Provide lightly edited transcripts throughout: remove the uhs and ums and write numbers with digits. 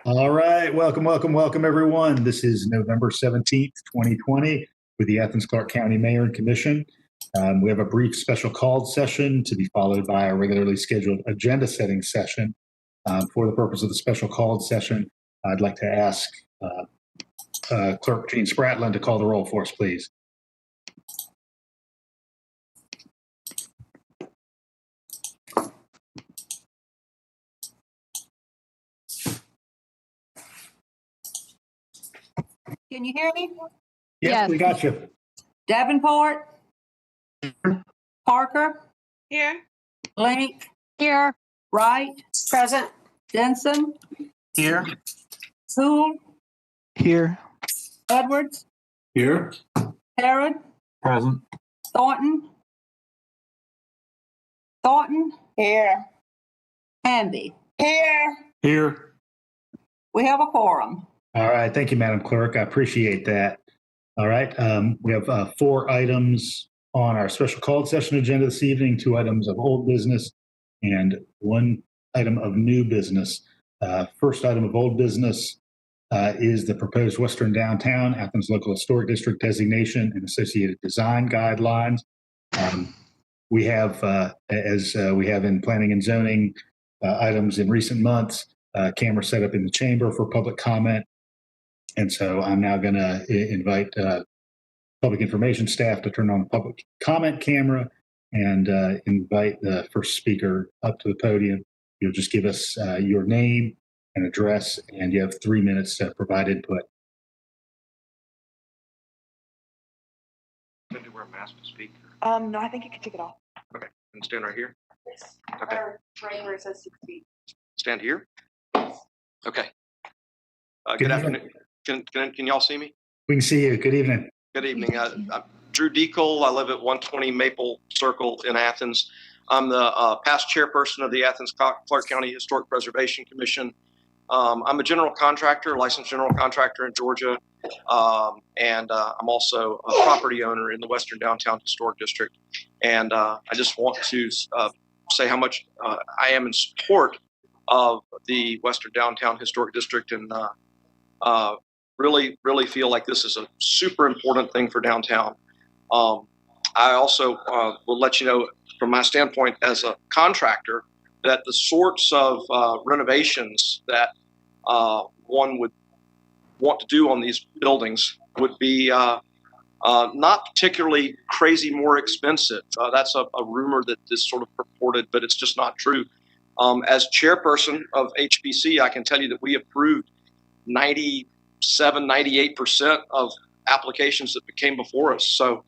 All right. Welcome, everyone. This is November 17th, 2020 with the Athens Clarke County Mayor and Commission. We have a brief special called session to be followed by a regularly scheduled agenda setting session. For the purpose of the special called session, I'd like to ask Clerk Gene Spratland to call the roll for us, please. Can you hear me? Yes, we got you. Davenport? Parker? Here. Link? Here. Wright? Present. Denson? Here. Sewell? Here. Edwards? Here. Harrod? Present. Thornton? Here. Hamby? Here. Here. We have a quorum. All right. Thank you, Madam Clerk. I appreciate that. All right. We have 4 items on our special called session agenda this evening, 2 items of old business and 1 item of new business. First item of old business is the proposed Western Downtown Athens Local Historic District designation and associated design guidelines. We have, as we have in planning and zoning items in recent months, camera set up in the chamber for public comment. And so I'm now going to invite public information staff to turn on the public comment camera and invite the first speaker up to the podium. You'll just give us your name and address, and you have 3 minutes to provide input. Going to wear a mask to speak? No, I think you can take it off. Okay, and stand right here. Yes. Okay. Right where it says 6 feet. Stand here. Okay. Good afternoon. Can y'all see me? We can see you. Good evening. Good evening. I'm Drew Decole. I live at 120 Maple Circle in Athens. I'm the past chairperson of the Athens Clarke County Historic Preservation Commission. I'm a general contractor, licensed general contractor in Georgia, and I'm also a property owner in the Western Downtown Historic District. And I just want to say how much I am in support of the Western Downtown Historic District, and really feel like this is a super important thing for downtown. I also will let you know from my standpoint as a contractor that the sorts of renovations that one would want to do on these buildings would be not particularly crazy more expensive. That's a rumor that is sort of purported, but it's just not true. As chairperson of HPC, I can tell you that we approved 98% of applications that came before us. So,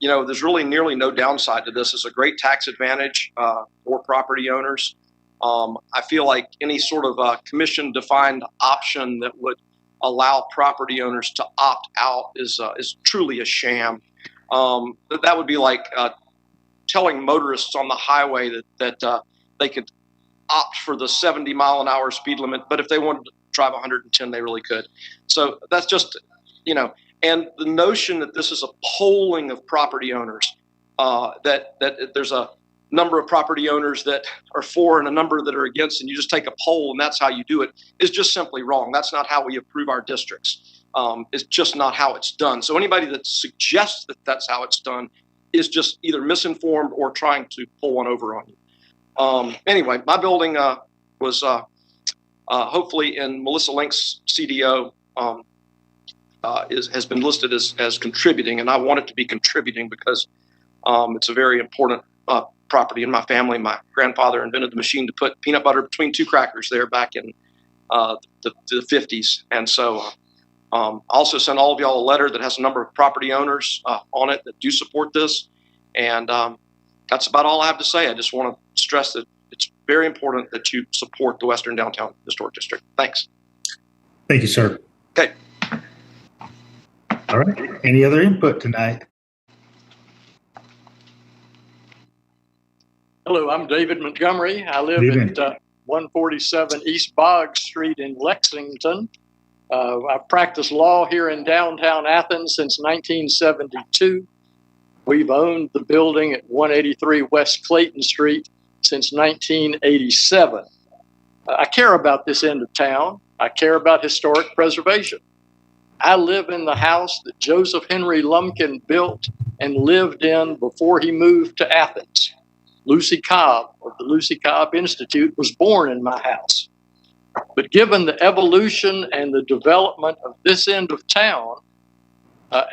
there's really nearly no downside to this. It's a great tax advantage for property owners. I feel like any sort of commission-defined option that would allow property owners to opt out is truly a sham. That would be like telling motorists on the highway that they could opt for the 70-mile-an-hour speed limit, but if they wanted to drive 110, they really could. So that's just, and the notion that this is a polling of property owners, that there's a number of property owners that are for and a number that are against, and you just take a poll and that's how you do it, is just simply wrong. That's not how we approve our districts. It's just not how it's done. So anybody that suggests that that's how it's done is just either misinformed or trying to pull one over on you. Anyway, my building was hopefully in Melissa Link's CDO, has been listed as contributing, and I want it to be contributing because it's a very important property in my family. My grandfather invented the machine to put peanut butter between 2 crackers there back in the 50s. And so I also sent all of y'all a letter that has a number of property owners on it that do support this. And that's about all I have to say. I just want to stress that it's very important that you support the Western Downtown Historic District. Thanks. Thank you, sir. Okay. All right. Any other input tonight? Hello, I'm David Montgomery. I live at 147 East Boggs Street in Lexington. I've practiced law here in downtown Athens since 1972. We've owned the building at 183 West Clayton Street since 1987. I care about this end of town. I care about historic preservation. I live in the house that Joseph Henry Lumpkin built and lived in before he moved to Athens. Lucy Cobb of the Lucy Cobb Institute was born in my house. But given the evolution and the development of this end of town,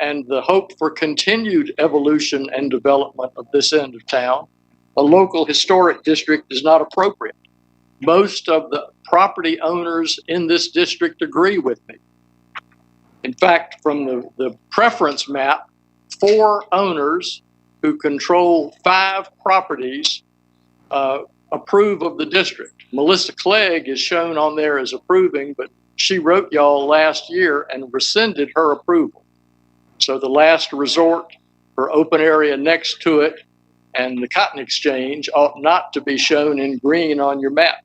and the hope for continued evolution and development of this end of town, a local historic district is not appropriate. Most of the property owners in this district agree with me. In fact, from the preference map, 4 owners who control 5 properties approve of the district. Melissa Clegg is shown on there as approving, but she wrote y'all last year and rescinded her approval. So the last resort for open area next to it and the cotton exchange ought not to be shown in green on your map.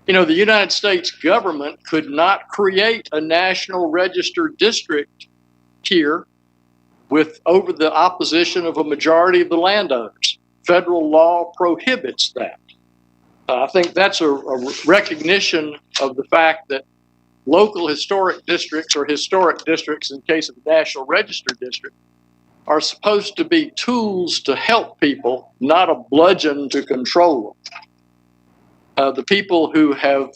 You know, the United States government could not create a national registered district here over the opposition of a majority of the landowners. Federal law prohibits that. I think that's a recognition of the fact that local historic districts, or historic districts in case of the National Register district, are supposed to be tools to help people, not a bludgeon to control them. The people who have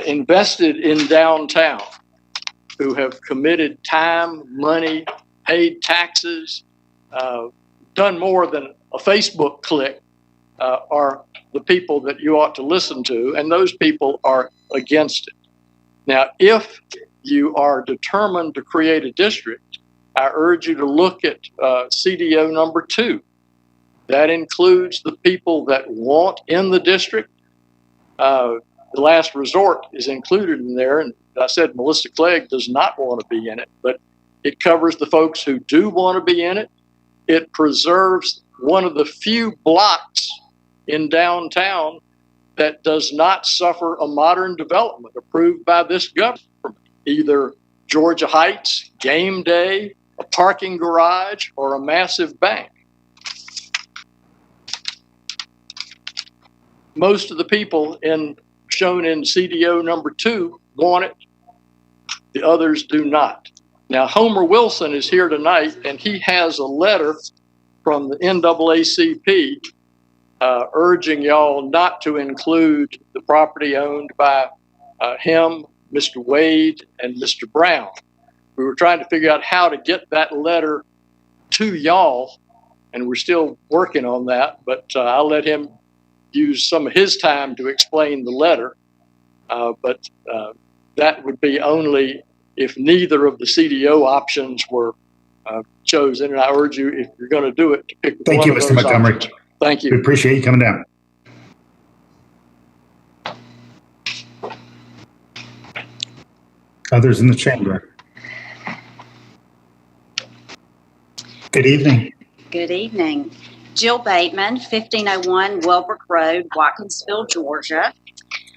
invested in downtown, who have committed time, money, paid taxes, done more than a Facebook click, are the people that you ought to listen to, and those people are against it. Now, if you are determined to create a district, I urge you to look at CDO number 2. That includes the people that want in the district. The last resort is included in there, and I said Melissa Clegg does not want to be in it, but it covers the folks who do want to be in it. It preserves one of the few blocks in downtown that does not suffer a modern development approved by this government, either Georgia Heights, Game Day, a parking garage, or a massive bank. Most of the people shown in CDO number 2 want it. The others do not. Now, Homer Wilson is here tonight, and he has a letter from the NAACP urging y'all not to include the property owned by him, Mr. Wade, and Mr. Brown. We were trying to figure out how to get that letter to y'all, and we're still working on that, but I'll let him use some of his time to explain the letter. But that would be only if neither of the CDO options were chosen. And I urge you, if you're going to do it, to pick Thank one you, of Mr. those Montgomery. options. Thank We you. appreciate you coming down. Others in the chamber. Good evening. Good evening. Jill Bateman, 1501 Welbrook Road, Watkinsville, Georgia.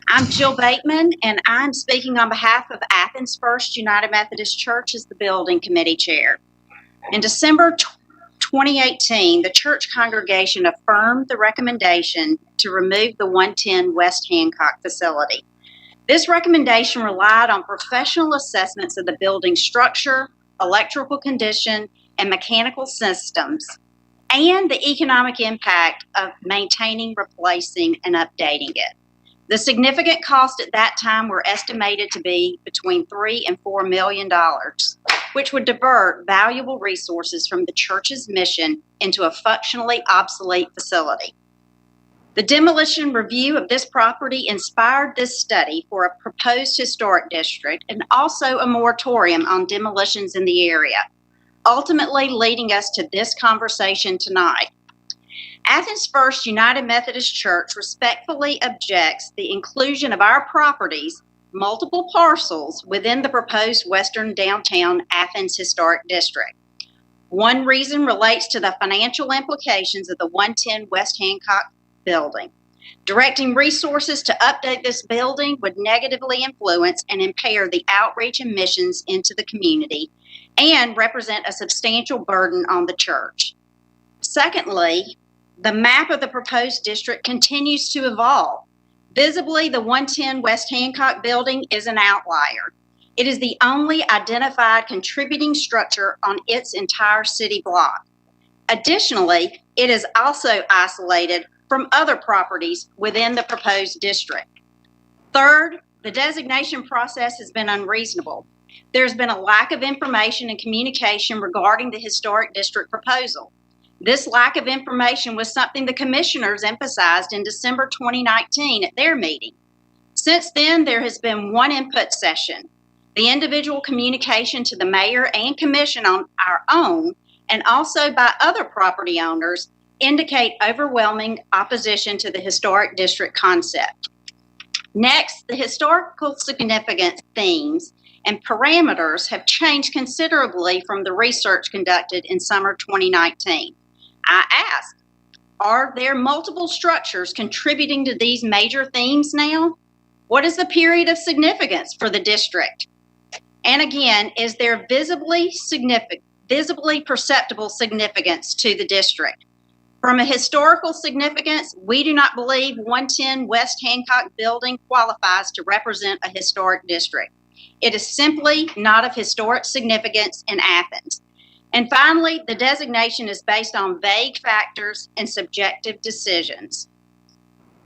I'm Jill Bateman, and I'm speaking on behalf of Athens First United Methodist Church as the building committee chair. In December 2018, the church congregation affirmed the recommendation to remove the 110 West Hancock facility. This recommendation relied on professional assessments of the building structure, electrical condition, and mechanical systems, and the economic impact of maintaining, replacing, and updating it. The significant costs at that time were estimated to be between $3 and $4 million, which would divert valuable resources from the church's mission into a functionally obsolete facility. The demolition review of this property inspired this study for a proposed historic district and also a moratorium on demolitions in the area, ultimately leading us to this conversation tonight. Athens First United Methodist Church respectfully objects the inclusion of our properties, multiple parcels, within the proposed Western Downtown Athens Historic District. One reason relates to the financial implications of the 110 West Hancock building. Directing resources to update this building would negatively influence and impair the outreach and missions into the community and represent a substantial burden on the church. Secondly, the map of the proposed district continues to evolve. Visibly, the 110 West Hancock building is an outlier. It is the only identified contributing structure on its entire city block. Additionally, it is also isolated from other properties within the proposed district. Third, the designation process has been unreasonable. There's been a lack of information and communication regarding the historic district proposal. This lack of information was something the commissioners emphasized in December 2019 at their meeting. Since then, there has been one input session. The individual communication to the mayor and commission on our own, and also by other property owners, indicate overwhelming opposition to the historic district concept. Next, the historical significance themes and parameters have changed considerably from the research conducted in summer 2019. I ask, are there multiple structures contributing to these major themes now? What is the period of significance for the district? And again, is there visibly perceptible significance to the district? From a historical significance, we do not believe 110 West Hancock building qualifies to represent a historic district. It is simply not of historic significance in Athens. And finally, the designation is based on vague factors and subjective decisions.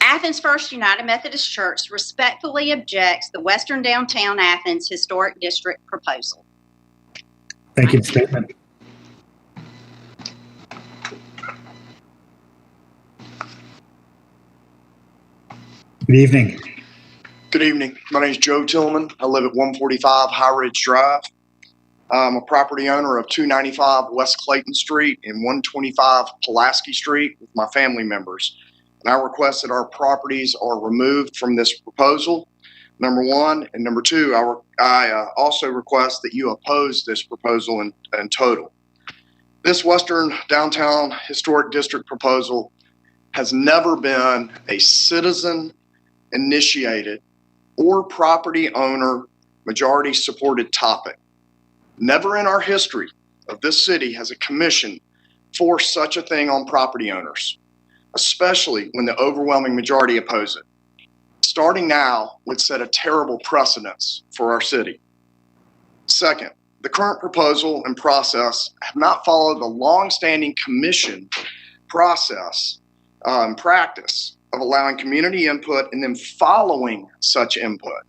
Athens First United Methodist Church respectfully objects the Western Downtown Athens Historic District proposal. Thank you, Ms. Bateman. Good evening. Good evening. My name is Joe Tillman. I live at 145 High Ridge Drive. I'm a property owner of 295 West Clayton Street and 125 Pulaski Street with my family members. And I request that our properties are removed from this proposal, number one. And number two, I also request that you oppose this proposal in total. This Western Downtown Historic District proposal has never been a citizen-initiated or property owner majority-supported topic. Never in our history of this city has a commission forced such a thing on property owners, especially when the overwhelming majority oppose it. Starting now would set a terrible precedence for our city. Second, the current proposal and process have not followed the long-standing commission process and practice of allowing community input and then following such input.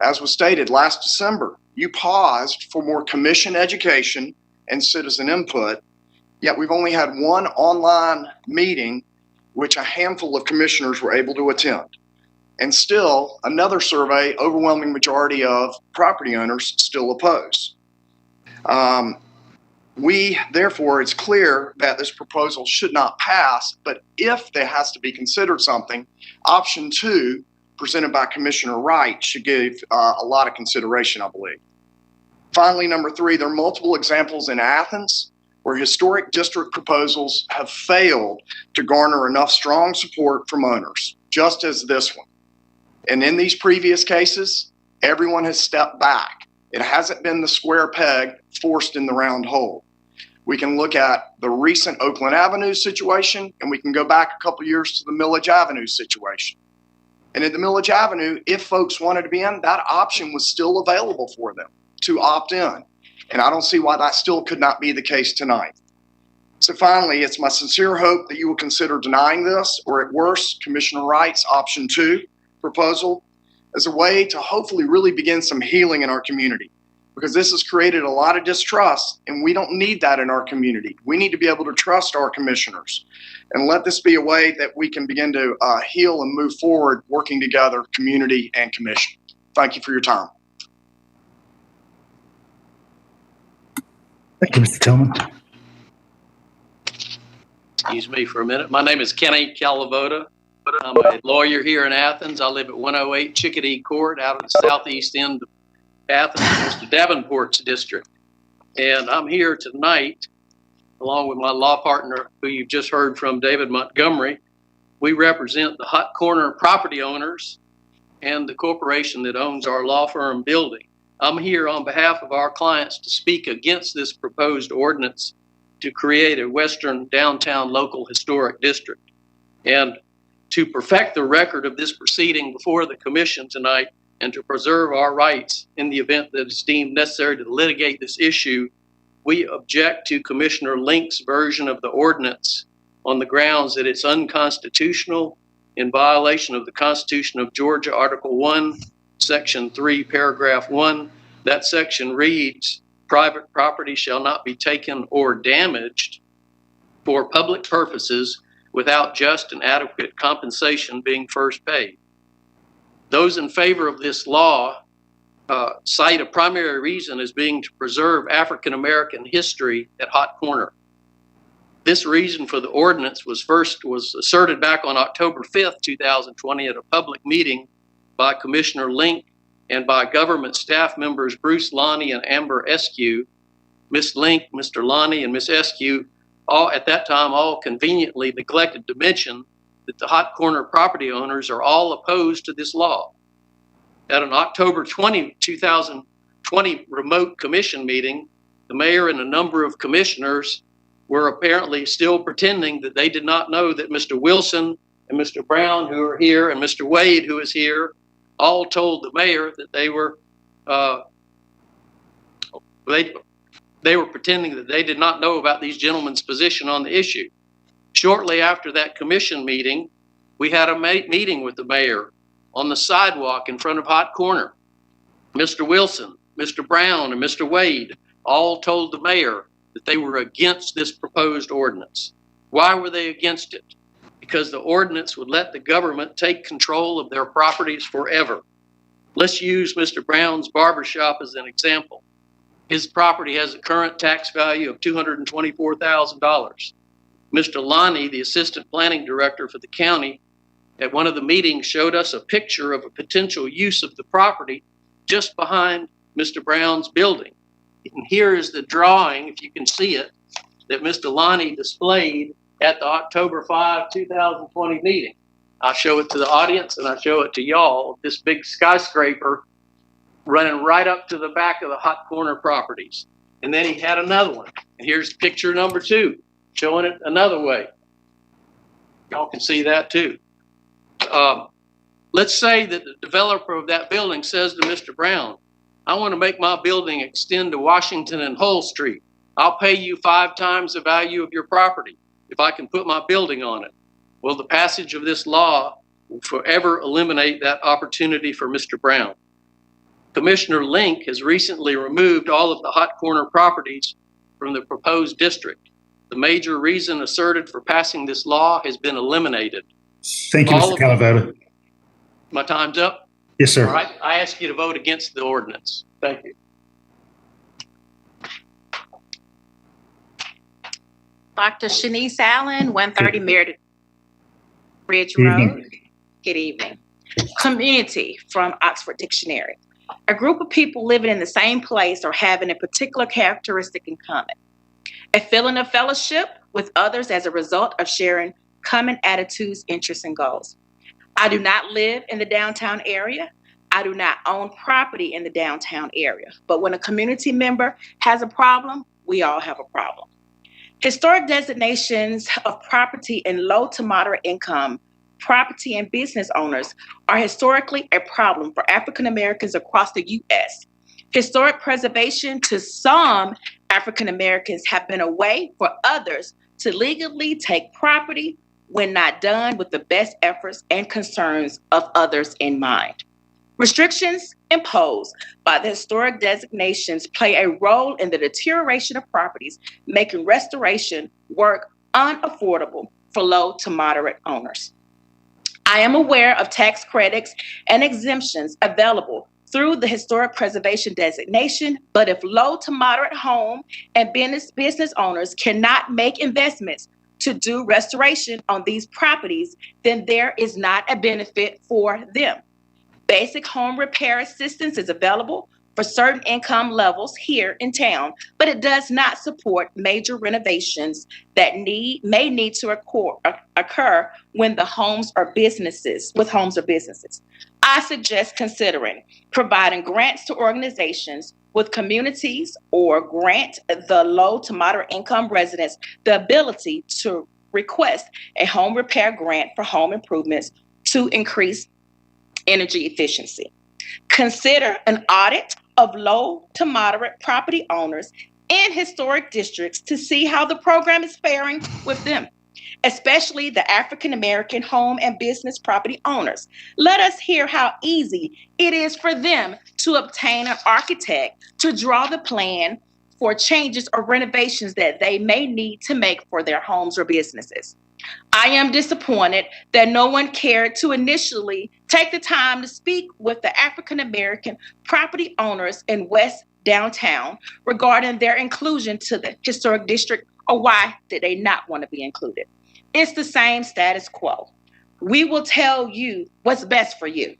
As was stated last December, you paused for more commission education and citizen input, yet we've only had one online meeting which a handful of commissioners were able to attend. And still, another survey, overwhelming majority of property owners still oppose. Therefore, it's clear that this proposal should not pass, but if there has to be considered something, option 2, presented by Commissioner Wright, should give a lot of consideration, I believe. Finally, number 3, there are multiple examples in Athens where historic district proposals have failed to garner enough strong support from owners, just as this one. And in these previous cases, everyone has stepped back. It hasn't been the square peg forced in the round hole. We can look at the recent Oakland Avenue situation, and we can go back a couple years to the Milledge Avenue situation. And at the Milledge Avenue, if folks wanted to be in, that option was still available for them to opt in. And I don't see why that still could not be the case tonight. So finally, it's my sincere hope that you will consider denying this, or at worst, Commissioner Wright's option 2 proposal, as a way to hopefully really begin some healing in our community. Because this has created a lot of distrust, and we don't need that in our community. We need to be able to trust our commissioners, and let this be a way that we can begin to heal and move forward, working together, community and commission. Thank you for your time. Thank you, Mr. Tillman. Excuse me for a minute. My name is Kenny Calavoda. I'm a lawyer here in Athens. I live at 108 Chickadee Court out of the southeast end of Athens, Mr. Davenport's district. And I'm here tonight, along with my law partner, who you've just heard from, David Montgomery. We represent the Hot Corner property owners and the corporation that owns our law firm building. I'm here on behalf of our clients to speak against this proposed ordinance to create a Western Downtown Local Historic District. And to perfect the record of this proceeding before the commission tonight and to preserve our rights in the event that it's deemed necessary to litigate this issue, we object to Commissioner Link's version of the ordinance on the grounds that it's unconstitutional in violation of the Constitution of Georgia, Article 1, Section 3, Paragraph 1. That section reads, private property shall not be taken or damaged for public purposes without just and adequate compensation being first paid. Those in favor of this law cite a primary reason as being to preserve African American history at Hot Corner. This reason for the ordinance was asserted back on October 5th, 2020 at a public meeting by Commissioner Link and by government staff members Bruce Lonnie and Amber Eskew. Ms. Link, Mr. Lonnie, and Ms. Eskew all at that time all conveniently neglected to mention that the Hot Corner property owners are all opposed to this law. At an October 20, 2020 remote commission meeting, the mayor and a number of commissioners were apparently still pretending that they did not know that Mr. Wilson and Mr. Brown, who are here, and Mr. Wade, who is here, all told the mayor that they were pretending that they did not know about these gentlemen's position on the issue. Shortly after that commission meeting, we had a meeting with the mayor on the sidewalk in front of Hot Corner. Mr. Wilson, Mr. Brown, and Mr. Wade all told the mayor that they were against this proposed ordinance. Why were they against it? Because the ordinance would let the government take control of their properties forever. Let's use Mr. Brown's barbershop as an example. His property has a current tax value of $224,000. Mr. Lonnie, the assistant planning director for the county, at one of the meetings showed us a picture of a potential use of the property just behind Mr. Brown's building. And here is the drawing, if you can see it, that Mr. Lonnie displayed at the October 5, 2020 meeting. I'll show it to the audience and I'll show it to y'all, this big skyscraper running right up to the back of the Hot Corner properties. And then he had another one. And here's picture number 2, showing it another way. Y'all can see that too. Let's say that the developer of that building says to Mr. Brown, I want to make my building extend to Washington and Hull Street. I'll pay you 5 times the value of your property if I can put my building on it. Well, the passage of this law will forever eliminate that opportunity for Mr. Brown. Commissioner Link has recently removed all of the Hot Corner properties from the proposed district. The major reason asserted for passing this law has been eliminated. Thank you, Mr. Calavoda. My time's up? Yes, sir. All right. I ask you to vote against the ordinance. Thank you. Dr. Shanice Allen, 130 Meredith Ridge Road. Good evening. Community from Oxford Dictionary. A group of people living in the same place or having a particular characteristic in common. A feeling of fellowship with others as a result of sharing common attitudes, interests, and goals. I do not live in the downtown area. I do not own property in the downtown area. But when a community member has a problem, we all have a problem. Historic designations of property in low to moderate income property and business owners are historically a problem for African Americans across the U.S. Historic preservation to some African Americans have been a way for others to legally take property when not done with the best efforts and concerns of others in mind. Restrictions imposed by the historic designations play a role in the deterioration of properties, making restoration work unaffordable for low to moderate owners. I am aware of tax credits and exemptions available through the historic preservation designation, but if low to moderate home and business owners cannot make investments to do restoration on these properties, then there is not a benefit for them. Basic home repair assistance is available for certain income levels here in town, but it does not support major renovations that may need to occur when the homes or businesses. I suggest considering providing grants to organizations with communities or grant the low to moderate income residents the ability to request a home repair grant for home improvements to increase energy efficiency. Consider an audit of low to moderate property owners in historic districts to see how the program is faring with them, especially the African American home and business property owners. Let us hear how easy it is for them to obtain an architect to draw the plan for changes or renovations that they may need to make for their homes or businesses. I am disappointed that no one cared to initially take the time to speak with the African American property owners in West Downtown regarding their inclusion to the historic district, or why did they not want to be included. It's the same status quo. We will tell you what's best for you.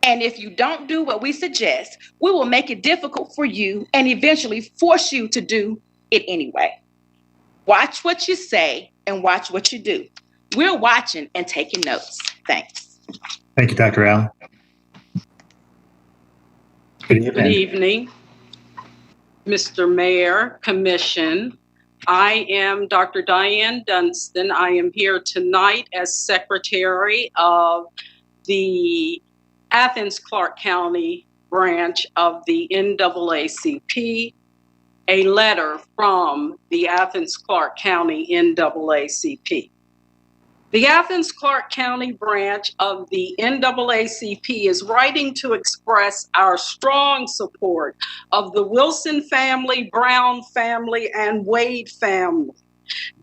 And if you don't do what we suggest, we will make it difficult for you and eventually force you to do it anyway. Watch what you say and watch what you do. We're watching and taking notes. Thanks. Thank you, Dr. Allen. Good evening, Mr. Mayor, Commission. I am Dr. Diane Dunstan. I am here tonight as Secretary of the Athens-Clarke County branch of the NAACP, a letter from the Athens-Clarke County NAACP. The Athens-Clarke County branch of the NAACP is writing to express our strong support of the Wilson family, Brown family, and Wade family,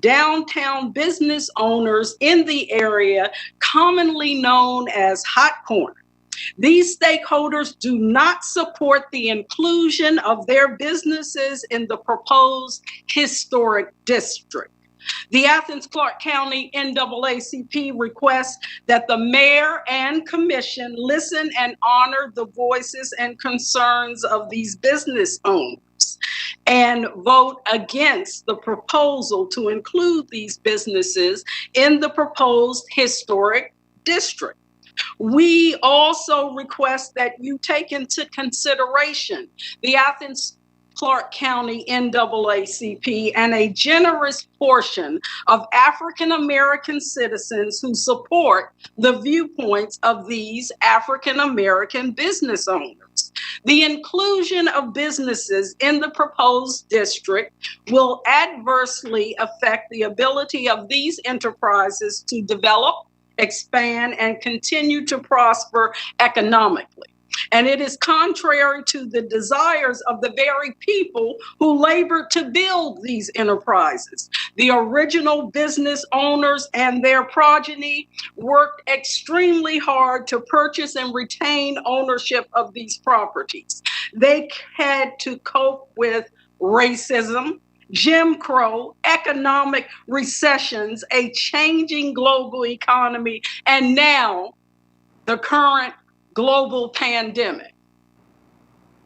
downtown business owners in the area commonly known as Hot Corner. These stakeholders do not support the inclusion of their businesses in the proposed historic district. The Athens-Clarke County NAACP requests that the mayor and commission listen and honor the voices and concerns of these business owners and vote against the proposal to include these businesses in the proposed historic district. We also request that you take into consideration the Athens-Clarke County NAACP and a generous portion of African American citizens who support the viewpoints of these African American business owners. The inclusion of businesses in the proposed district will adversely affect the ability of these enterprises to develop, expand, and continue to prosper economically. And it is contrary to the desires of the very people who labored to build these enterprises. The original business owners and their progeny worked extremely hard to purchase and retain ownership of these properties. They had to cope with racism, Jim Crow, economic recessions, a changing global economy, and now the current global pandemic.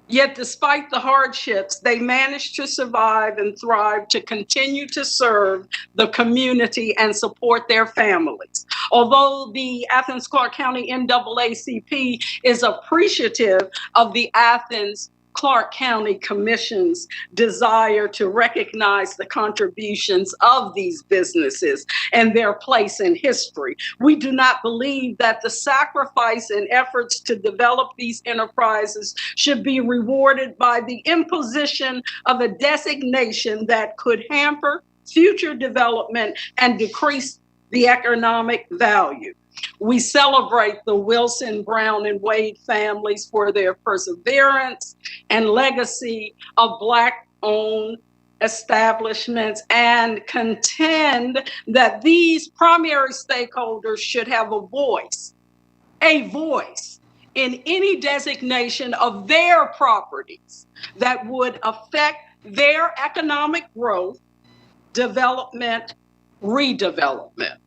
Yet despite the hardships, they managed to survive and thrive to continue to serve the community and support their families. Although the Athens-Clarke County NAACP is appreciative of the Athens-Clarke County Commission's desire to recognize the contributions of these businesses and their place in history, we do not believe that the sacrifice and efforts to develop these enterprises should be rewarded by the imposition of a designation that could hamper future development and decrease the economic value. We celebrate the Wilson, Brown, and Wade families for their perseverance and legacy of Black-owned establishments and contend that these primary stakeholders should have a voice in any designation of their properties that would affect their economic growth, development, redevelopment.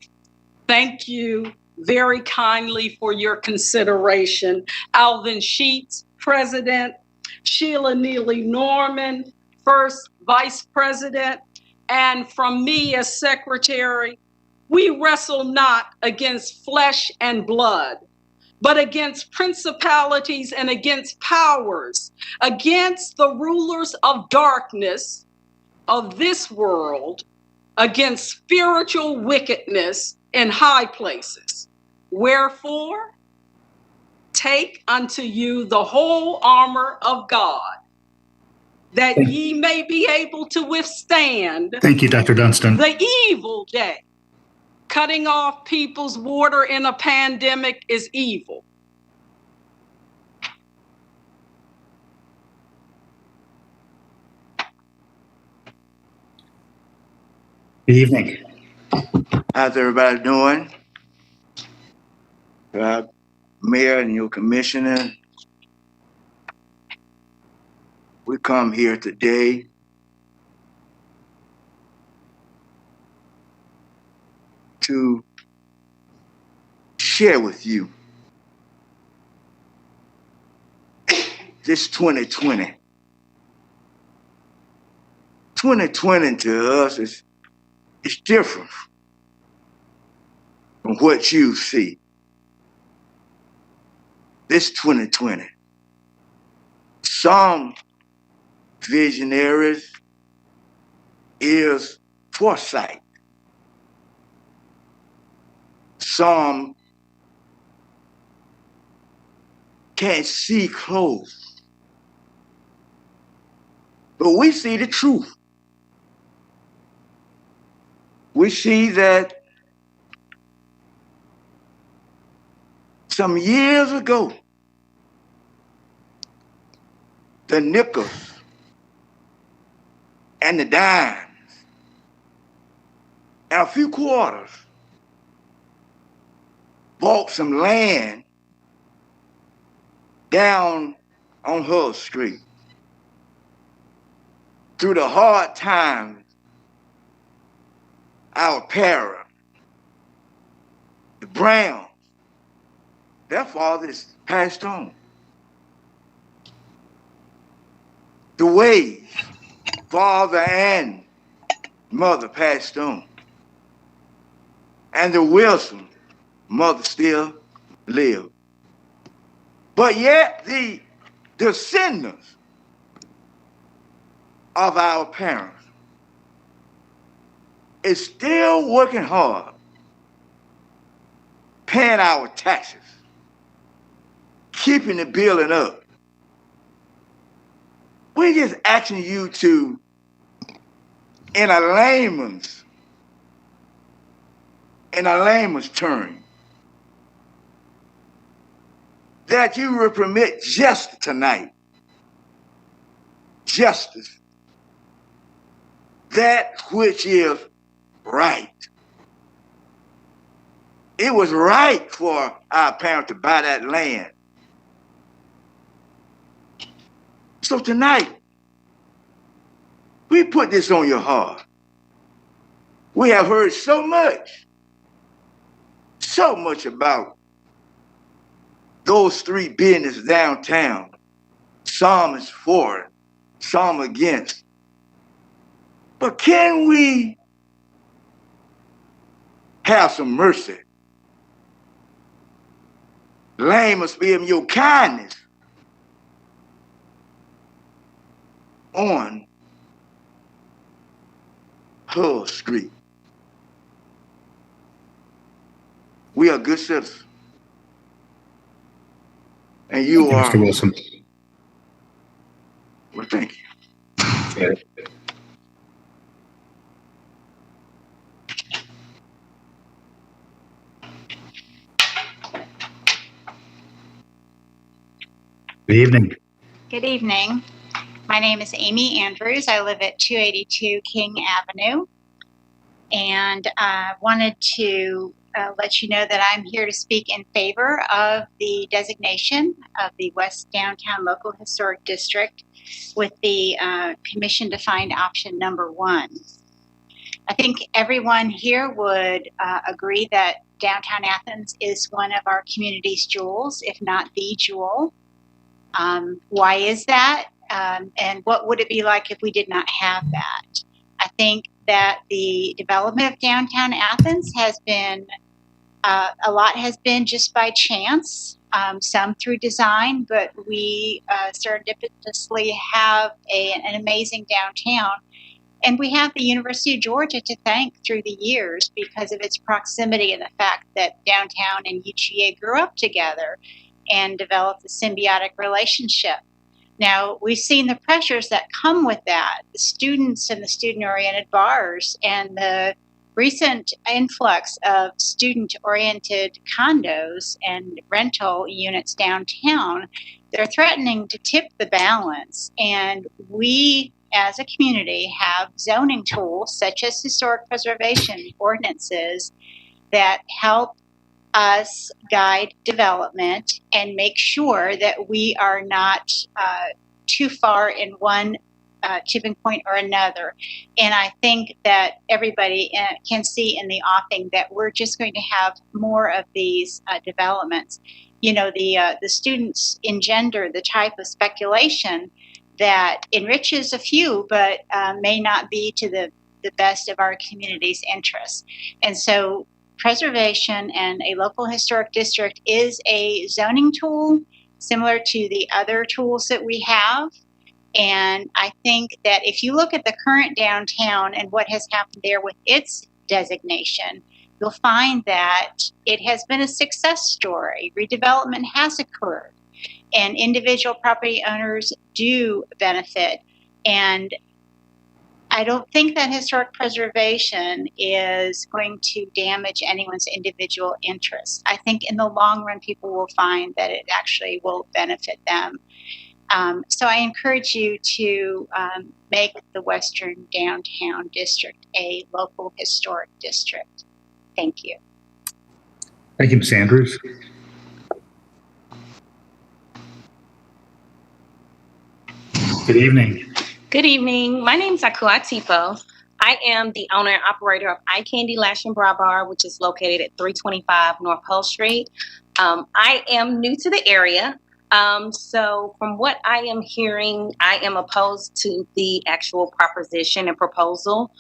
Thank you very kindly for your consideration. Alvin Sheets, President, Sheila Neely Norman, First Vice President, and from me as Secretary, we wrestle not against flesh and blood, but against principalities and against powers, against the rulers of darkness of this world, against spiritual wickedness in high places. Wherefore, take unto you the whole armor of God, that ye may be able to withstand. Thank you, Dr. Dunstan. The evil day. Cutting off people's water in a pandemic is evil. Good evening. How's everybody doing? Mayor and your commissioner, we come here today to share with you this 2020. 2020 to us is different from what you see. This 2020. Some visionaries is foresight. Some can't see close. But we see the truth. We see that some years ago, the nickels and the dimes and a few quarters bought some land down on Hull Street. Through the hard times, our parents, the Browns, their fathers passed on. The Ways, father and mother passed on. And the Wilson, mother still lived. But yet the descendants of our parents is still working hard, paying our taxes, keeping the building up. We're just asking you to, in a layman's term, that you will permit justice tonight. Justice. That which is right. It was right for our parents to buy that land. So tonight, we put this on your heart. We have heard so much about those three businesses downtown. Some is for it, some against. But can we have some mercy? Lame must be in your kindness on Hull Street. We are good citizens. And you are. Mr. Wilson. Well, thank you. Yeah. Good evening. Good evening. My name is Amy Andrews. I live at 282 King Avenue. And I wanted to let you know that I'm here to speak in favor of the designation of the West Downtown Local Historic District with the commission defined option number 1. I think everyone here would agree that downtown Athens is one of our community's jewels, if not the jewel. Why is that? And what would it be like if we did not have that? I think that the development of downtown Athens has been, a lot has been just by chance, some through design, but we serendipitously have an amazing downtown. And we have the University of Georgia to thank through the years because of its proximity and the fact that downtown and UGA grew up together and developed a symbiotic relationship. Now, we've seen the pressures that come with that, the students and the student-oriented bars and the recent influx of student-oriented condos and rental units downtown. They're threatening to tip the balance, and we as a community have zoning tools such as historic preservation ordinances that help us guide development and make sure that we are not too far in one tipping point or another. And I think that everybody can see in the offing that we're just going to have more of these developments. You know, the students engender the type of speculation that enriches a few, but may not be to the best of our community's interests. And so preservation and a local historic district is a zoning tool similar to the other tools that we have. And I think that if you look at the current downtown and what has happened there with its designation, you'll find that it has been a success story. Redevelopment has occurred, and individual property owners do benefit. And I don't think that historic preservation is going to damage anyone's individual interests. I think in the long run, people will find that it actually will benefit them. So I encourage you to make the Western Downtown District a local historic district. Thank you. Thank you, Ms. Andrews. Good evening. Good evening. My name is Akua Tipo. I am the owner and operator of Eye Candy Lash and Bra Bar, which is located at 325 North Pole Street. I am new to the area. So from what I am hearing, I am opposed to the actual proposition and proposal.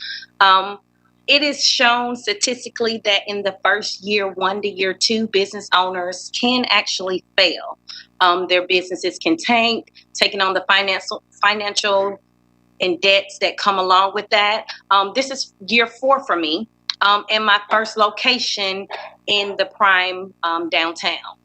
It is shown statistically that in the first year 1 to year 2, business owners can actually fail. Their businesses can tank, taking on the financial and debts that come along with that. This is year 4 for me, and my first location in the prime downtown.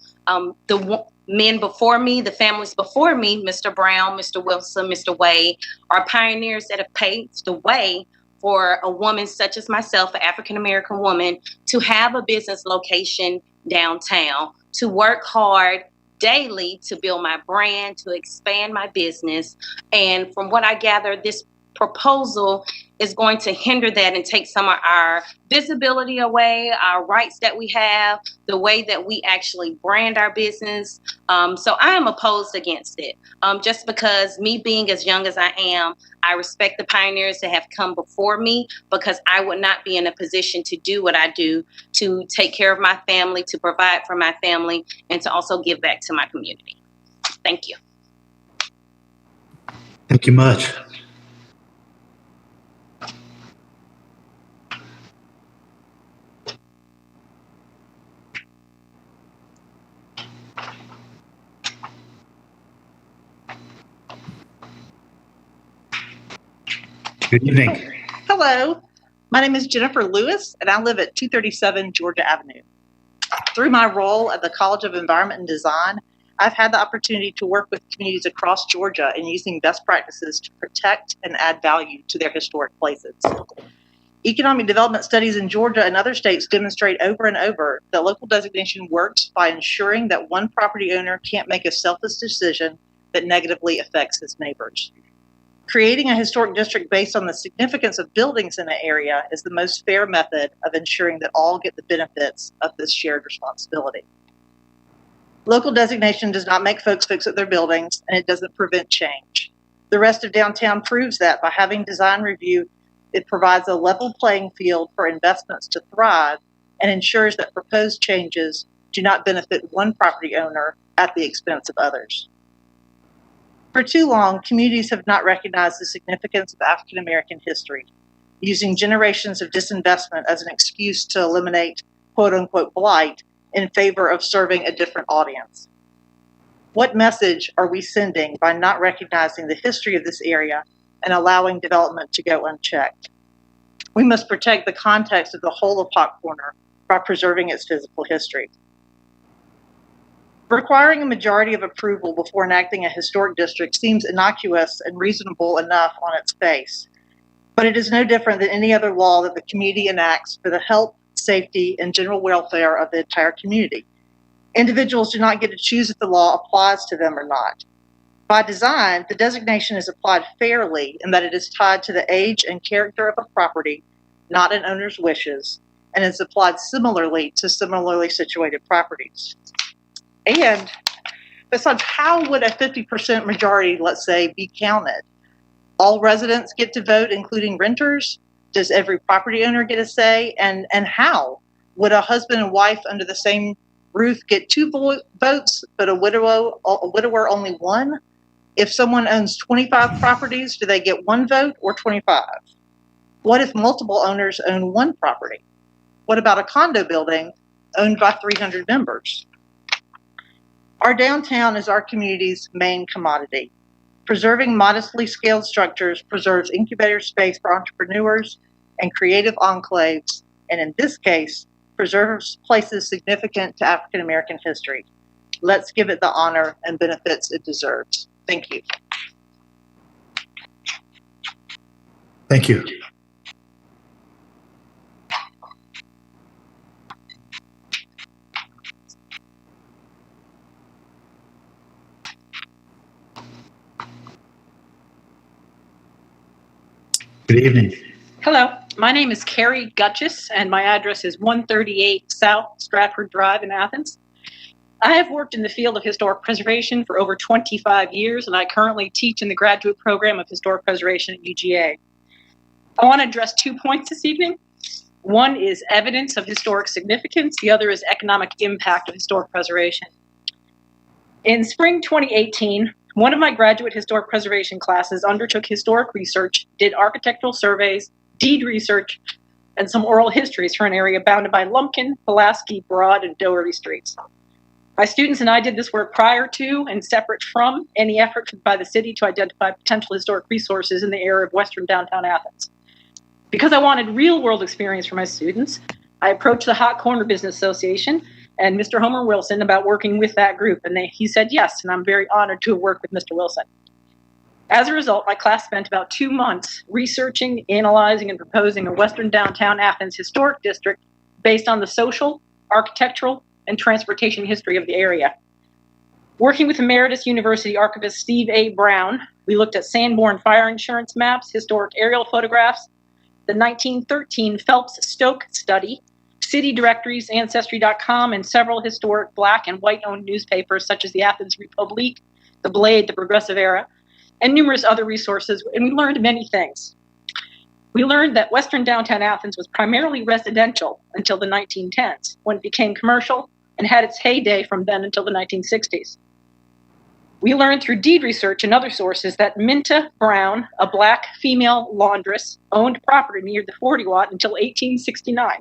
The men before me, the families before me, Mr. Brown, Mr. Wilson, Mr. Wade, are pioneers that have paved the way for a woman such as myself, an African-American woman, to have a business location downtown, to work hard daily to build my brand, to expand my business. And from what I gather, this proposal is going to hinder that and take some of our visibility away, our rights that we have, the way that we actually brand our business. So I am opposed against it. Just because me being as young as I am, I respect the pioneers that have come before me, because I would not be in a position to do what I do, to take care of my family, to provide for my family, and to also give back to my community. Thank you. Thank you much. Good evening. Hello, my name is Jennifer Lewis, and I live at 237 Georgia Avenue. Through my role at the College of Environment and Design, I've had the opportunity to work with communities across Georgia in using best practices to protect and add value to their historic places. Economic development studies in Georgia and other states demonstrate over and over that local designation works by ensuring that one property owner can't make a selfish decision that negatively affects his neighbors. Creating a historic district based on the significance of buildings in an area is the most fair method of ensuring that all get the benefits of this shared responsibility. Local designation does not make folks fix up their buildings, and it doesn't prevent change. The rest of downtown proves that by having design review, it provides a level playing field for investments to thrive and ensures that proposed changes do not benefit one property owner at the expense of others. For too long, communities have not recognized the significance of African American history, using generations of disinvestment as an excuse to eliminate quote unquote blight in favor of serving a different audience. What message are we sending by not recognizing the history of this area and allowing development to go unchecked. We must protect the context of the whole of Hot Corner by preserving its physical history. Requiring a majority of approval before enacting a historic district seems innocuous and reasonable enough on its face, but it is no different than any other law that the community enacts for the health, safety, and general welfare of the entire community. Individuals do not get to choose if the law applies to them or not. By design, the designation is applied fairly in that it is tied to the age and character of a property, not an owner's wishes, and is applied similarly to similarly situated properties. And besides, how would a 50% majority, let's say, be counted? All residents get to vote, including renters? Does every property owner get a say? And how? Would a husband and wife under the same roof get 2 votes, but a widower only 1? If someone owns 25 properties, do they get 1 vote or 25? What if multiple owners own 1 property? What about a condo building owned by 300 members? Our downtown is our community's main commodity. Preserving modestly scaled structures preserves incubator space for entrepreneurs and creative enclaves, and in this case, preserves places significant to African American history. Let's give it the honor and benefits it deserves. Thank you. Thank you. Good evening. Hello, my name is Carrie Gutchess, and my address is 138 South Stratford Drive in Athens. I have worked in the field of historic preservation for over 25 years, and I currently teach in the graduate program of historic preservation at UGA. I want to address 2 points this evening. One is evidence of historic significance. The other is economic impact of historic preservation. In spring 2018, one of my graduate historic preservation classes undertook historic research, did architectural surveys, deed research, and some oral histories for an area bounded by Lumpkin, Pulaski, Broad, and Doherty streets. My students and I did this work prior to and separate from any effort by the city to identify potential historic resources in the area of western downtown Athens. Because I wanted real-world experience for my students, I approached the Hot Corner Business Association and Mr. Homer Wilson about working with that group, and he said yes, and I'm very honored to have worked with Mr. Wilson. As a result, my class spent about 2 months researching, analyzing, and proposing a western downtown Athens historic district based on the social, architectural, and transportation history of the area. Working with Emeritus University archivist Steve A. Brown, we looked at Sanborn fire insurance maps, historic aerial photographs, the 1913 Phelps-Stoke study, city directories, Ancestry.com, and several historic black and white-owned newspapers such as the Athens Republic, the Blade, the Progressive Era, and numerous other resources, and we learned many things. We learned that western downtown Athens was primarily residential until the 1910s, when it became commercial and had its heyday from then until the 1960s. We learned through deed research and other sources that Minta Brown, a black female laundress, owned property near the 40 Watt until 1869,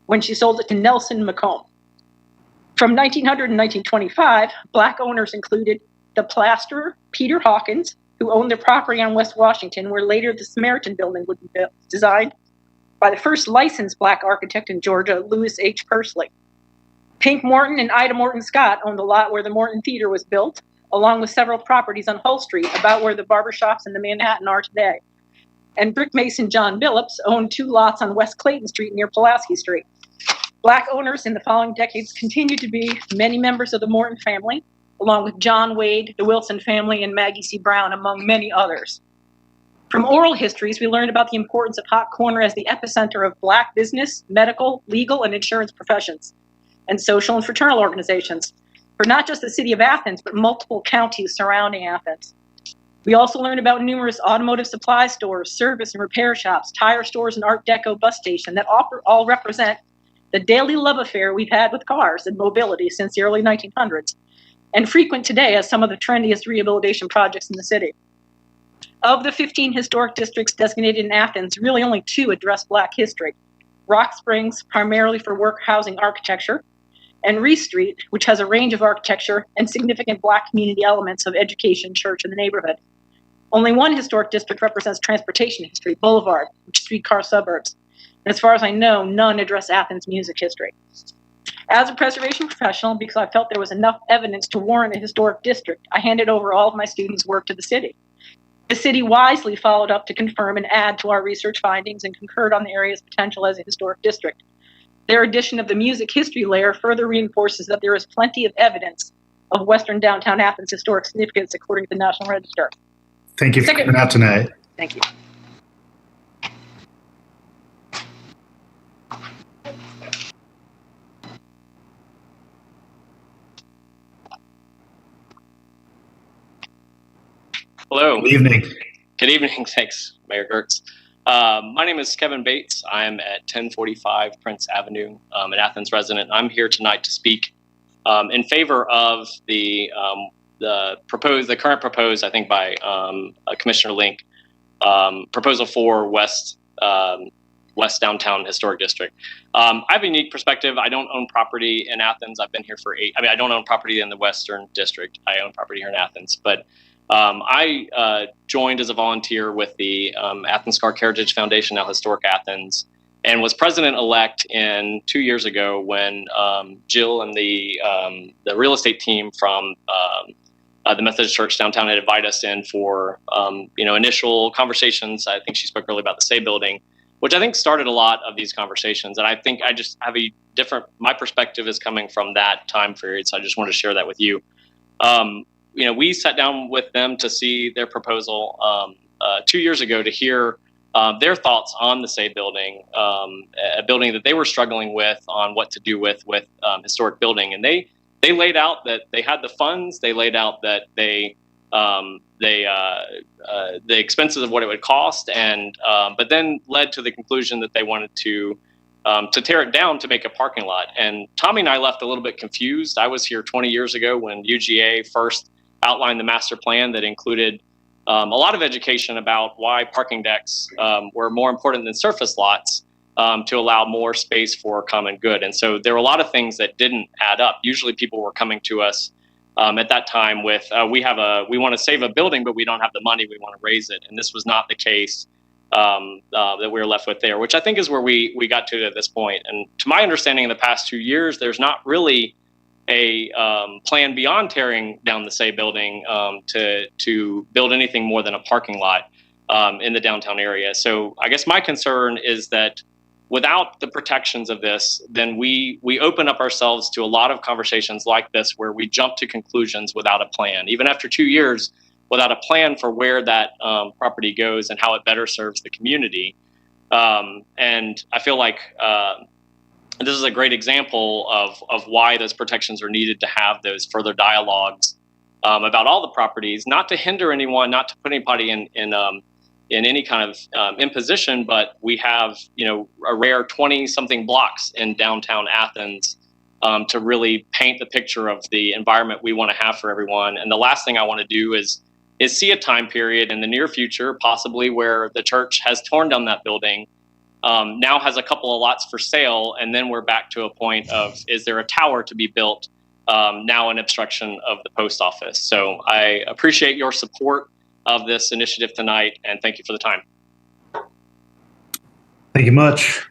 when she sold it to Nelson McComb. From 1900 and 1925, black owners included the plasterer, Peter Hawkins, who owned the property on West Washington, where later the Samaritan Building would be built, designed by the first licensed black architect in Georgia, Lewis H. Pursley. Pink Morton and Ida Morton Scott owned the lot where the Morton Theater was built, along with several properties on Hull Street, about where the barbershops in the Manhattan are today. And brick mason John Billups owned 2 lots on West Clayton Street near Pulaski Street. Black owners in the following decades continued to be many members of the Morton family, along with John Wade, the Wilson family, and Maggie C. Brown, among many others. From oral histories, we learned about the importance of Hot Corner as the epicenter of black business, medical, legal, and insurance professions, and social and fraternal organizations, for not just the city of Athens, but multiple counties surrounding Athens. We also learned about numerous automotive supply stores, service and repair shops, tire stores, and Art Deco bus station that all represent the daily love affair we've had with cars and mobility since the early 1900s, and frequent today as some of the trendiest rehabilitation projects in the city. Of the 15 historic districts designated in Athens, really only 2 address black history. Rock Springs, primarily for work housing architecture, and Reese Street, which has a range of architecture and significant black community elements of education, church, and the neighborhood. Only one historic district represents transportation history, Boulevard, which is streetcar suburbs. And as far as I know, none address Athens music history. As a preservation professional, because I felt there was enough evidence to warrant a historic district, I handed over all of my students' work to the city. The city wisely followed up to confirm and add to our research findings and concurred on the area's potential as a historic district. Their addition of the music history layer further reinforces that there is plenty of evidence of Western Downtown Athens historic significance according to the National Register. Thank you for coming out tonight. Thank you. Hello. Good evening. Good evening. Thanks, Mayor Gertz. My name is Kevin Bates. I'm at 1045 Prince Avenue, an Athens resident. I'm here tonight to speak in favor of the current proposed, I think by Commissioner Link, proposal for West Downtown Historic District. I have a unique perspective. I don't own property in Athens. I've been here for I don't own property in the Western District. I own property here in Athens, but I joined as a volunteer with the Athens Scar Heritage Foundation, now Historic Athens, and was president-elect 2 years ago when Jill and the real estate team from the Methodist Church downtown had invited us in for initial conversations. I think she spoke earlier about the Say building, which I think started a lot of these conversations. And I think I just have my perspective is coming from that time period. So I just wanted to share that with you. We sat down with them to see their proposal 2 years ago to hear their thoughts on the Say building, a building that they were struggling with on what to do with historic building. And they laid out that they had the funds. They laid out that the expenses of what it would cost, and but then led to the conclusion that they wanted to tear it down to make a parking lot. And Tommy and I left a little bit confused. I was here 20 years ago when UGA first outlined the master plan that included a lot of education about why parking decks were more important than surface lots to allow more space for common good. And so there were a lot of things that didn't add up. Usually people were coming to us at that time with, we want to save a building, but we don't have the money, we want to raise it. And this was not the case that we were left with there, which I think is where we got to at this point. And to my understanding, in the past 2 years, there's not really a plan beyond tearing down the Say building to build anything more than a parking lot in the downtown area. So I guess my concern is that without the protections of this, then we open up ourselves to a lot of conversations like this where we jump to conclusions without a plan. Even after 2 years, without a plan for where that property goes and how it better serves the community. And I feel like this is a great example of why those protections are needed, to have those further dialogues about all the properties, not to hinder anyone, not to put anybody in any kind of imposition, but we have, a rare 20-something blocks in downtown Athens to really paint the picture of the environment we want to have for everyone. And the last thing I want to do is see a time period in the near future, possibly where the church has torn down that building, now has a couple of lots for sale, and then we're back to a point of, is there a tower to be built, now an obstruction of the post office. So I appreciate your support of this initiative tonight, and thank you for the time. Thank you much.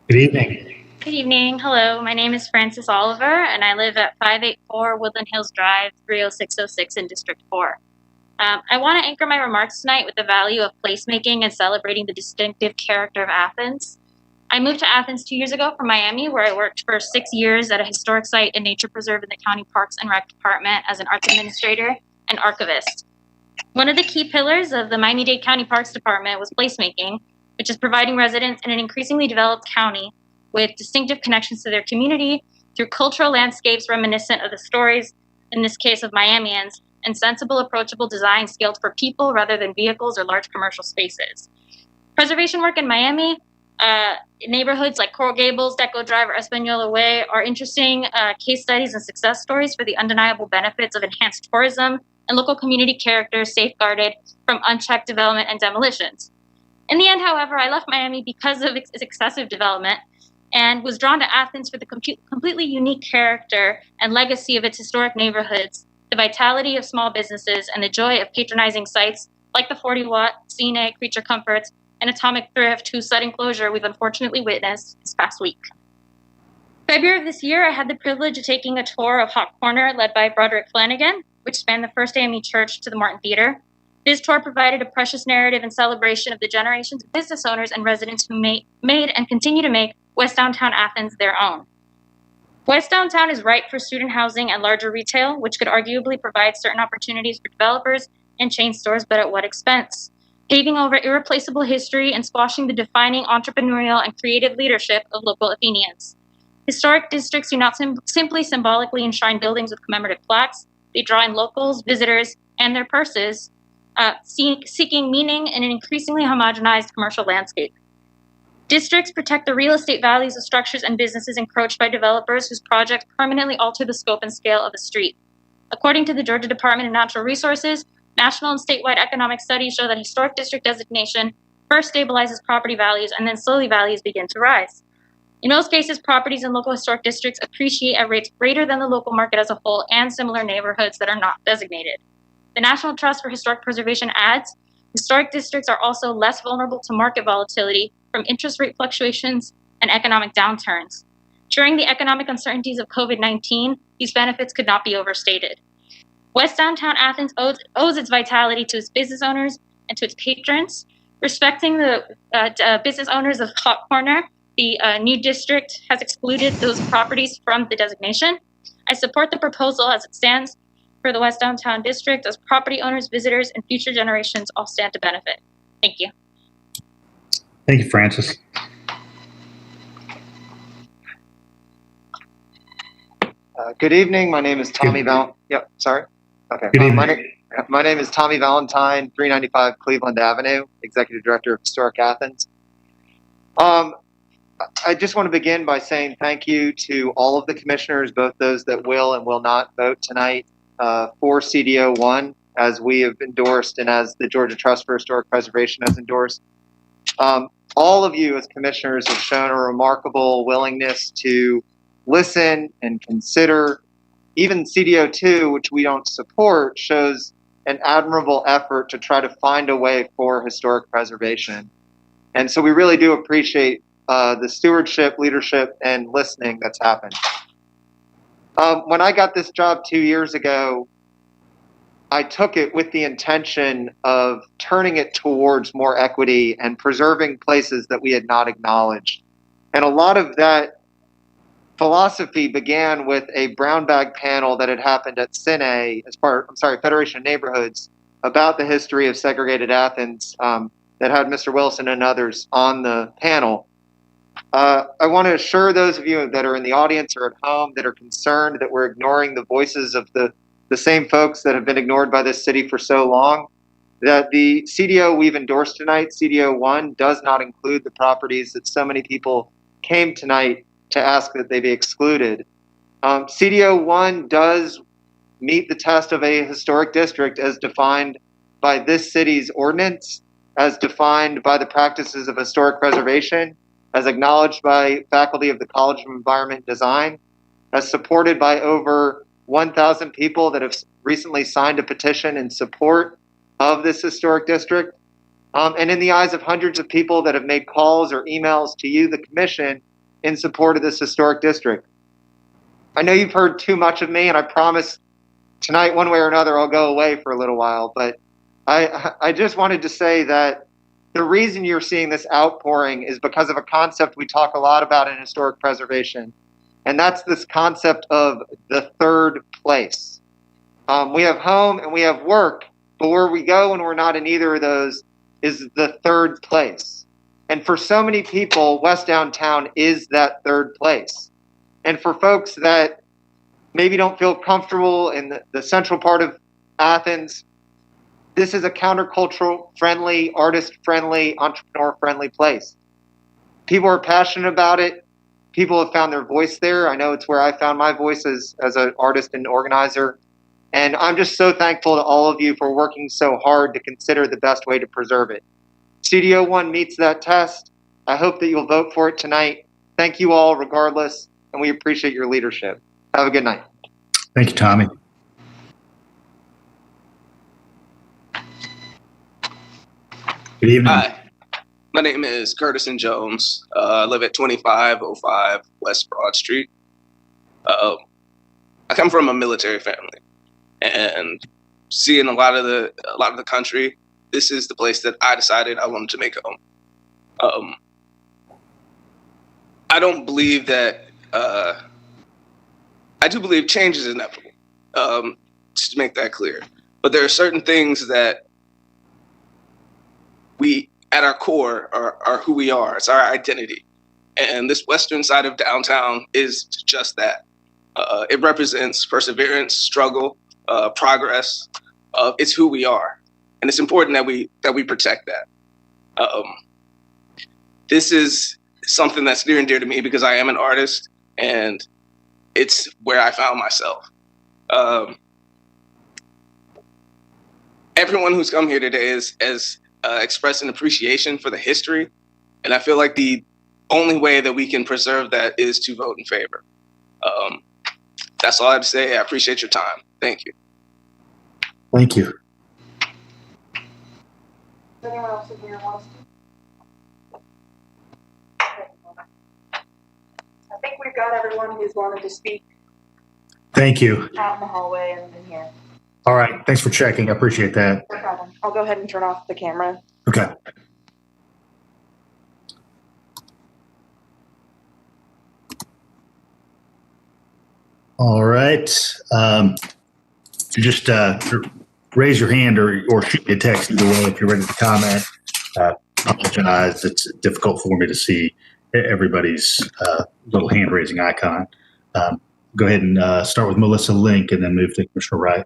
Good evening. Good evening. Hello, my name is Frances Oliver, and I live at 584 Woodland Hills Drive, 30606 in District 4. I want to anchor my remarks tonight with the value of placemaking and celebrating the distinctive character of Athens. I moved to Athens 2 years ago from Miami, where I worked for 6 years at a historic site and nature preserve in the County Parks and Rec Department as an arts administrator and archivist. One of the key pillars of the Miami-Dade County Parks Department was placemaking, which is providing residents in an increasingly developed county with distinctive connections to their community through cultural landscapes reminiscent of the stories, in this case of Miamians, and sensible, approachable design scaled for people rather than vehicles or large commercial spaces. Preservation work in Miami, neighborhoods like Coral Gables, Deco Drive, or Espanola Way are interesting case studies and success stories for the undeniable benefits of enhanced tourism, and local community character safeguarded from unchecked development and demolitions. In the end, however, I left Miami because of its excessive development and was drawn to Athens for the completely unique character and legacy of its historic neighborhoods, the vitality of small businesses, and the joy of patronizing sites like the 40-watt Cine Creature Comforts and Atomic Thrift, whose sudden closure we've unfortunately witnessed this past week. February of this year, I had the privilege of taking a tour of Hawk Corner led by Broderick Flanagan, which spanned the First AME Church to the Martin Theater. This tour provided a precious narrative and celebration of the generations of business owners and residents who made and continue to make West Downtown Athens their own. West Downtown is ripe for student housing and larger retail, which could arguably provide certain opportunities for developers and chain stores, but at what expense? Paving over irreplaceable history and squashing the defining entrepreneurial and creative leadership of local Athenians. Historic districts do not simply symbolically enshrine buildings with commemorative plaques. They draw in locals, visitors, and their purses, seeking meaning in an increasingly homogenized commercial landscape. Districts protect the real estate values of structures and businesses encroached by developers whose projects permanently alter the scope and scale of a street. According to the Georgia Department of Natural Resources, national and statewide economic studies show that historic district designation first stabilizes property values and then slowly values begin to rise. In most cases, properties in local historic districts appreciate at rates greater than the local market as a whole and similar neighborhoods that are not designated. The National Trust for Historic Preservation adds, historic districts are also less vulnerable to market volatility from interest rate fluctuations and economic downturns. During the economic uncertainties of COVID-19, these benefits could not be overstated. West Downtown Athens owes its vitality to its business owners and to its patrons. Respecting the business owners of Hawk Corner, the new district has excluded those properties from the designation. I support the proposal as it stands for the West Downtown District, as property owners, visitors, and future generations all stand to benefit. Thank you. Thank you, Francis. Good evening. My name is Tommy Valentine. Yep, sorry. Okay. My name is Tommy Valentine, 395 Cleveland Avenue, Executive Director of Historic Athens. I just want to begin by saying thank you to all of the commissioners, both those that will and will not vote tonight, for CDO 1, as we have endorsed and as the Georgia Trust for Historic Preservation has endorsed. All of you as commissioners have shown a remarkable willingness to listen and consider. Even CDO 2, which we don't support, shows an admirable effort to try to find a way for historic preservation. And so we really do appreciate the stewardship, leadership, and listening that's happened. When I got this job 2 years ago, I took it with the intention of turning it towards more equity and preserving places that we had not acknowledged. And a lot of that philosophy began with a brown bag panel that had happened at Federation of Neighborhoods, about the history of segregated Athens, that had Mr. Wilson and others on the panel. I want to assure those of you that are in the audience or at home that are concerned that we're ignoring the voices of the same folks that have been ignored by this city for so long, that the CDO we've endorsed tonight, CDO 1, does not include the properties that so many people came tonight to ask that they be excluded. CDO 1 does meet the test of a historic district as defined by this city's ordinance, as defined by the practices of historic preservation, as acknowledged by faculty of the College of Environment Design, as supported by over 1,000 people that have recently signed a petition in support of this historic district, and in the eyes of hundreds of people that have made calls or emails to you, the commission, in support of this historic district. I know you've heard too much of me, and I promise tonight, one way or another, I'll go away for a little while, but I just wanted to say that the reason you're seeing this outpouring is because of a concept we talk a lot about in historic preservation, and that's this concept of the third place. We have home and we have work, but where we go when we're not in either of those is the third place. And for so many people, West Downtown is that third place. And for folks that maybe don't feel comfortable in the central part of Athens, this is a countercultural friendly, artist friendly, entrepreneur friendly place. People are passionate about it. People have found their voice there. I know it's where I found my voice as an artist and organizer. And I'm just so thankful to all of you for working so hard to consider the best way to preserve it. CDO 1 meets that test. I hope that you'll vote for it tonight. Thank you all regardless, and we appreciate your leadership. Have a good night. Thank you, Tommy. Good evening. Hi, my name is Curtis Jones. I live at 2505 West Broad Street. I come from a military family, and seeing a lot of the country, this is the place that I decided I wanted to make home. I don't believe that. I do believe change is inevitable. Just to make that clear, but there are certain things that we, at our core, are who we are. It's our identity. And this western side of downtown is just that. It represents perseverance, struggle, progress. It's who we are. And it's important that we protect that. This is something that's near and dear to me because I am an artist, and it's where I found myself. Everyone who's come here today has expressed an appreciation for the history, and I feel like the only way that we can preserve that is to vote in favor. That's all I have to say. I appreciate your time. Thank you. Thank you. Does anyone else in here want to speak? I think we've got everyone who's wanted to speak Thank you. out in the hallway and in here. All right. Thanks for checking. I appreciate that. No problem. I'll go ahead and turn off the camera. Okay. All right. Just raise your hand or shoot me a text either way if you're ready to comment. Apologize. It's difficult for me to see everybody's little hand raising icon. Go ahead and start with Melissa Link and then move to Commissioner Wright.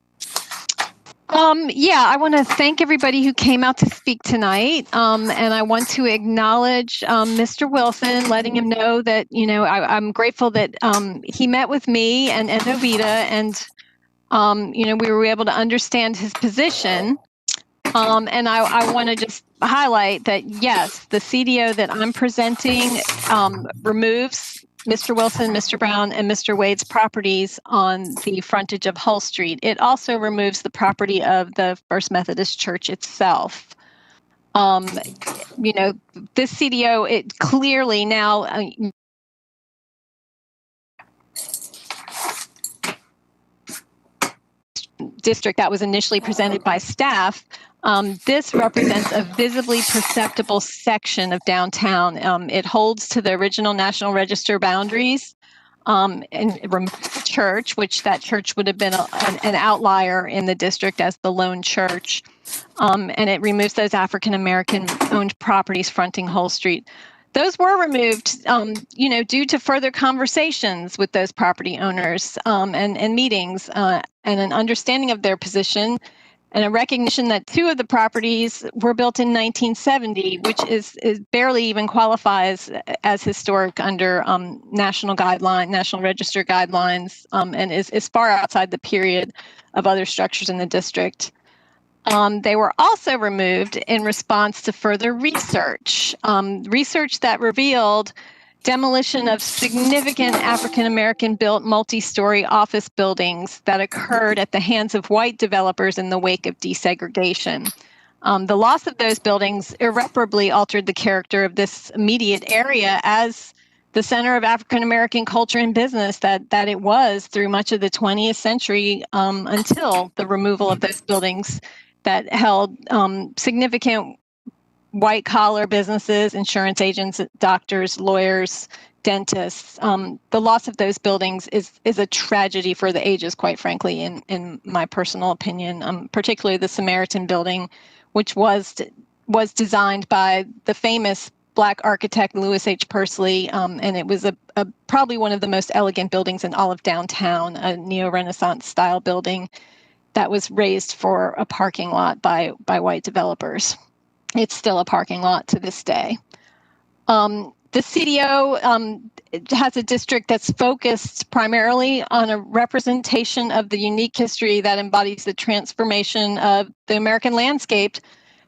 Yeah, I want to thank everybody who came out to speak tonight. And I want to acknowledge Mr. Wilson, letting him know that, I'm grateful that he met with me and Ovita, and, we were able to understand his position. And I want to just highlight that, yes, the CDO that I'm presenting removes Mr. Wilson, Mr. Brown, and Mr. Wade's properties on the frontage of Hull Street. It also removes the property of the First Methodist Church itself. This CDO, it clearly now district that was initially presented by staff. This represents a visibly perceptible section of downtown. It holds to the original National Register boundaries and it removes the church, which that church would have been an outlier in the district as the lone church. And it removes those African-American owned properties fronting Hull Street. Those were removed, due to further conversations with those property owners and meetings and an understanding of their position, and a recognition that two of the properties were built in 1970, which is barely even qualifies as historic under National Register guidelines, and is far outside the period of other structures in the district. They were also removed in response to further research that revealed demolition of significant African-American built multi-story office buildings that occurred at the hands of white developers in the wake of desegregation. The loss of those buildings irreparably altered the character of this immediate area as the center of African-American culture and business that it was through much of the 20th century until the removal of those buildings that held significant white-collar businesses, insurance agents, doctors, lawyers, dentists. The loss of those buildings is a tragedy for the ages, quite frankly, in my personal opinion, particularly the Samaritan building, which was designed by the famous Black architect Louis H. Pursley, and it was a probably one of the most elegant buildings in all of downtown, a neo-Renaissance style building that was raised for a parking lot by white developers. It's still a parking lot to this day. The CDO it has a district that's focused primarily on a representation of the unique history that embodies the transformation of the American landscape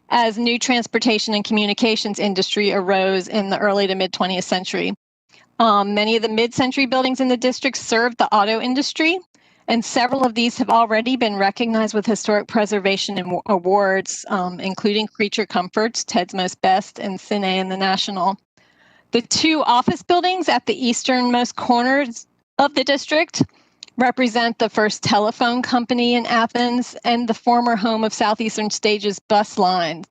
as new transportation and communications industry arose in the early to mid 20th century. Many of the mid-century buildings in the district served the auto industry, and several of these have already been recognized with historic preservation awards, including Creature Comforts, Ted's Most Best, and Cine and the National. The two office buildings at the easternmost corners of the district represent the first telephone company in Athens and the former home of Southeastern Stage's bus line.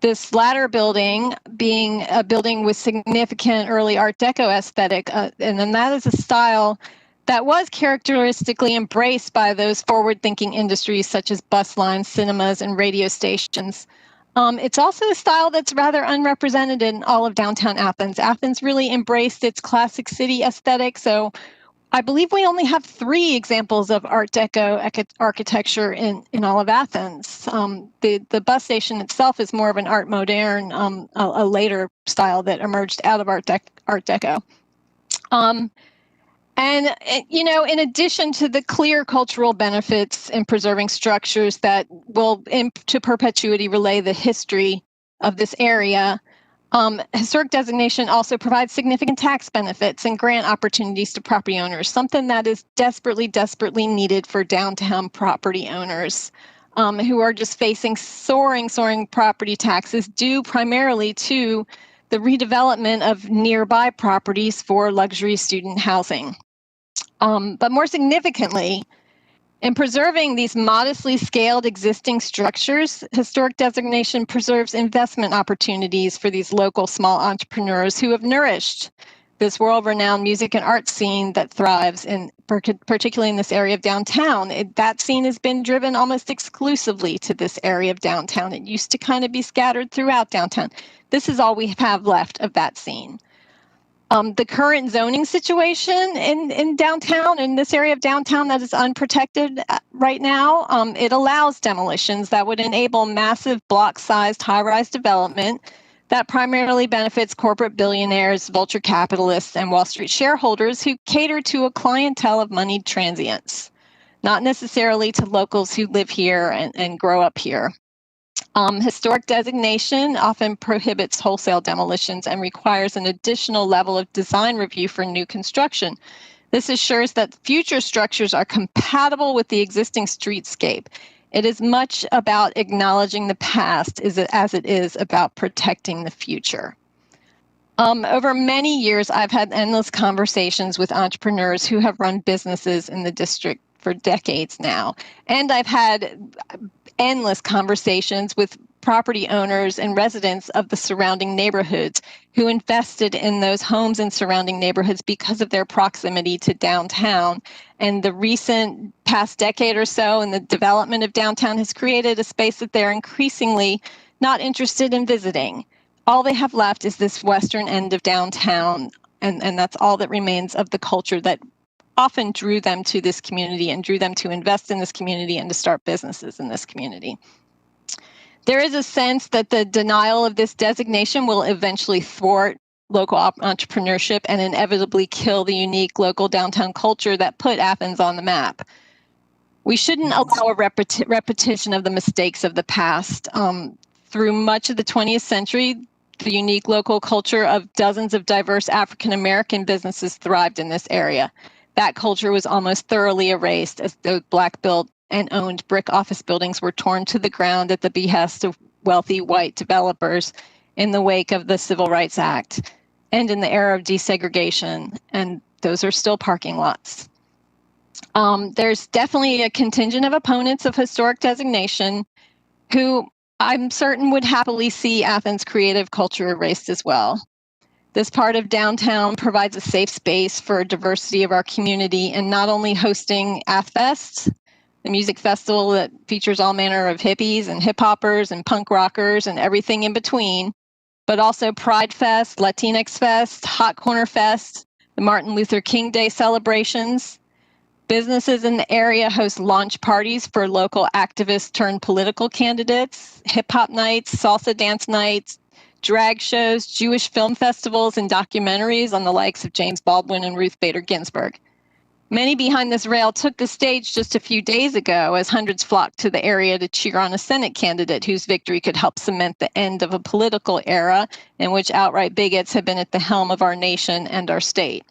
This latter building being a building with significant early Art Deco aesthetic, and then that is a style that was characteristically embraced by those forward-thinking industries such as bus lines, cinemas, and radio stations. It's also a style that's rather unrepresented in all of downtown Athens. Athens really embraced its classic city aesthetic, so I believe we only have 3 examples of Art Deco architecture in all of Athens. The bus station itself is more of an Art Moderne, a later style that emerged out of Art Deco. And, you know, in addition to the clear cultural benefits in preserving structures that will, to perpetuity, relay the history of this area, historic designation also provides significant tax benefits and grant opportunities to property owners, something that is desperately, desperately needed for downtown property owners who are just facing soaring property taxes due primarily to the redevelopment of nearby properties for luxury student housing. But more significantly, in preserving these modestly scaled existing structures, historic designation preserves investment opportunities for these local small entrepreneurs who have nourished this world-renowned music and art scene that thrives, particularly in this area of downtown. That scene has been driven almost exclusively to this area of downtown. It used to kind of be scattered throughout downtown. This is all we have left of that scene. The current zoning situation in downtown, in this area of downtown that is unprotected right now, it allows demolitions that would enable massive block-sized high-rise development that primarily benefits corporate billionaires, vulture capitalists, and Wall Street shareholders who cater to a clientele of moneyed transients, not necessarily to locals who live here and grow up here. Historic designation often prohibits wholesale demolitions and requires an additional level of design review for new construction. This assures that future structures are compatible with the existing streetscape. It is much about acknowledging the past as it is about protecting the future. Over many years, I've had endless conversations with entrepreneurs who have run businesses in the district for decades now. And I've had endless conversations with property owners and residents of the surrounding neighborhoods who invested in those homes in surrounding neighborhoods because of their proximity to downtown. And the recent past decade or so and the development of downtown has created a space that they're increasingly not interested in visiting. All they have left is this western end of downtown, and that's all that remains of the culture that often drew them to this community and drew them to invest in this community and to start businesses in this community. There is a sense that the denial of this designation will eventually thwart local entrepreneurship and inevitably kill the unique local downtown culture that put Athens on the map. We shouldn't allow a repetition of the mistakes of the past. Through much of the 20th century, the unique local culture of dozens of diverse African American businesses thrived in this area. That culture was almost thoroughly erased as those Black-built and owned brick office buildings were torn to the ground at the behest of wealthy white developers in the wake of the Civil Rights Act and in the era of desegregation, and those are still parking lots. There's definitely a contingent of opponents of historic designation who I'm certain would happily see Athens' creative culture erased as well. This part of downtown provides a safe space for a diversity of our community, and not only hosting AthFest, the music festival that features all manner of hippies and hip hoppers and punk rockers and everything in between, but also Pride Fest, Latinx Fest, Hot Corner Fest, the Martin Luther King Day celebrations. Businesses in the area host launch parties for local activists turned political candidates, hip hop nights, salsa dance nights, drag shows, Jewish film festivals, and documentaries on the likes of James Baldwin and Ruth Bader Ginsburg. Many behind this rail took the stage just a few days ago as hundreds flocked to the area to cheer on a Senate candidate whose victory could help cement the end of a political era in which outright bigots have been at the helm of our nation and our state.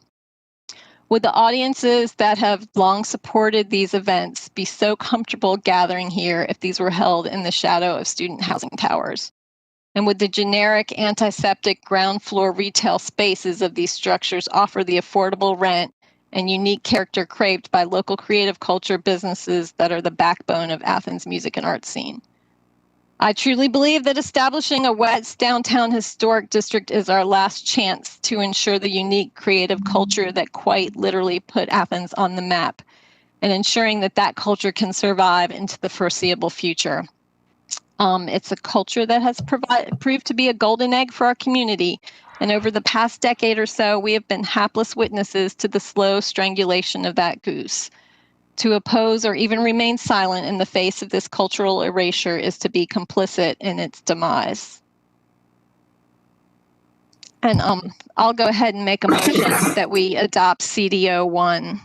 Would the audiences that have long supported these events be so comfortable gathering here if these were held in the shadow of student housing towers? And would the generic antiseptic ground floor retail spaces of these structures offer the affordable rent and unique character craved by local creative culture businesses that are the backbone of Athens' music and art scene? I truly believe that establishing a West Downtown Historic District is our last chance to ensure the unique creative culture that quite literally put Athens on the map, and ensuring that that culture can survive into the foreseeable future. It's a culture that has proved to be a golden egg for our community. And over the past decade or so, we have been hapless witnesses to the slow strangulation of that goose. To oppose or even remain silent in the face of this cultural erasure is to be complicit in its demise. And I'll go ahead and make a motion that we adopt CDO 1.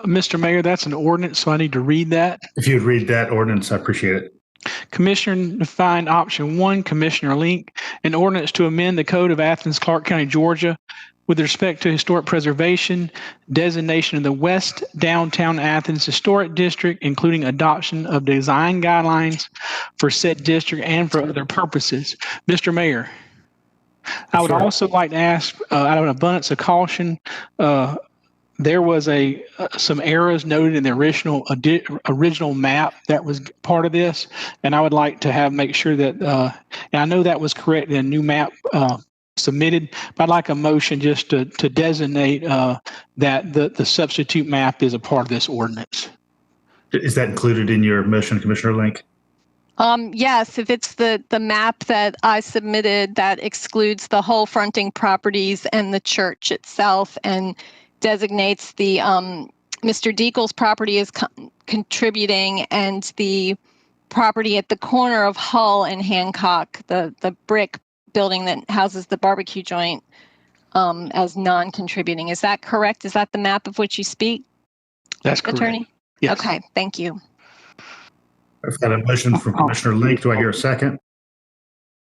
Mr. Mayor, that's an ordinance, so I need to read that. If you'd read that ordinance, I appreciate it. Commissioner defined option 1, Commissioner Link, an ordinance to amend the code of Athens, Clarke County, Georgia, with respect to historic preservation, designation of the West Downtown Athens Historic District, including adoption of design guidelines for said district and for other purposes. Mr. Mayor, I would also like to ask, out of an abundance of caution, there was some errors noted in the original map that was part of this, and I would like to make sure that, and I know that was correct in a new map submitted, but I'd like a motion just to designate that the substitute map is a part of this ordinance. Is that included in your motion, Commissioner Link? Yes, if it's the map that I submitted that excludes the whole fronting properties and the church itself and designates the Mr. Deakel's property as contributing and the property at the corner of Hull and Hancock, the brick building that houses the barbecue joint, as non-contributing. Is that correct? Is that the map of which you speak? That's correct. Attorney? Yes. Okay, thank you. I've got a motion from Commissioner Link. Do I hear a second?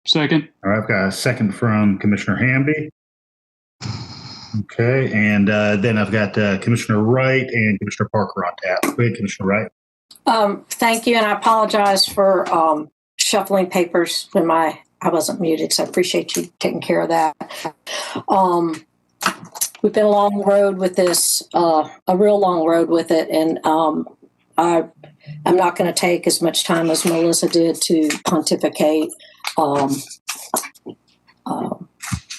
Second. All right, I've got a second from Commissioner Hamby. Okay, and then I've got Commissioner Wright and Commissioner Parker on tap. Go ahead, Commissioner Wright. Thank you, and I apologize for shuffling papers when I wasn't muted, so I appreciate you taking care of that. We've been a long road with this, a real long road with it, and I'm not going to take as much time as Melissa did to pontificate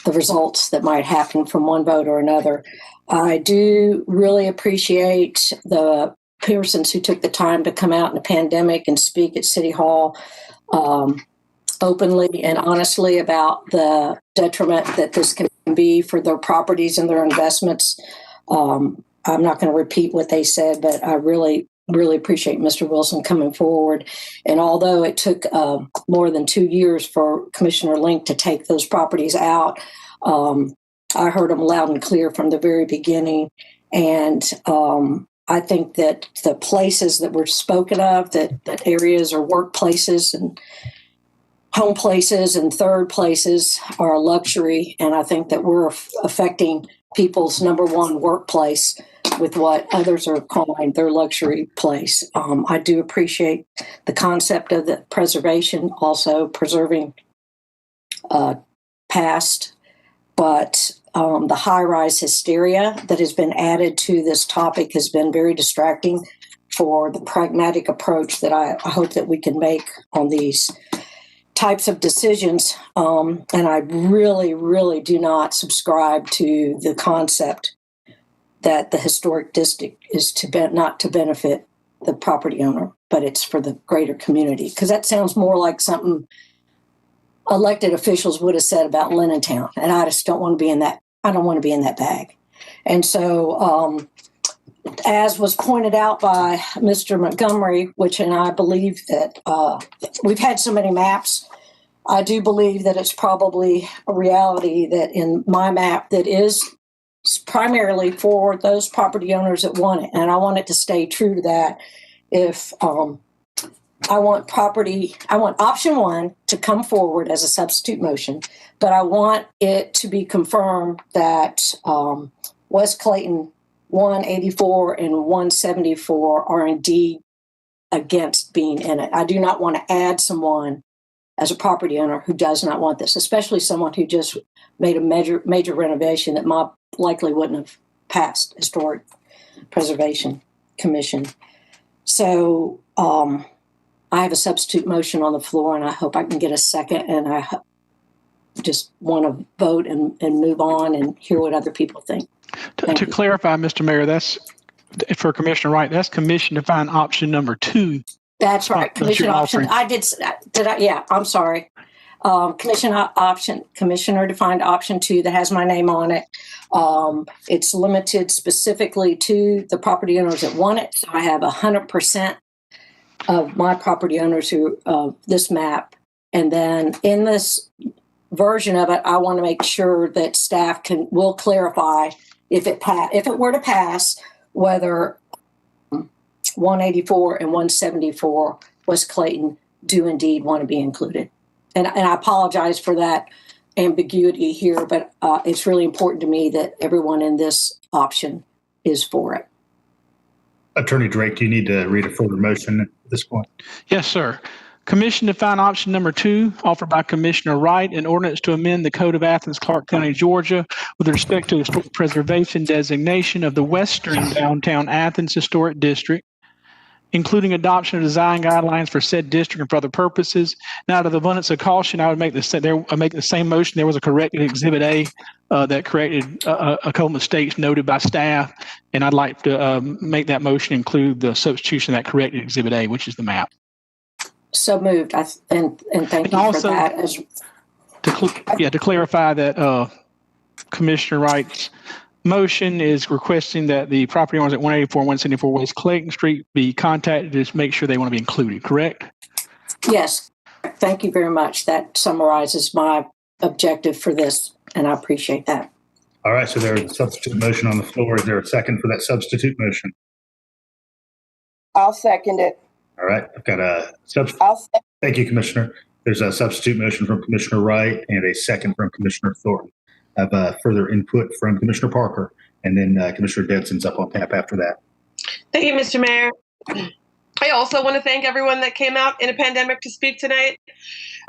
the results that might happen from one vote or another. I do really appreciate the persons who took the time to come out in the pandemic and speak at City Hall openly and honestly about the detriment that this can be for their properties and their investments. I'm not going to repeat what they said, but I really appreciate Mr. Wilson coming forward. And although it took more than 2 years for Commissioner Link to take those properties out, I heard him loud and clear from the very beginning. And I think that the places that were spoken of, that areas or workplaces and home places and third places are a luxury. And I think that we're affecting people's number one workplace with what others are calling their luxury place. I do appreciate the concept of the preservation, also preserving past, but the high-rise hysteria that has been added to this topic has been very distracting for the pragmatic approach that I hope that we can make on these types of decisions. And I really do not subscribe to the concept that the historic district is not to benefit the property owner, but it's for the greater community. Because that sounds more like something elected officials would have said about Lennon-town, and I just don't want to be in that. I don't want to be in that bag. And so, as was pointed out by Mr. Montgomery, and I believe that we've had so many maps I do believe that it's probably a reality that in my map that is primarily for those property owners that want it. And I want it to stay true to that. If I want option 1 to come forward as a substitute motion, but I want it to be confirmed that West Clayton 184 and 174 are indeed against being in it. I do not want to add someone as a property owner who does not want this, especially someone who just made a major renovation that likely wouldn't have passed Historic Preservation Commission. So I have a substitute motion on the floor, and I hope I can get a second, and I just want to vote and move on and hear what other people think. To clarify, Mr. Mayor, that's for Commissioner Wright, that's commission to find option number 2. That's right. Commission option. Yeah, I'm sorry. Commissioner defined option 2 that has my name on it. It's limited specifically to the property owners that want it. So I have 100% of my property owners who this map. And then in this version of it, I want to make sure that staff will clarify if it were to pass, whether 184 and 174 West Clayton do indeed want to be included. And I apologize for that ambiguity here, but it's really important to me that everyone in this option is for it. Attorney Drake, do you need to read a further motion at this point? Yes, sir. Commission to find option number 2, offered by Commissioner Wright, an ordinance to amend the Code of Athens, Clarke County, Georgia, with respect to historic preservation designation of the Western Downtown Athens Historic District, including adoption of design guidelines for said district and for other purposes. Now, out of the abundance of caution, I would make the same motion. There was a corrected Exhibit A that corrected a couple mistakes noted by staff, and I'd like to make that motion include the substitution of that corrected Exhibit A, which is the map. So moved. And thank you also, for that. To clarify that Commissioner Wright's motion is requesting that the property owners at 184 and 174 West Clayton Street be contacted to make sure they want to be included, correct? Yes. Thank you very much. That summarizes my objective for this, and I appreciate that. All right, so there's a substitute motion on the floor. Is there a second for that substitute motion? I'll second it. All right, I've got a substitute. Thank you, Commissioner. There's a substitute motion from Commissioner Wright and a second from Commissioner Thornton. I have further input from Commissioner Parker, and then Commissioner Dedson's up on tap after that. Thank you, Mr. Mayor. I also want to thank everyone that came out in a pandemic to speak tonight.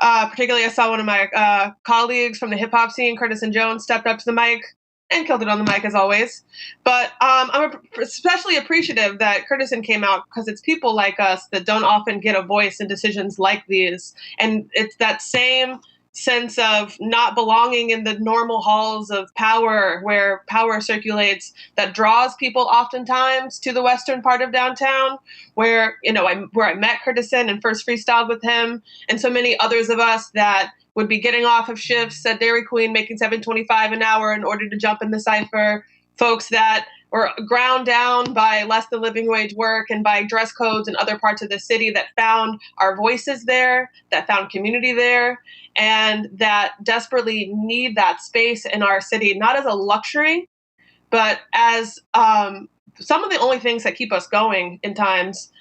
Particularly, I saw one of my colleagues from the hip hop scene, Curtis and Jones, stepped up to the mic and killed it on the mic as always. But I'm especially appreciative that Curtison came out because it's people like us that don't often get a voice in decisions like these. And it's that same sense of not belonging in the normal halls of power where power circulates that draws people oftentimes to the western part of downtown where I met Curtison and first freestyled with him and so many others of us that would be getting off of shifts at Dairy Queen making $7.25 an hour in order to jump in the cypher, folks that were ground down by less than living wage work and by dress codes in other parts of the city that found our voices there, that found community there, and that desperately need that space in our city, not as a luxury, but as some of the only things that keep us going in times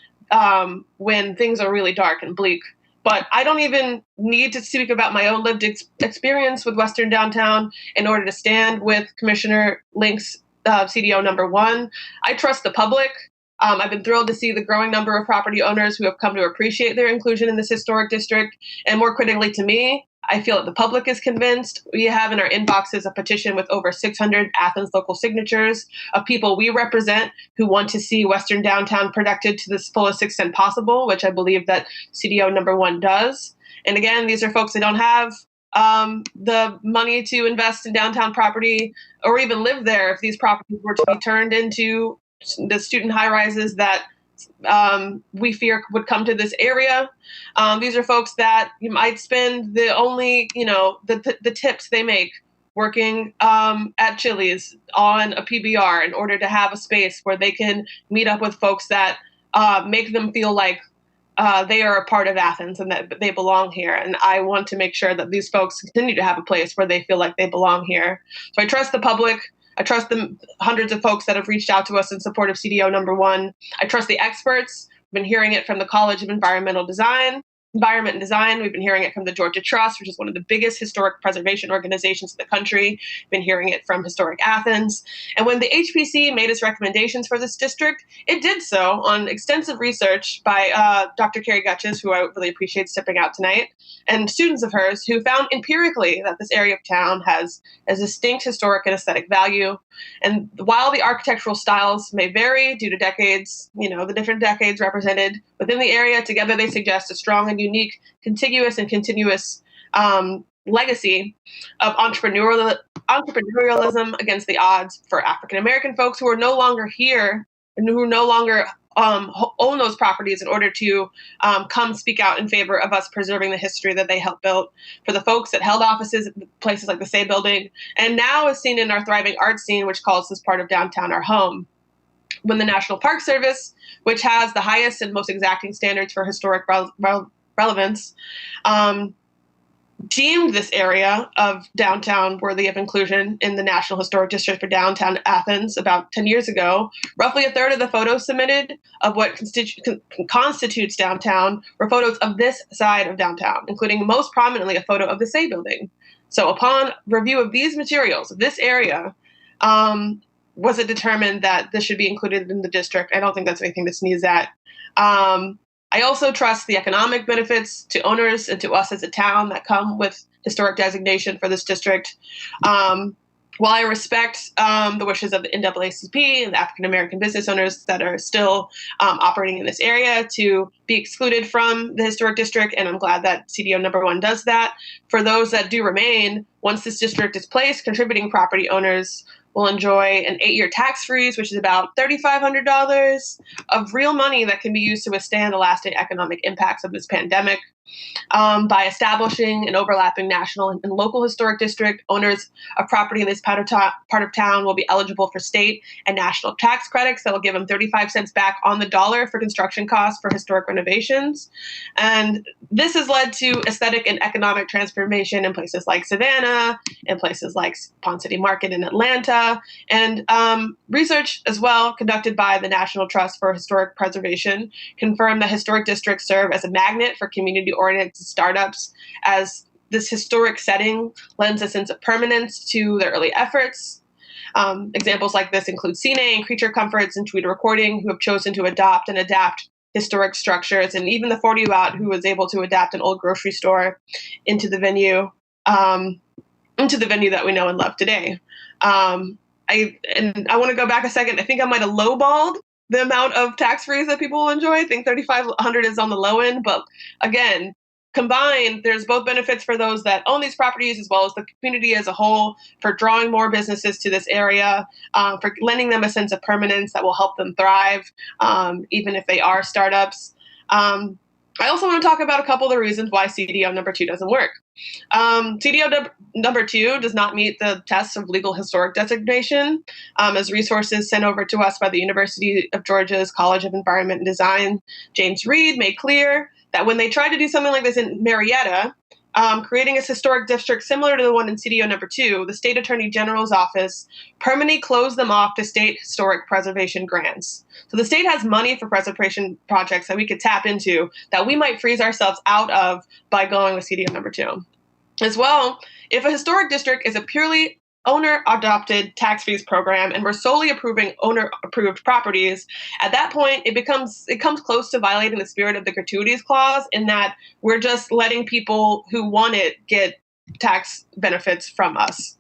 when things are really dark and bleak. But I don't even need to speak about my own lived experience with Western Downtown in order to stand with Commissioner Link's CDO number 1. I trust the public. I've been thrilled to see the growing number of property owners who have come to appreciate their inclusion in this historic district. And more critically to me, I feel that the public is convinced. We have in our inboxes a petition with over 600 Athens local signatures of people we represent who want to see Western Downtown protected to the fullest extent possible, which I believe that CDO number 1 does. And again, these are folks that don't have the money to invest in downtown property or even live there if these properties were to be turned into the student high-rises that we fear would come to this area. These are folks that you might spend the only, the tips they make working at Chili's on a PBR in order to have a space where they can meet up with folks that make them feel like they are a part of Athens and that they belong here. And I want to make sure that these folks continue to have a place where they feel like they belong here. So I trust the public. I trust the hundreds of folks that have reached out to us in support of CDO number 1. I trust the experts. We've been hearing it from the College of Environment and Design. We've been hearing it from the Georgia Trust, which is one of the biggest historic preservation organizations in the country. We've been hearing it from Historic Athens. And when the HPC made its recommendations for this district, it did so on extensive research by Dr. Carrie Gutchess, who I really appreciate stepping out tonight, and students of hers who found empirically that this area of town has a distinct historic and aesthetic value. And while the architectural styles may vary due to decades, the different decades represented within the area, together they suggest a strong and unique, contiguous and continuous legacy of entrepreneurialism against the odds for African American folks who are no longer here and who no longer own those properties in order to come speak out in favor of us preserving the history that they helped build, for the folks that held offices at places like the Say Building, and now is seen in our thriving art scene, which calls this part of downtown our home. When the National Park Service, which has the highest and most exacting standards for historic relevance, deemed this area of downtown worthy of inclusion in the National Historic District for Downtown Athens about 10 years ago, roughly a third of the photos submitted of what constitutes downtown were photos of this side of downtown, including most prominently a photo of the Say Building. So upon review of these materials, this area, was it determined that this should be included in the district? I don't think that's anything to sneeze at. I also trust the economic benefits to owners and to us as a town that come with historic designation for this district. While I respect the wishes of the NAACP and the African American business owners that are still operating in this area to be excluded from the historic district, and I'm glad that CDO number 1 does that, for those that do remain, once this district is placed, contributing property owners will enjoy an 8-year tax freeze, which is about $3,500 of real money that can be used to withstand the lasting economic impacts of this pandemic. By establishing an overlapping national and local historic district, owners of property in this part of town will be eligible for state and national tax credits that will give them 35 cents back on the dollar for construction costs for historic renovations. And this has led to aesthetic and economic transformation in places like Savannah, in places like Pond City Market in Atlanta, and research as well conducted by the National Trust for Historic Preservation confirmed that historic districts serve as a magnet for community-oriented startups, as this historic setting lends a sense of permanence to their early efforts. Examples like this include Cine and Creature Comforts and Tweeter Recording, who have chosen to adopt and adapt historic structures, and even the 40 Watt, who was able to adapt an old grocery store into the venue that we know and love today. I want to go back a second. I think I might have lowballed the amount of tax freeze that people will enjoy. I think $3,500 is on the low end, but again, combined, there's both benefits for those that own these properties as well as the community as a whole, for drawing more businesses to this area, for lending them a sense of permanence that will help them thrive, even if they are startups. I also want to talk about a couple of the reasons why CDO number 2 doesn't work. CDO number 2 does not meet the tests of legal historic designation, as resources sent over to us by the University of Georgia's College of Environment and Design, James Reed, made clear that when they tried to do something like this in Marietta, creating a historic district similar to the one in CDO number 2, the State Attorney General's office permanently closed them off to state historic preservation grants. So the state has money for preservation projects that we could tap into that we might freeze ourselves out of by going with CDO number 2. As well, if a historic district is a purely owner-adopted tax freeze program and we're solely approving owner-approved properties, at that point it comes close to violating the spirit of the gratuities clause, in that we're just letting people who want it get tax benefits from us.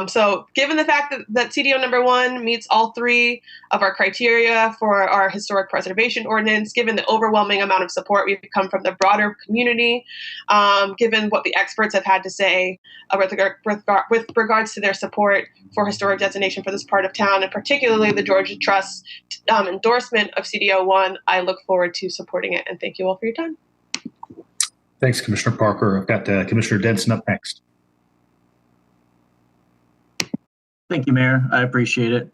So given the fact that CDO number 1 meets all 3 of our criteria for our historic preservation ordinance, given the overwhelming amount of support we've come from the broader community, given what the experts have had to say with regards to their support for historic designation for this part of town, and particularly the Georgia Trust endorsement of CDO 1, I look forward to supporting it. And thank you all for your time. Thanks, Commissioner Parker. I've got Commissioner Denson up next. Thank you, Mayor. I appreciate it.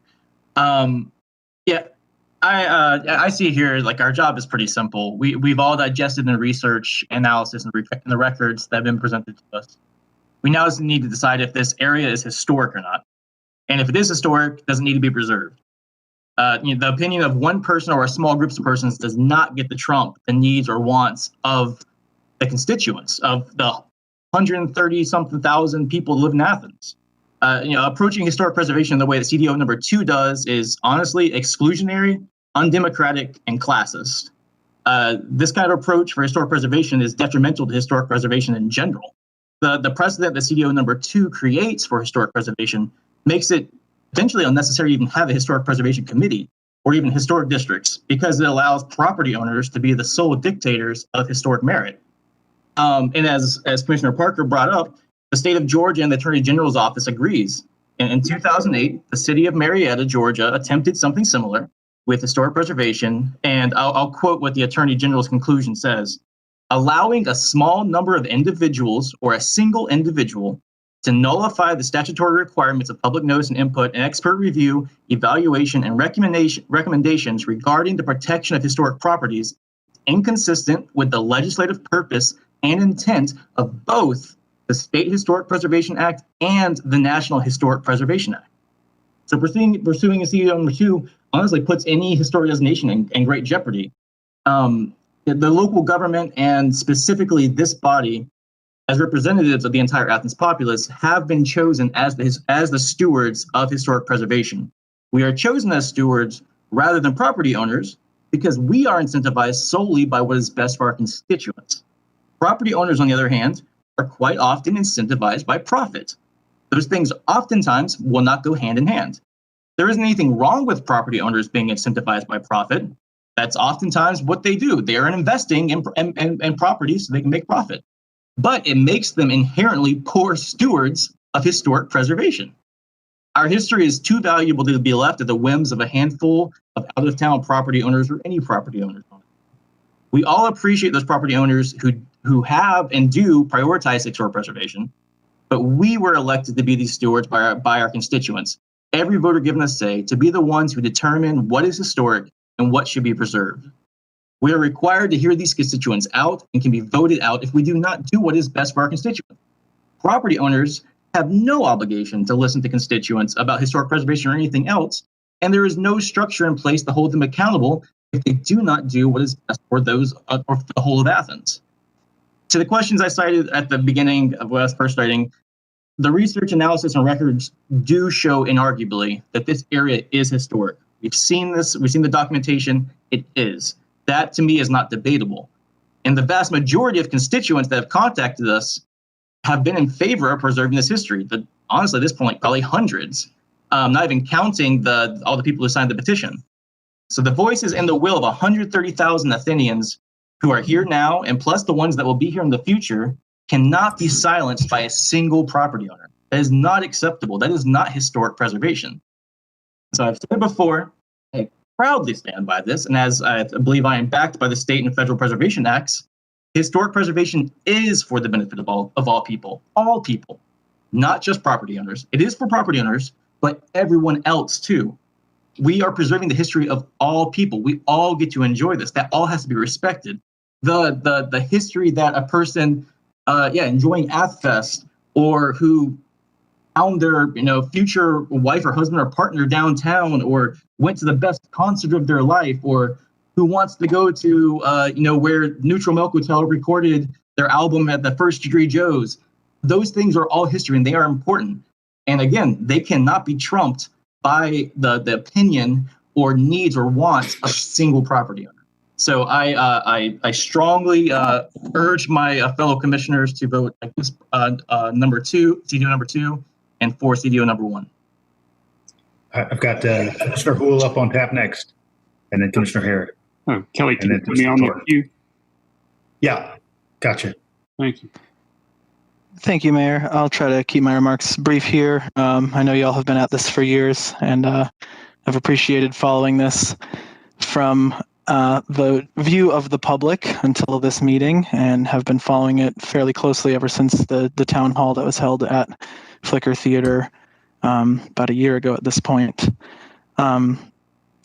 I see here, like, our job is pretty simple. We've all digested the research, analysis, and the records that have been presented to us. We now just need to decide if this area is historic or not. And if it is historic, it doesn't need to be preserved. The opinion of one person or a small group of persons does not get to trump the needs or wants of the constituents, of the 130-something thousand people who live in Athens. Approaching historic preservation the way that CDO number 2 does is honestly exclusionary, undemocratic, and classist. This kind of approach for historic preservation is detrimental to historic preservation in general. The precedent that CDO number 2 creates for historic preservation makes it potentially unnecessary to even have a historic preservation committee or even historic districts, because it allows property owners to be the sole dictators of historic merit. And as Commissioner Parker brought up, the state of Georgia and the Attorney General's office agrees. And in 2008, the city of Marietta, Georgia, attempted something similar with historic preservation. And I'll quote what the Attorney General's conclusion says: allowing a small number of individuals or a single individual to nullify the statutory requirements of public notice and input and expert review, evaluation, and recommendations regarding the protection of historic properties inconsistent with the legislative purpose and intent of both the State Historic Preservation Act and the National Historic Preservation Act. So pursuing a CDO number 2 honestly puts any historic designation in great jeopardy. The local government, and specifically this body, as representatives of the entire Athens populace, have been chosen as the stewards of historic preservation. We are chosen as stewards rather than property owners because we are incentivized solely by what is best for our constituents. Property owners, on the other hand, are quite often incentivized by profit. Those things oftentimes will not go hand in hand. There isn't anything wrong with property owners being incentivized by profit. That's oftentimes what they do. They are investing in properties so they can make profit. But it makes them inherently poor stewards of historic preservation. Our history is too valuable to be left at the whims of a handful of out-of-town property owners or any property owners. We all appreciate those property owners who have and do prioritize historic preservation, but we were elected to be these stewards by our constituents. Every voter given a say to be the ones who determine what is historic and what should be preserved. We are required to hear these constituents out and can be voted out if we do not do what is best for our constituents. Property owners have no obligation to listen to constituents about historic preservation or anything else, and there is no structure in place to hold them accountable if they do not do what is best for those or for the whole of Athens. To the questions I cited at the beginning of when I was first starting, the research, analysis, and records do show inarguably that this area is historic. We've seen this, we've seen the documentation, it is. That, to me, is not debatable. And the vast majority of constituents that have contacted us have been in favor of preserving this history. But honestly, at this point, probably hundreds, not even counting all the people who signed the petition. So the voices and the will of 130,000 Athenians who are here now, and plus the ones that will be here in the future, cannot be silenced by a single property owner. That is not acceptable. That is not historic preservation. So I've said it before, I proudly stand by this, and as I believe I am backed by the state and federal preservation acts, historic preservation is for the benefit of all people, not just property owners. It is for property owners, but everyone else too. We are preserving the history of all people. We all get to enjoy this. That all has to be respected. The history that a person, enjoying AthFest, or who found their future wife or husband or partner downtown, or went to the best concert of their life, or who wants to go to where Neutral Milk Hotel recorded their album at the First Degree Joe's. Those things are all history, and they are important. And again, they cannot be trumped by the opinion or needs or wants of a single property owner. So I strongly urge my fellow commissioners to vote against number 2, CDO number 2, and for CDO number 1. I've got Commissioner Houle up on tap next, and then Commissioner Herrick. Oh, Kelly, can you put me on the queue? Yeah, gotcha. Thank you. Thank you, Mayor. I'll try to keep my remarks brief here. I know y'all have been at this for years, and I've appreciated following this from the view of the public until this meeting, and have been following it fairly closely ever since the town hall that was held at Flicker Theater about a year ago at this point.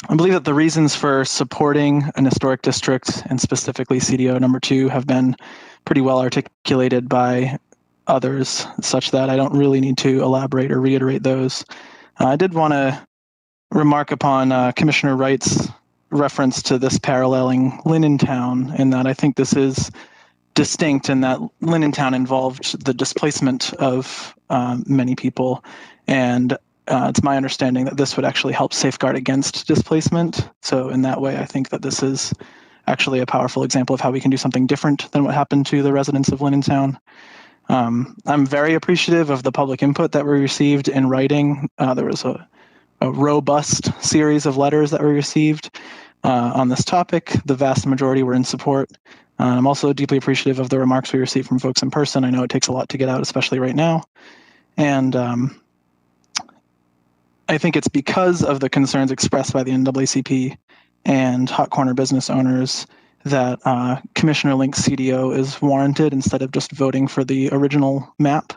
I believe that the reasons for supporting an historic district, and specifically CDO number 2, have been pretty well articulated by others, such that I don't really need to elaborate or reiterate those. I did want to remark upon Commissioner Wright's reference to this paralleling Linentown, in that I think this is distinct in that Linentown involved the displacement of many people, and it's my understanding that this would actually help safeguard against displacement. So in that way, I think that this is actually a powerful example of how we can do something different than what happened to the residents of Linentown. I'm very appreciative of the public input that we received in writing. There was a robust series of letters that were received on this topic. The vast majority were in support. I'm also deeply appreciative of the remarks we received from folks in person. I know it takes a lot to get out, especially right now. And I think it's because of the concerns expressed by the NAACP and hot corner business owners that Commissioner Link's CDO is warranted instead of just voting for the original map.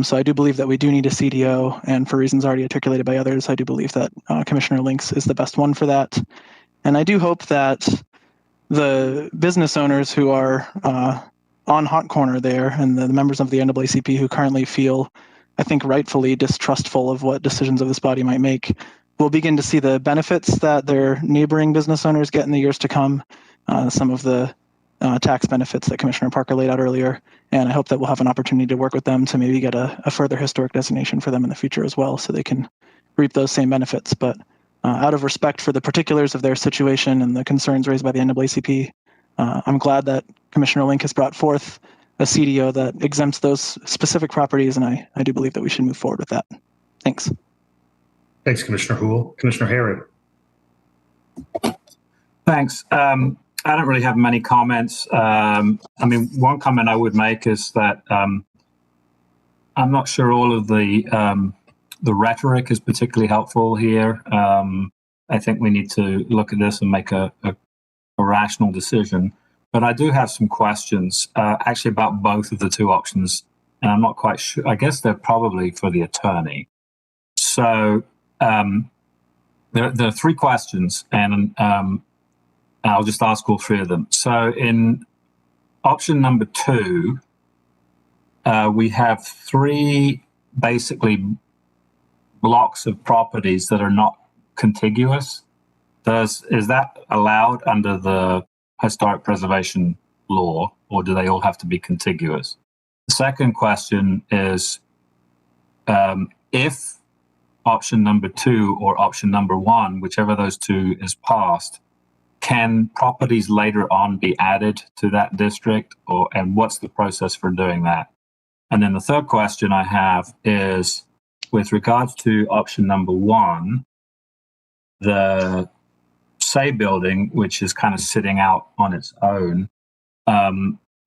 So I do believe that we do need a CDO, and for reasons already articulated by others, I do believe that Commissioner Link's is the best one for that. And I do hope that the business owners who are on hot corner there, and the members of the NAACP who currently feel, I think rightfully, distrustful of what decisions of this body might make, will begin to see the benefits that their neighboring business owners get in the years to come, some of the tax benefits that Commissioner Parker laid out earlier. And I hope that we'll have an opportunity to work with them to maybe get a further historic designation for them in the future as well, so they can reap those same benefits. But out of respect for the particulars of their situation and the concerns raised by the NAACP, I'm glad that Commissioner Link has brought forth a CDO that exempts those specific properties, and I do believe that we should move forward with that. Thanks. Thanks, Commissioner Houle. Commissioner Herod. Thanks. I don't really have many comments. One comment I would make is that I'm not sure all of the rhetoric is particularly helpful here. I think we need to look at this and make a rational decision. But I do have some questions actually about both of the two options, and I'm not quite sure. I guess they're probably for the attorney. So there are 3 questions, and I'll just ask all 3 of them. So in option number 2, we have 3 basically blocks of properties that are not contiguous. Is that allowed under the historic preservation law, or do they all have to be contiguous? The second question is, if option number 2 or option number 1, whichever of those 2 is passed, can properties later on be added to that district, and what's the process for doing that? And then the third question I have is, with regards to option number 1, the Say building, which is kind of sitting out on its own,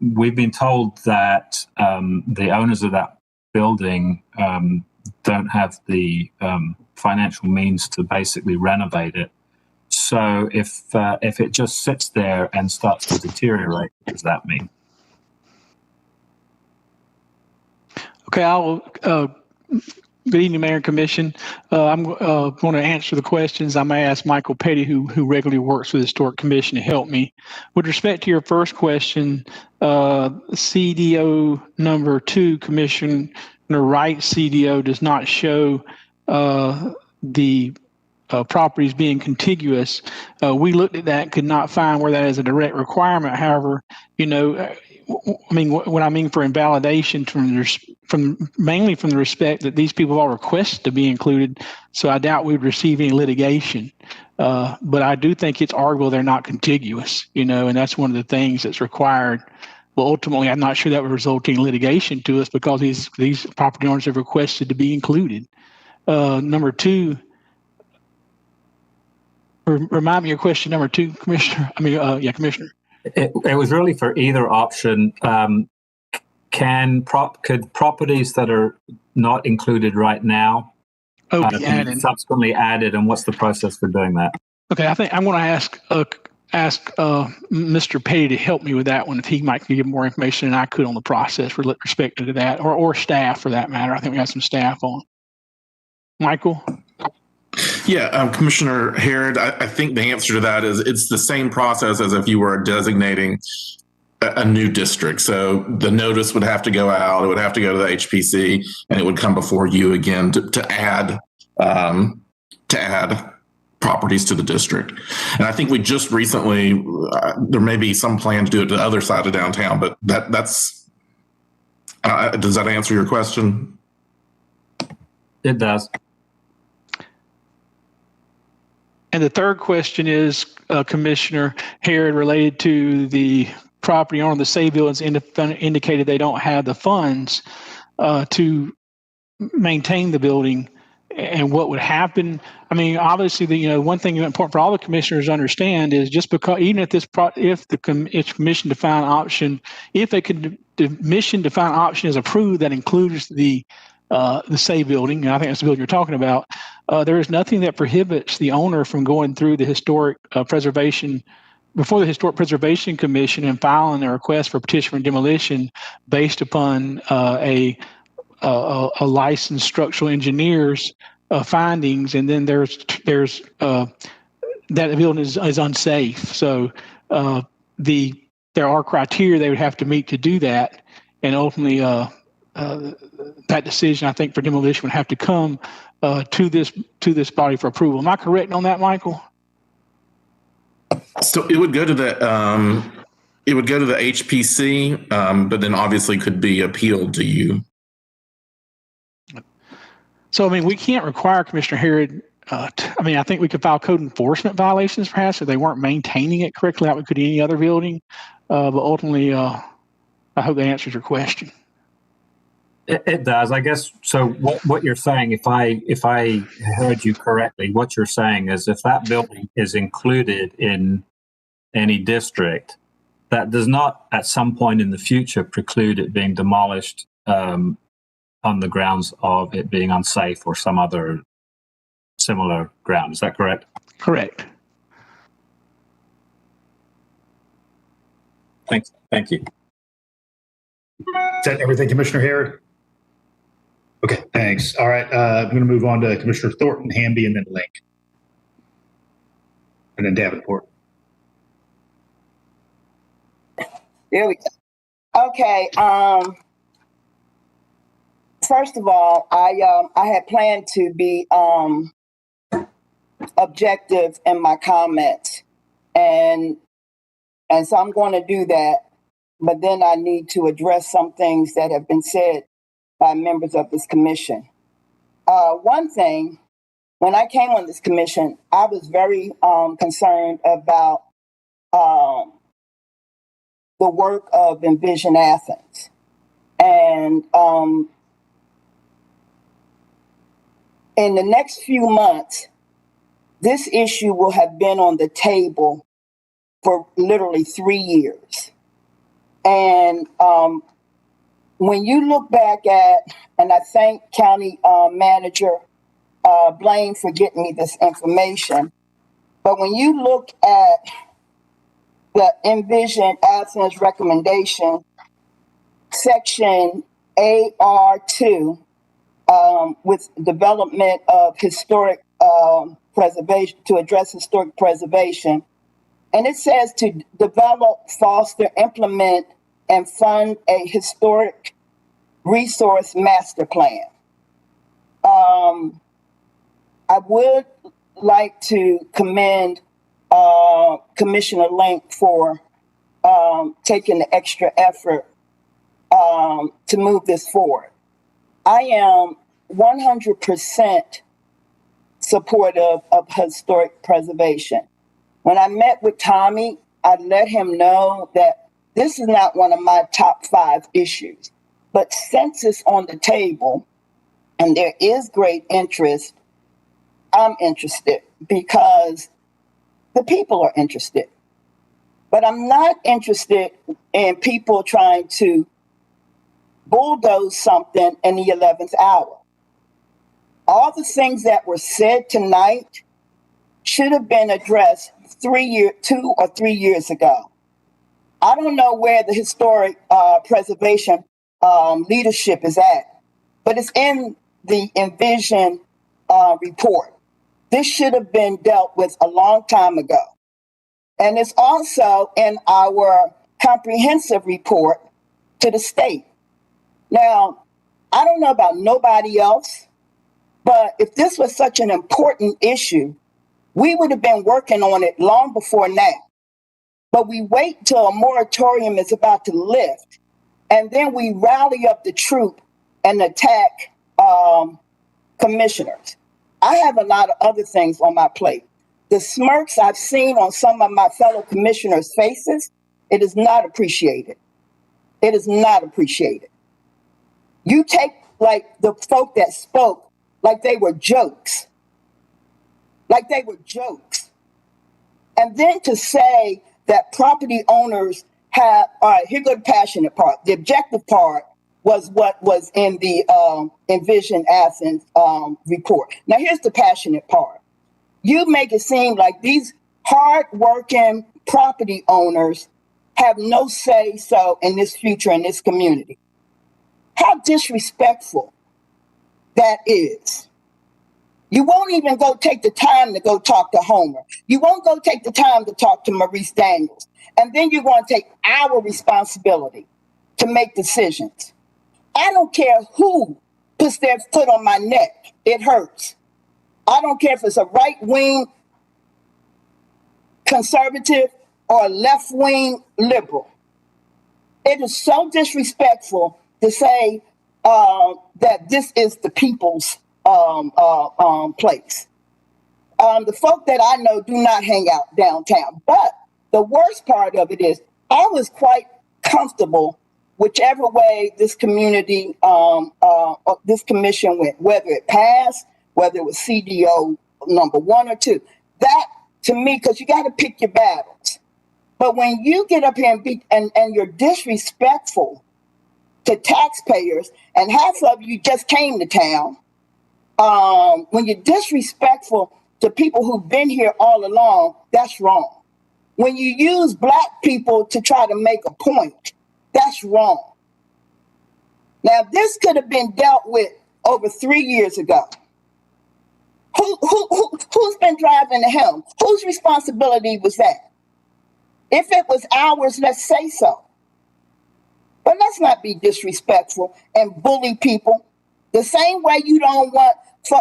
we've been told that the owners of that building don't have the financial means to basically renovate it. So if it just sits there and starts to deteriorate, what does that mean? Okay, good evening, Mayor and Commission. I'm going to answer the questions. I may ask Michael Petty, who regularly works with the Historic Commission, to help me. With respect to your first question, CDO number 2, Commissioner Wright CDO does not show the properties being contiguous. We looked at that, could not find where that is a direct requirement. However, what I mean for invalidation mainly from the respect that these people all requested to be included, so I doubt we'd receive any litigation. But I do think it's arguable they're not contiguous, and that's one of the things that's required. Well, ultimately, I'm not sure that would result in litigation to us because these property owners have requested to be included. Number 2, remind me of question number 2, Commissioner. Commissioner. It was really for either option. Could properties that are not included right now be subsequently added, and what's the process for doing that? Okay, I think I'm going to ask Mr. Petty to help me with that one, if he might give more information than I could on the process with respect to that, or staff for that matter. I think we have some staff on. Michael? Yeah, Commissioner Harrod, I think the answer to that is it's the same process as if you were designating a new district. So the notice would have to go out, it would have to go to the HPC, and it would come before you again to add properties to the district. And I think we just recently, there may be some plan to do it to the other side of downtown, but that's, does that answer your question? It does. And the third question is, Commissioner Harrod, related to the property owner, the Say buildings indicated they don't have the funds to maintain the building, and what would happen. I mean, obviously, one thing important for all the commissioners to understand is just because even if the commission defined option, if the mission defined option is approved that includes the Say building, and I think that's the building you're talking about, there is nothing that prohibits the owner from going through the historic preservation before the Historic Preservation Commission and filing a request for petition for demolition based upon a licensed structural engineer's findings, and then there's that the building is unsafe. So there are criteria they would have to meet to do that, and ultimately that decision, I think, for demolition would have to come to this body for approval. Am I correct on that, Michael? So it would go to the HPC, but then obviously could be appealed to you. So I mean, we can't require Commissioner Harrod. I think we could file code enforcement violations perhaps if they weren't maintaining it correctly, like we could any other building. But ultimately, I hope that answers your question. It does, I guess. So what you're saying, if I heard you correctly, what you're saying is if that building is included in any district, that does not at some point in the future preclude it being demolished on the grounds of it being unsafe or some other similar ground. Is that correct? Correct. Thank you. Is that everything, Commissioner Harrod? Okay, thanks. All right, I'm going to move on to Commissioner Thornton, Hamby, and then Link. And then Davenport. There we go. Okay. First of all, I had planned to be objective in my comments, and so I'm going to do that. But then I need to address some things that have been said by members of this commission. One thing, when I came on this commission, I was very concerned about the work of Envision Athens. And in the next few months, this issue will have been on the table for literally 3 years. And when you look back at, and I thank County Manager Blaine for getting me this information, but when you look at the Envision Athens recommendation, section AR2, with development of historic preservation, to address historic preservation, and it says to develop, foster, implement, and fund a historic resource master plan. I would like to commend Commissioner Link for taking the extra effort to move this forward. I am 100% supportive of historic preservation. When I met with Tommy, I let him know that this is not one of my top 5 issues, but since it's on the table and there is great interest, I'm interested because the people are interested. But I'm not interested in people trying to bulldoze something in the 11th hour. All the things that were said tonight should have been addressed 2 or 3 years ago. I don't know where the historic preservation leadership is at, but it's in the Envision report. This should have been dealt with a long time ago. And it's also in our comprehensive report to the state. Now, I don't know about nobody else, but if this was such an important issue, we would have been working on it long before now. But we wait till a moratorium is about to lift, and then we rally up the troop and attack commissioners. I have a lot of other things on my plate. The smirks I've seen on some of my fellow commissioners' faces, it is not appreciated. It is not appreciated. You take like the folk that spoke like they were jokes. Like they were jokes. And then to say that property owners have, all right, here go the passionate part. The objective part was what was in the Envision Athens report. Now here's the passionate part. You make it seem like these hard-working property owners have no say so in this future in this community. How disrespectful that is. You won't even go take the time to go talk to Homer. You won't go take the time to talk to Maurice Daniels. And then you're going to take our responsibility to make decisions. I don't care who puts their foot on my neck. It hurts. I don't care if it's a right-wing conservative or a left-wing liberal. It is so disrespectful to say that this is the people's place. The folk that I know do not hang out downtown. But the worst part of it is I was quite comfortable whichever way this community, this commission went, whether it passed, whether it was CDO number 1 or 2. That, to me, because you got to pick your battles. But when you get up here and you're disrespectful to taxpayers, and half of you just came to town, when you're disrespectful to people who've been here all along, that's wrong. When you use Black people to try to make a point, that's wrong. Now, this could have been dealt with over 3 years ago. Who's been driving the helm? Whose responsibility was that? If it was ours, let's say so. But let's not be disrespectful and bully people. The same way you don't want,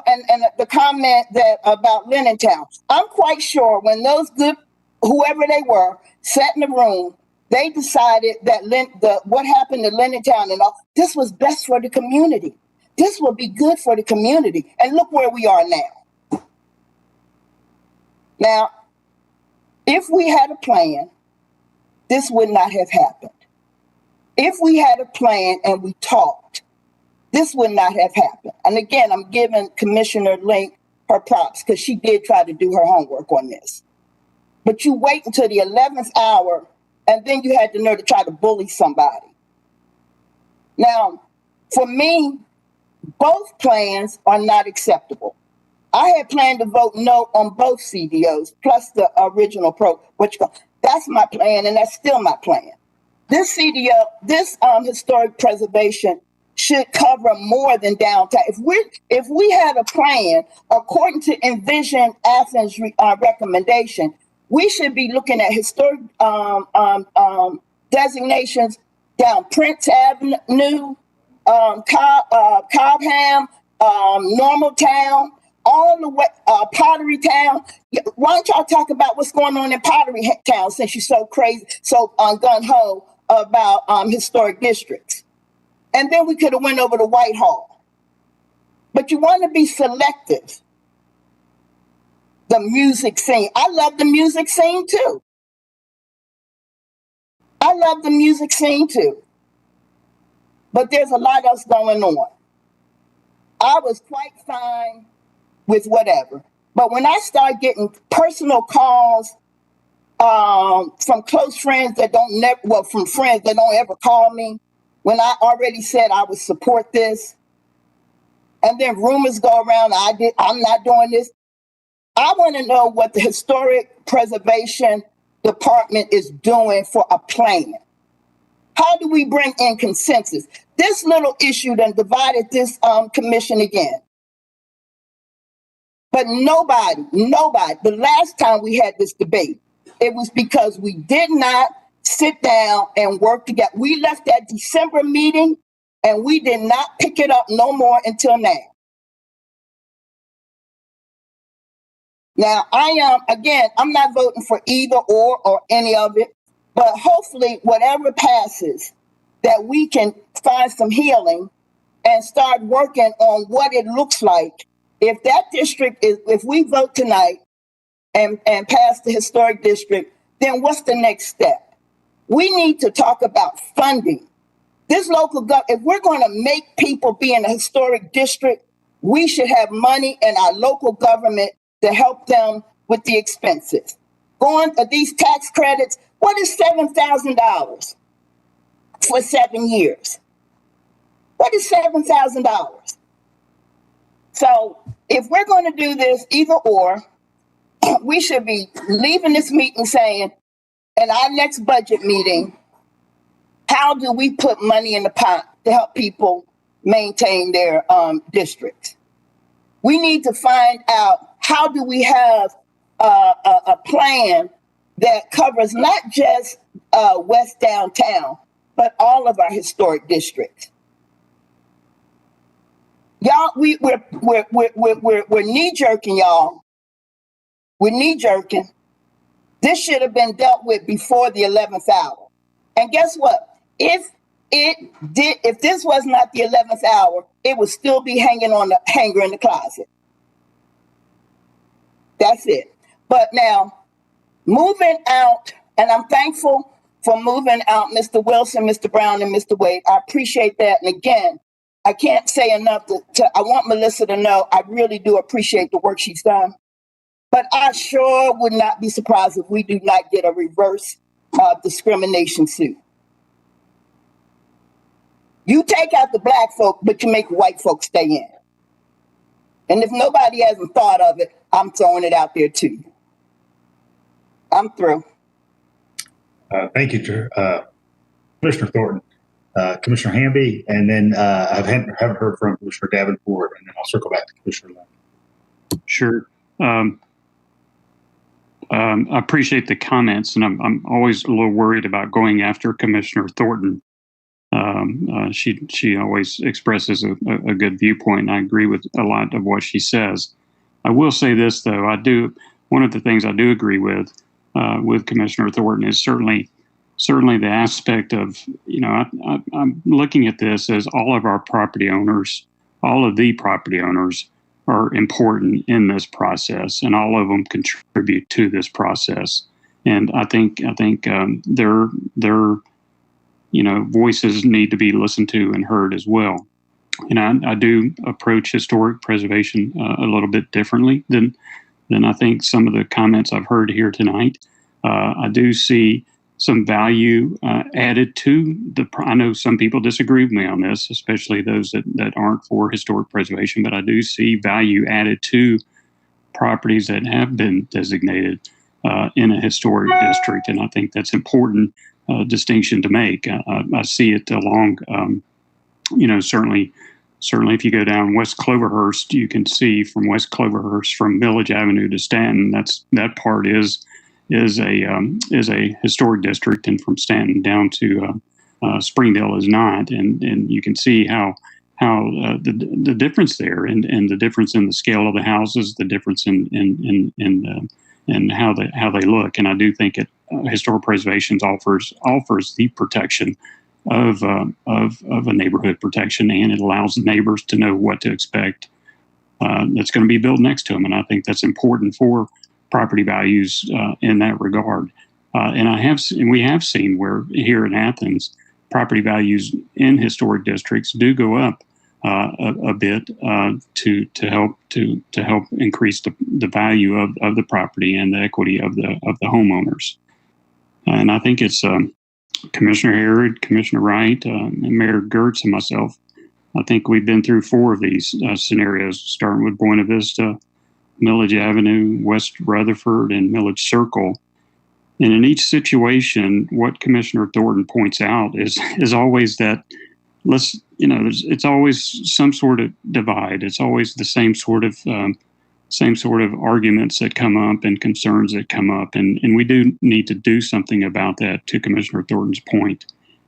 and the comment that about Lennon-Town. I'm quite sure when those good, whoever they were, sat in the room, they decided that what happened to Lennon-Town and all, this was best for the community. This will be good for the community. And look where we are now. Now, if we had a plan, this would not have happened. If we had a plan and we talked, this would not have happened. And again, I'm giving Commissioner Link her props because she did try to do her homework on this. But you wait until the 11th hour and then you had the nerve to try to bully somebody. Now, for me, both plans are not acceptable. I had planned to vote no on both CDOs plus the original that's my plan, and that's still my plan. This CDO, this historic preservation should cover more than downtown. If we had a plan according to Envision Athens recommendation, we should be looking at historic designations down Prince Avenue, Cobham, Normaltown, all the way, Pottery Town. Why don't y'all talk about what's going on in Pottery Town since you're so crazy, so gung-ho about historic districts? And then we could have went over to Whitehall. But you want to be selective. The music scene. I love the music scene too. I love the music scene too. But there's a lot else going on. I was quite fine with whatever. But when I start getting personal calls from close friends that from friends that don't ever call me, when I already said I would support this, and then rumors go around, I'm not doing this. I want to know what the Historic Preservation Department is doing for a plan. How do we bring in consensus? This little issue then divided this commission again. But nobody, the last time we had this debate, it was because we did not sit down and work together. We left that December meeting and we did not pick it up no more until now. Now, I'm not voting for either or any of it, but hopefully whatever passes, that we can find some healing and start working on what it looks like. If that district if we vote tonight and pass the historic district, then what's the next step? We need to talk about funding. This local government, if we're going to make people be in a historic district, we should have money in our local government to help them with the expenses. Going to these tax credits, what is $7,000 for 7 years? What is $7,000? So if we're going to do this either or, we should be leaving this meeting saying, in our next budget meeting, how do we put money in the pot to help people maintain their districts? We need to find out how do we have a plan that covers not just West Downtown, but all of our historic districts. Y'all, we're knee-jerking, y'all. We're knee-jerking. This should have been dealt with before the 11th hour. And guess what? If this was not the 11th hour, it would still be hanging on the hanger in the closet. That's it. But now, moving out, and I'm thankful for moving out Mr. Wilson, Mr. Brown, and Mr. Wade. I appreciate that. And again, I can't say enough I want Melissa to know I really do appreciate the work she's done. But I sure would not be surprised if we do not get a reverse discrimination suit. You take out the black folk, but you make white folks stay in. And if nobody hasn't thought of it, I'm throwing it out there too. I'm through. Thank you, Commissioner Thornton. Commissioner Hamby, and then I haven't heard from Commissioner Davenport, and then I'll circle back to Commissioner Lund. Sure. I appreciate the comments, and I'm always a little worried about going after Commissioner Thornton. She always expresses a good viewpoint, and I agree with a lot of what she says. I will say this, though. One of the things I do agree with Commissioner Thornton is certainly the aspect of, I'm looking at this as all of our property owners, all of the property owners are important in this process, and all of them contribute to this process. And I think their voices need to be listened to and heard as well. And I do approach historic preservation a little bit differently than I think some of the comments I've heard here tonight. I do see some value added to I know some people disagree with me on this, especially those that aren't for historic preservation, but I do see value added to properties that have been designated in a historic district. And I think that's important distinction to make. I see it along, certainly if you go down West Cloverhurst, you can see from West Cloverhurst from Milledge Avenue to Stanton, that part is a historic district, and from Stanton down to Springdale is not. And you can see how the difference there, and the difference in the scale of the houses, the difference in how they look. And I do think historic preservation offers the protection of a neighborhood protection, and it allows neighbors to know what to expect that's going to be built next to them. And I think that's important for property values in that regard. And we have seen where here in Athens, property values in historic districts do go up a bit to help increase the value of the property and the equity of the homeowners. And I think it's Commissioner Harrod, Commissioner Wright, and Mayor Gertz and myself. I think we've been through 4 of these scenarios, starting with Buena Vista, Milledge Avenue, West Rutherford, and Milledge Circle. And in each situation, what Commissioner Thornton points out is always that it's always some sort of divide. It's always the same sort of same sort of arguments that come up and concerns that come up, and we do need to do something about that. To Commissioner Thornton's point,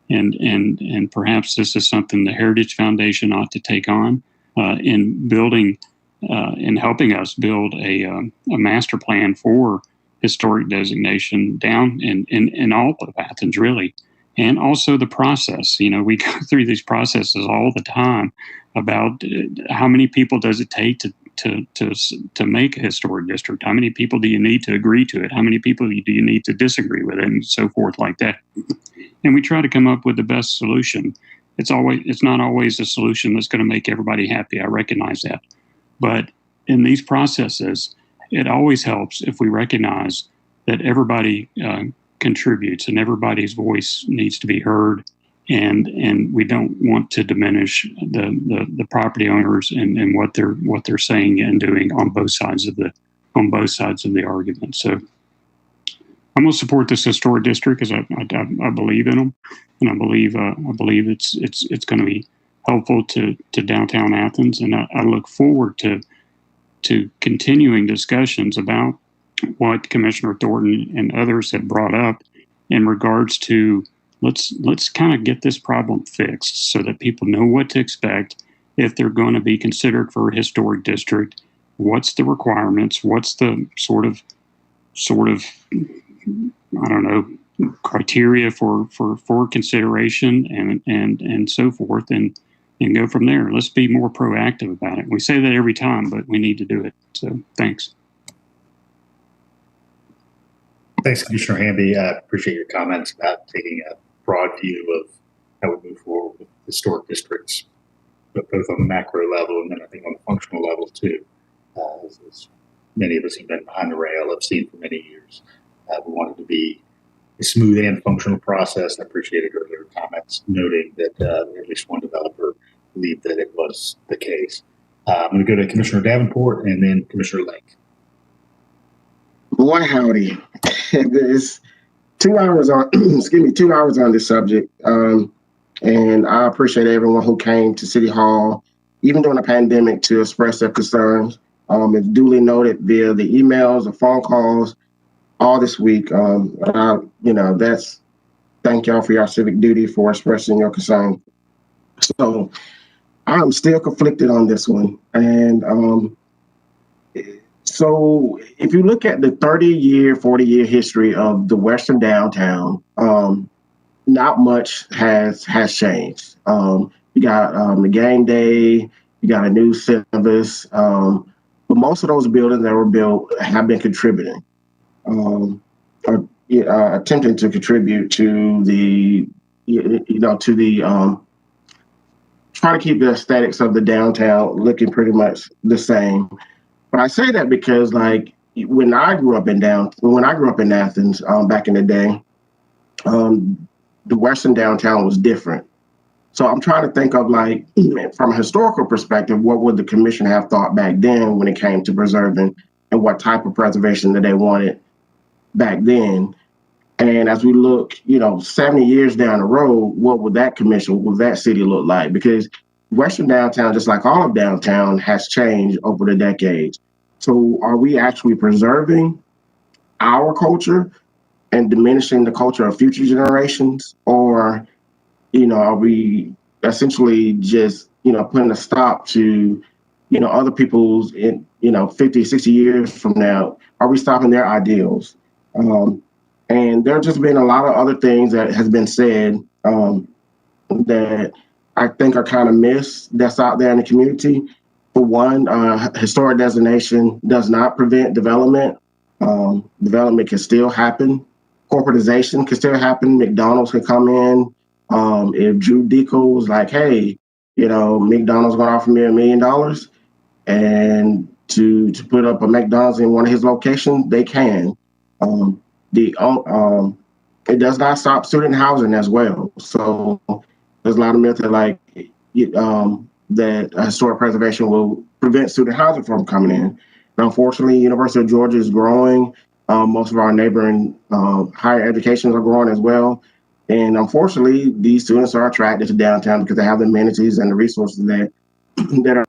and perhaps this is something the Heritage Foundation ought to take on in building, in helping us build a master plan for historic designation down in all of Athens, really. And also the process. We go through these processes all the time about how many people does it take to make a historic district? How many people do you need to agree to it? How many people do you need to disagree with it, and so forth like that? And we try to come up with the best solution. It's not always a solution that's going to make everybody happy. I recognize that. But in these processes, it always helps if we recognize that everybody contributes and everybody's voice needs to be heard, and we don't want to diminish the property owners and what they're saying and doing on both sides of the argument. So I'm going to support this historic district because I believe in them, and I believe it's going to be helpful to downtown Athens, and I look forward to continuing discussions about what Commissioner Thornton and others have brought up in regards to let's kind of get this problem fixed so that people know what to expect if they're going to be considered for a historic district. What's the requirements? What's the sort of I don't know, criteria for consideration and so forth, and go from there. Let's be more proactive about it. We say that every time, but we need to do it. So thanks. Thanks, Commissioner Hamby. I appreciate your comments about taking a broad view of how we move forward with historic districts, but both on the macro level and then I think on the functional level too. As many of us who've been behind the rail have seen for many years. We want it to be a smooth and functional process. I appreciated earlier comments noting that at least one developer believed that it was the case. I'm going to go to Commissioner Davenport and then Commissioner Lake. Boy, howdy. There's 2 hours on, 2 hours on this subject. And I appreciate everyone who came to City Hall, even during the pandemic, to express their concerns. It's duly noted via the emails, the phone calls, all this week. Thank y'all for your civic duty for expressing your concern. So I'm still conflicted on this one. And so if you look at the 30-year, 40-year history of the Western Downtown, not much has changed. You got the game day, you got a new service, but most of those buildings that were built have been contributing, attempting to contribute to the, trying to keep the aesthetics of the downtown looking pretty much the same. But I say that because, like, when I grew up in Athens back in the day, the Western Downtown was different. So I'm trying to think of, like, from a historical perspective, what would the commission have thought back then when it came to preserving, and what type of preservation that they wanted back then. And as we look, 70 years down the road, what would that city look like? Because Western Downtown, just like all of downtown, has changed over the decades. So are we actually preserving our culture and diminishing the culture of future generations? Or, are we essentially just, putting a stop to, other people's, 50, 60 years from now, are we stopping their ideals? And there have just been a lot of other things that has been said that I think are kind of missed that's out there in the community. For one, historic designation does not prevent development. Development can still happen. Corporatization can still happen. McDonald's can come in. If Drew Deco was like, hey, McDonald's going to offer me $1 million and to put up a McDonald's in one of his locations, they can. It does not stop student housing as well. So there's a lot of myths that that historic preservation will prevent student housing from coming in. And unfortunately, University of Georgia is growing. Most of our neighboring higher educations are growing as well. And unfortunately, these students are attracted to downtown because they have the amenities and the resources that are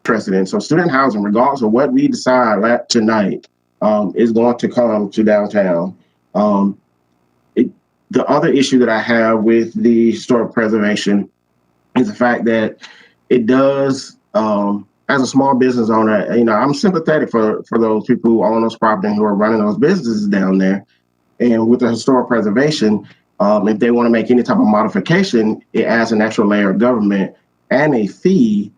interested in. So student housing, regardless of what we decide tonight, is going to come to downtown. The other issue that I have with the historic preservation is the fact that it does, as a small business owner, I'm sympathetic for those people who own those property and who are running those businesses down there. And with the historic preservation, if they want to make any type of modification, it adds an extra layer of government and a fee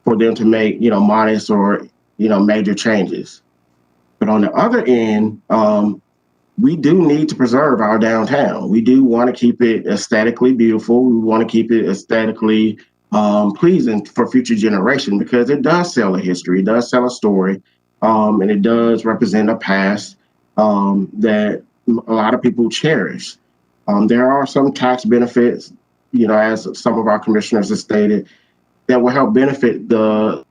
for them to make, modest or, major changes. But on the other end, we do need to preserve our downtown. We do want to keep it aesthetically beautiful. We want to keep it aesthetically pleasing for future generation, because it does tell a history, it does tell a story, and it does represent a past that a lot of people cherish. There are some tax benefits, as some of our commissioners have stated, that will help benefit the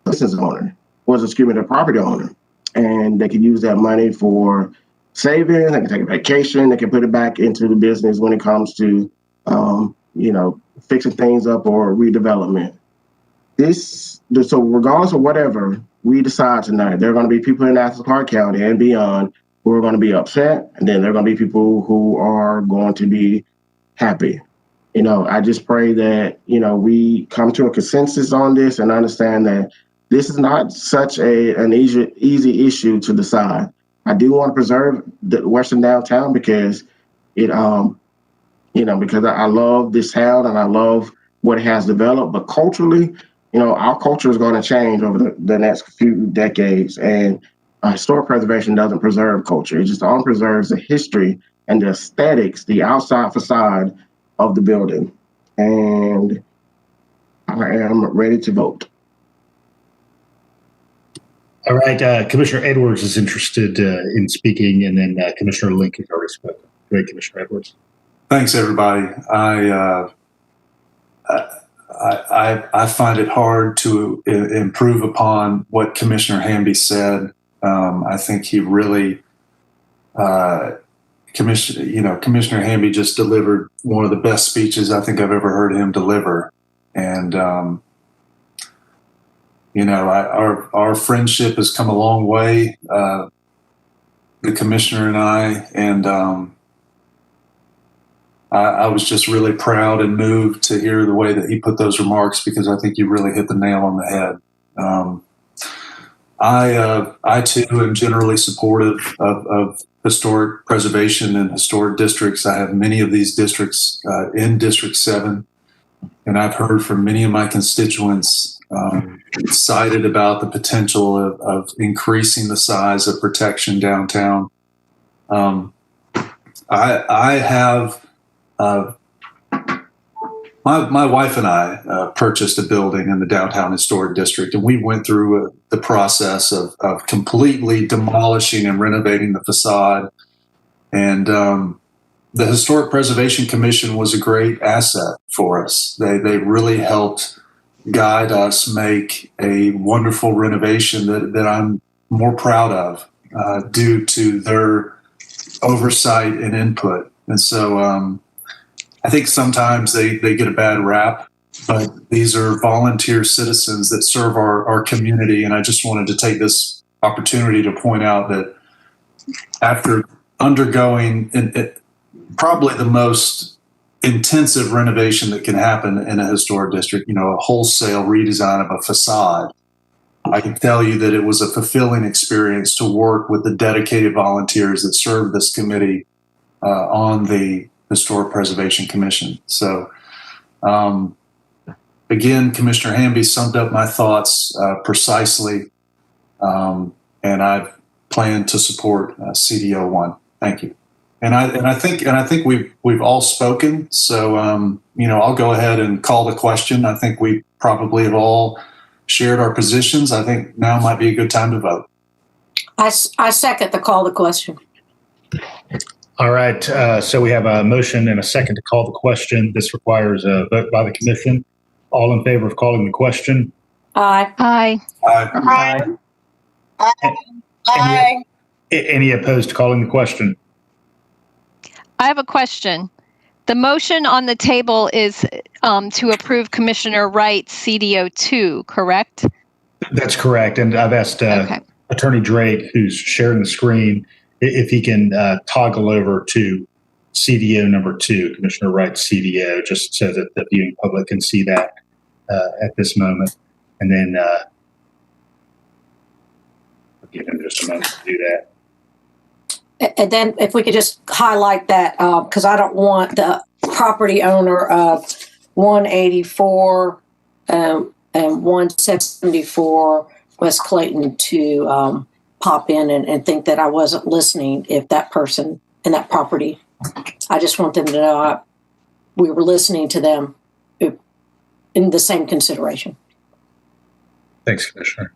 business owner, the property owner. And they can use that money for savings, they can take a vacation, they can put it back into the business when it comes to, fixing things up or redevelopment. So regardless of whatever we decide tonight, there are going to be people in Athens Clarke County and beyond who are going to be upset, and then there are going to be people who are going to be happy. I just pray that, we come to a consensus on this and understand that this is not such an easy issue to decide. I do want to preserve the Western Downtown because because I love this town and I love what it has developed. But culturally, our culture is going to change over the next few decades. And historic preservation doesn't preserve culture. It just preserves the history and the aesthetics, the outside facade of the building. And I am ready to vote. All right. Commissioner Edwards is interested in speaking, and then Commissioner Link has already spoken. Go ahead, Commissioner Edwards. Thanks, everybody. I find it hard to improve upon what Commissioner Hamby said. I think he really, Commissioner Hamby just delivered one of the best speeches I think I've ever heard him deliver. And, our friendship has come a long way, the Commissioner and I, and I was just really proud and moved to hear the way that he put those remarks, because I think you really hit the nail on the head. I too am generally supportive of historic preservation and historic districts. I have many of these districts in District 7, and I've heard from many of my constituents excited about the potential of increasing the size of protection downtown. I have my wife and I purchased a building in the Downtown Historic District, and we went through the process of completely demolishing and renovating the facade. And the Historic Preservation Commission was a great asset for us. They really helped guide us make a wonderful renovation that I'm more proud of due to their oversight and input. And so I think sometimes they get a bad rap, but these are volunteer citizens that serve our community. And I just wanted to take this opportunity to point out that after undergoing probably the most intensive renovation that can happen in a historic district, a wholesale redesign of a facade, I can tell you that it was a fulfilling experience to work with the dedicated volunteers that serve this committee on the Historic Preservation Commission. So, again, Commissioner Hamby summed up my thoughts precisely, and I plan to support CDO1. Thank you. And I think we've all spoken. So I'll go ahead and call the question. I think we probably have all shared our positions. I think now might be a good time to vote. I second the call the question. All right. So we have a motion and a second to call the question. This requires a vote by the commission. All in favor of calling the question? Aye. Aye. Aye. Aye. Aye. Any opposed to calling the question? I have a question. The motion on the table is to approve Commissioner Wright's CDO2, correct? That's correct. And I've asked Attorney Drake, who's sharing the screen, if he can toggle over to CDO number 2, Commissioner Wright's CDO, just so that the viewing public can see that at this moment. And then I'll give him just a moment to do that. And then if we could just highlight that, because I don't want the property owner of 184 and 174 West Clayton to pop in and think that I wasn't listening if that person in that property. I just want them to know we were listening to them in the same consideration. Thanks, Commissioner.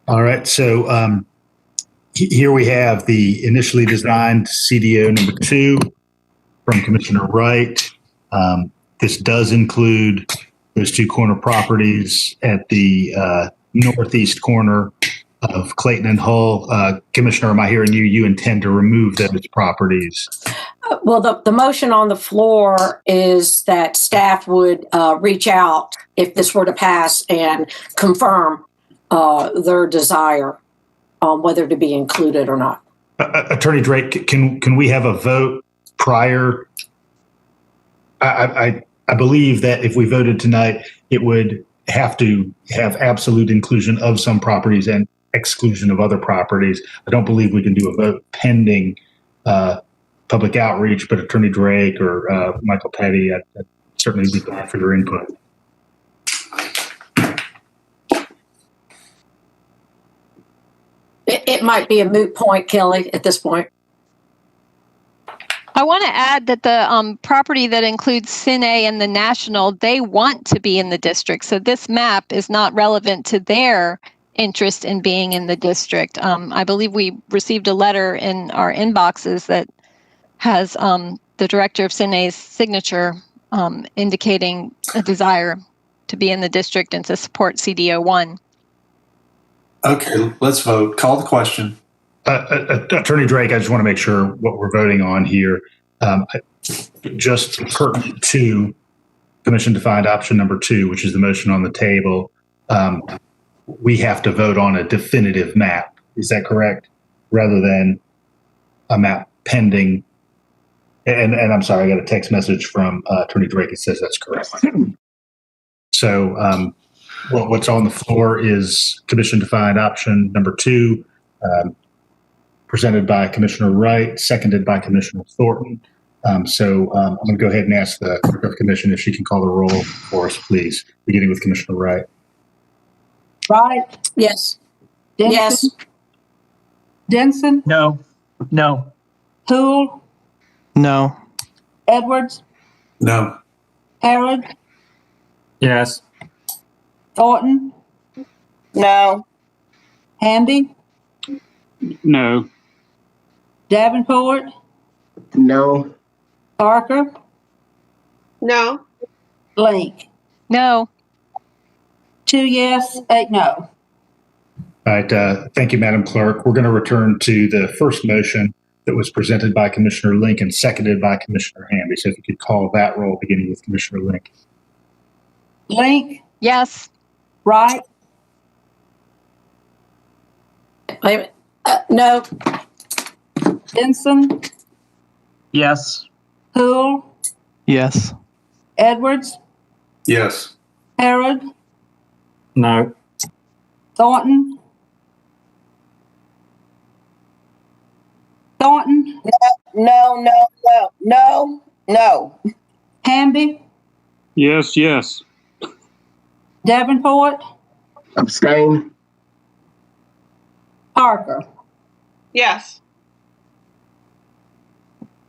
All right, so here we have the initially designed CDO number 2 from Commissioner Wright. This does include those 2 corner properties at the northeast corner of Clayton and Hull. Commissioner, am I hearing you? You intend to remove those properties? Well, the motion on the floor is that staff would reach out if this were to pass and confirm their desire on whether to be included or not. Attorney Drake, can we have a vote prior? I believe that if we voted tonight, it would have to have absolute inclusion of some properties and exclusion of other properties. I don't believe we can do a vote pending public outreach, but Attorney Drake or Michael Petty, I'd certainly be glad for your input. It might be a moot point, Kelly, at this point. I want to add that the property that includes Cine and the National, they want to be in the district. So this map is not relevant to their interest in being in the district. I believe we received a letter in our inboxes that has the director of Cine's signature indicating a desire to be in the district and to support CDO 1. Okay, let's vote. Call the question. Attorney Drake, I just want to make sure what we're voting on here. Just pertinent to Commission defined option number 2, which is the motion on the table, we have to vote on a definitive map. Is that correct? Rather than a map pending. And I'm sorry, I got a text message from Attorney Drake. It says that's correct. So what's on the floor is Commission defined option number 2, presented by Commissioner Wright, seconded by Commissioner Thornton. So I'm going to go ahead and ask the Clerk of Commission if she can call the roll for us, please, beginning with Commissioner Wright. Wright? Yes. Denson? Yes. Denson? No. No. Poole? No. Edwards? No. Harrod? Yes. Thornton? No. Hamby? No. Davenport? No. Parker? No. Link? No. 2 yes, 8 no. All right. Thank you, Madam Clerk. We're going to return to the first motion that was presented by Commissioner Link and seconded by Commissioner Hamby. So if you could call that roll, beginning with Commissioner Link. Link? Yes. Wright? Wait a minute. No. Denson? Yes. Poole? Yes. Edwards? Yes. Harrod? No. Thornton? Thornton? No. Hamby? Yes, yes. Davenport? Abstain. Parker? Yes.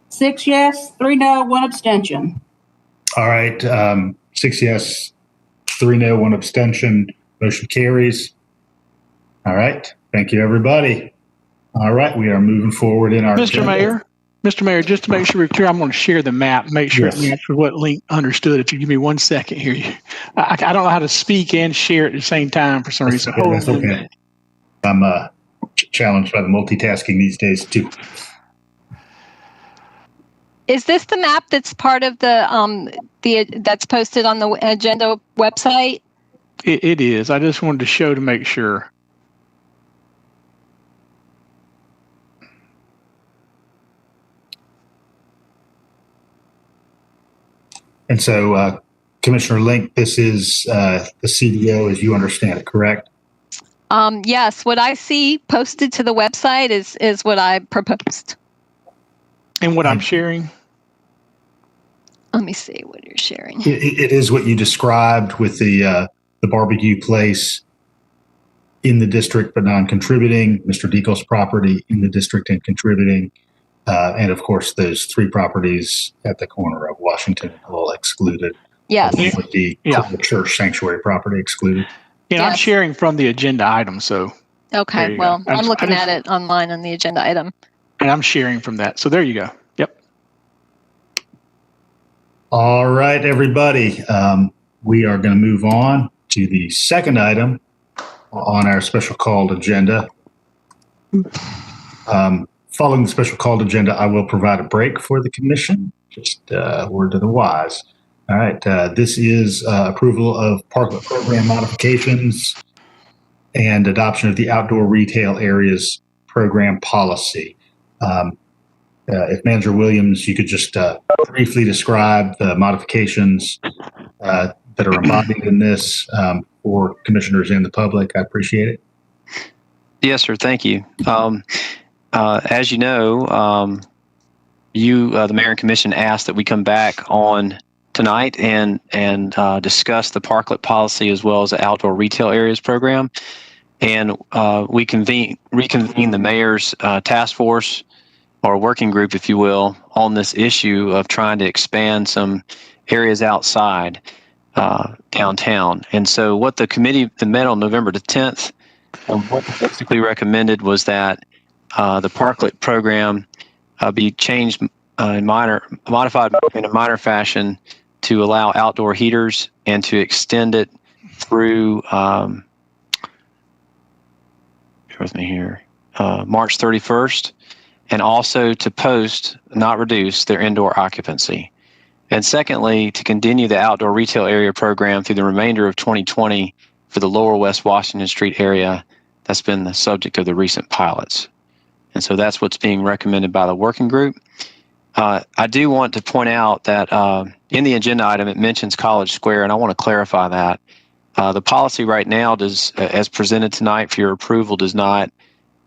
6 yes, 3 no, 1 abstention. All right. 6 yes, 3 no, 1 abstention. Motion carries. All right. Thank you, everybody. All right. We are moving forward in our Mr. Mayor, just to make sure we're clear, I'm going to share the map, make sure it matches what Link understood. If you give me 1 second here. I don't know how to speak and share at the same time for some reason. That's okay. I'm challenged by the multitasking these days too. Is this the map that's part of the that's posted on the agenda website? It is. I just wanted to show to make sure. And so, Commissioner Link, this is the CDO as you understand it, correct? Yes, what I see posted to the website is what I proposed. And what I'm sharing? Let me see what you're sharing. It is what you described with the barbecue place in the district but non-contributing, Mr. Deagle's property in the district and contributing, and of course those 3 properties at the corner of Washington and Hull excluded. Yes. With the church sanctuary property excluded. And yes. I'm sharing from the agenda item, so. Okay, well, I'm looking at it online on the agenda item. And I'm sharing from that, so there you go. Yep. All right, everybody. We are going to move on to the second item on our special called agenda. Following the special called agenda, I will provide a break for the commission. Just a word to the wise. All right, this is approval of Parklet Program modifications and adoption of the Outdoor Retail Areas Program policy. If Manager Williams, you could just briefly describe the modifications that are embodied in this for commissioners and the public, I appreciate it. Yes, sir. Thank you. As you know, the Mayor and Commission asked that we come back on tonight and discuss the Parklet policy as well as the Outdoor Retail Areas Program. And we reconvene the Mayor's task force, or working group, if you will, on this issue of trying to expand some areas outside downtown. And so what the committee that met on November the 10th, what they basically recommended was that the Parklet program be changed modified in a minor fashion to allow outdoor heaters and to extend it through, bear with me here, March 31st, and also to post, not reduce, their indoor occupancy. And secondly, to continue the outdoor retail area program through the remainder of 2020 for the lower West Washington Street area that's been the subject of the recent pilots. And so that's what's being recommended by the working group. I do want to point out that in the agenda item, it mentions College Square, and I want to clarify that. The policy right now, as presented tonight for your approval, does not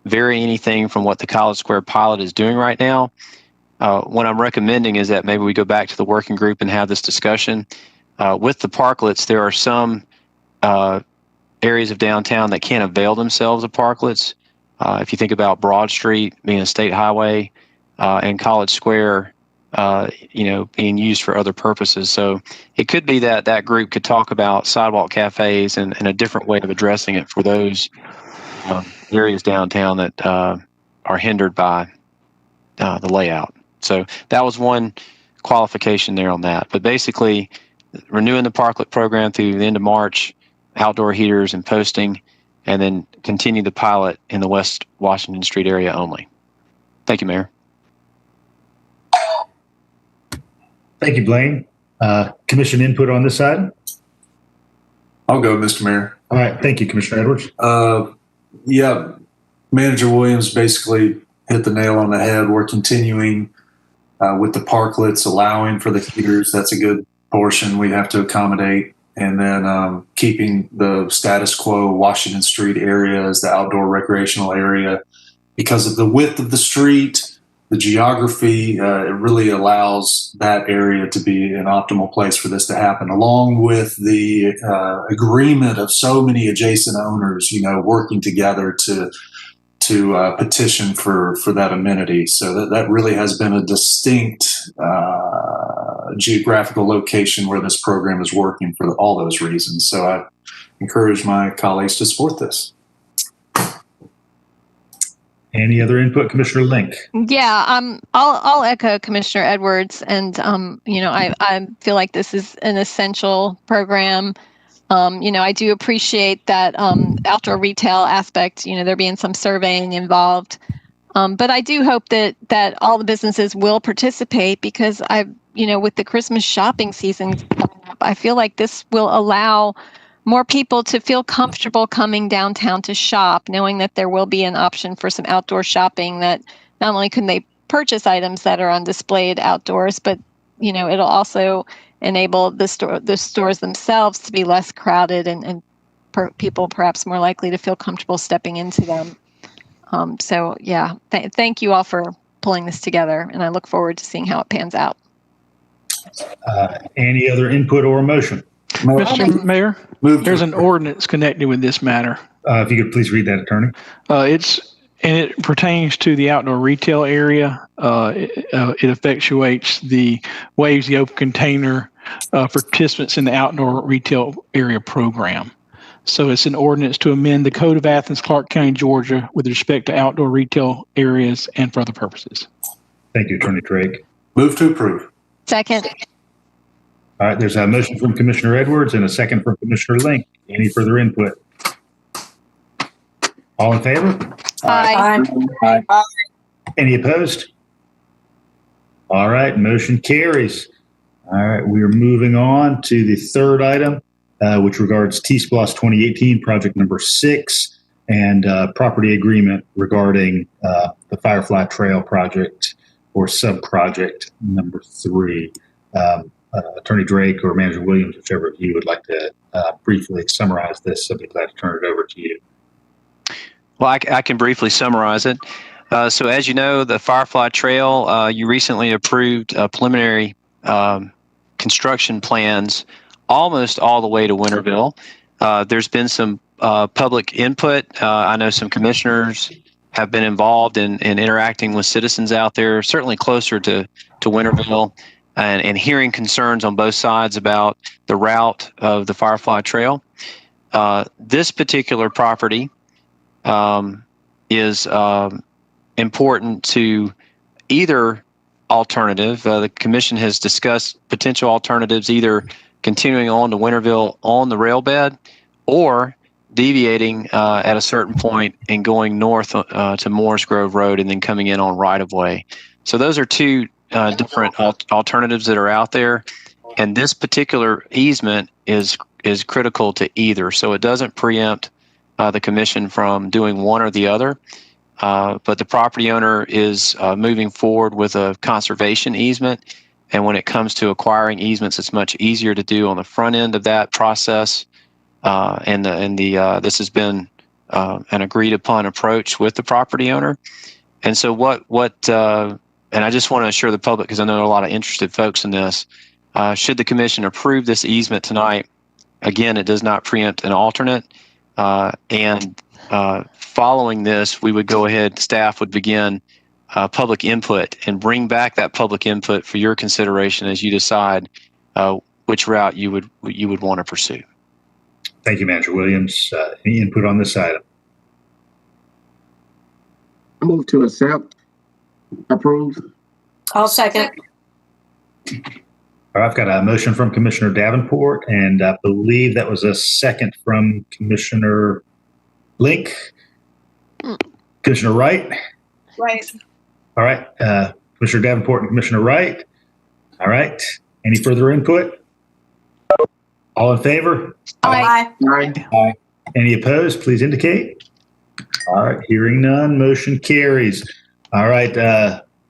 vary anything from what the College Square pilot is doing right now. What I'm recommending is that maybe we go back to the working group and have this discussion. With the parklets, there are some areas of downtown that can't avail themselves of parklets. If you think about Broad Street being a state highway and College Square, being used for other purposes. So it could be that that group could talk about sidewalk cafes and a different way of addressing it for those areas downtown that are hindered by the layout. So that was one qualification there on that. But basically, renewing the Parklet program through the end of March, outdoor heaters and posting, and then continue the pilot in the West Washington Street area only. Thank you, Mayor. Thank you, Blaine. Commission input on this side? I'll go, Mr. Mayor. All right. Thank you, Commissioner Edwards. Yeah, Manager Williams basically hit the nail on the head. We're continuing with the parklets, allowing for the heaters. That's a good portion we have to accommodate. And then keeping the status quo Washington Street area as the outdoor recreational area. Because of the width of the street, the geography, it really allows that area to be an optimal place for this to happen, along with the agreement of so many adjacent owners, working together to petition for that amenity. So that really has been a distinct geographical location where this program is working for all those reasons. So I encourage my colleagues to support this. Any other input, Commissioner Link? Yeah, I'll echo Commissioner Edwards, and I feel like this is an essential program I do appreciate that outdoor retail aspect, there being some surveying involved. But I do hope that all the businesses will participate because with the Christmas shopping season coming up, I feel like this will allow more people to feel comfortable coming downtown to shop, knowing that there will be an option for some outdoor shopping, that not only can they purchase items that are on display outdoors, but it'll also enable the stores themselves to be less crowded and people perhaps more likely to feel comfortable stepping into them. Thank you all for pulling this together, and I look forward to seeing how it pans out. Any other input or motion? Mr. Mayor, there's an ordinance connected with this matter. If you could please read that, Attorney. It pertains to the outdoor retail area. It effectuates waives the open container participants in the outdoor retail area program. So it's an ordinance to amend the Code of Athens, Clarke County, Georgia, with respect to outdoor retail areas and for other purposes. Thank you, Attorney Drake. Move to approve. Second. All right, there's a motion from Commissioner Edwards and a second from Commissioner Link. Any further input? All in favor? Aye. Aye. Any opposed? All right, motion carries. All right, we are moving on to the third item, which regards TSPLOST 2018 project number 6 and property agreement regarding the Firefly Trail project or sub-project number 3. Attorney Drake or Manager Williams, whichever of you would like to briefly summarize this, I'd be glad to turn it over to you. Well, I can briefly summarize it. So as you know, the Firefly Trail, you recently approved preliminary construction plans almost all the way to Winterville. There's been some public input. I know some commissioners have been involved in interacting with citizens out there, certainly closer to Winterville, and hearing concerns on both sides about the route of the Firefly Trail. This particular property is important to either alternative. The commission has discussed potential alternatives, either continuing on to Winterville on the rail bed or deviating at a certain point and going north to Morris Grove Road and then coming in on right-of-way. So those are two different alternatives that are out there, and this particular easement is critical to either. So it doesn't preempt the commission from doing one or the other, but the property owner is moving forward with a conservation easement. And when it comes to acquiring easements, it's much easier to do on the front end of that process. This has been an agreed upon approach with the property owner. And so and I just want to assure the public, because I know there are a lot of interested folks in this, should the commission approve this easement tonight, again, it does not preempt an alternate. Following this, we would go ahead, staff would begin public input and bring back that public input for your consideration as you decide which route you would want to pursue. Thank you, Manager Williams. Any input on this item? I move to accept, approve. I'll second. All right, I've got a motion from Commissioner Davenport, and I believe that was a second from Commissioner Link. Commissioner Wright? Right. All right, Commissioner Davenport and Commissioner Wright. All right, any further input? All in favor? Aye. Aye. Any opposed? Please indicate. All right, hearing none, motion carries. All right,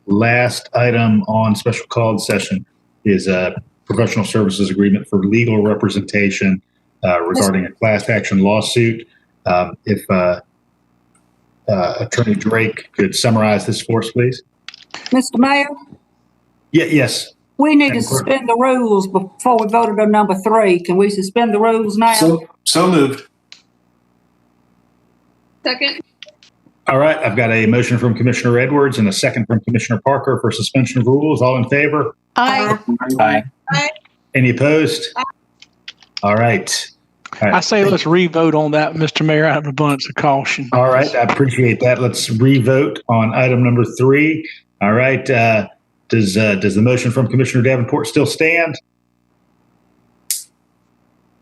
last item on special called session is a professional services agreement for legal representation regarding a class action lawsuit. If Attorney Drake could summarize this for us, please. Mr. Mayor? Yes. We need to suspend the rules before we voted on number 3. Can we suspend the rules now? So moved. Second. All right, I've got a motion from Commissioner Edwards and a second from Commissioner Parker for suspension of rules. All in favor? Aye. Aye. Any opposed? All right. I say let's re-vote on that, Mr. Mayor, out of abundance of caution. All right, I appreciate that. Let's re-vote on item number 3. All right, does the motion from Commissioner Davenport still stand?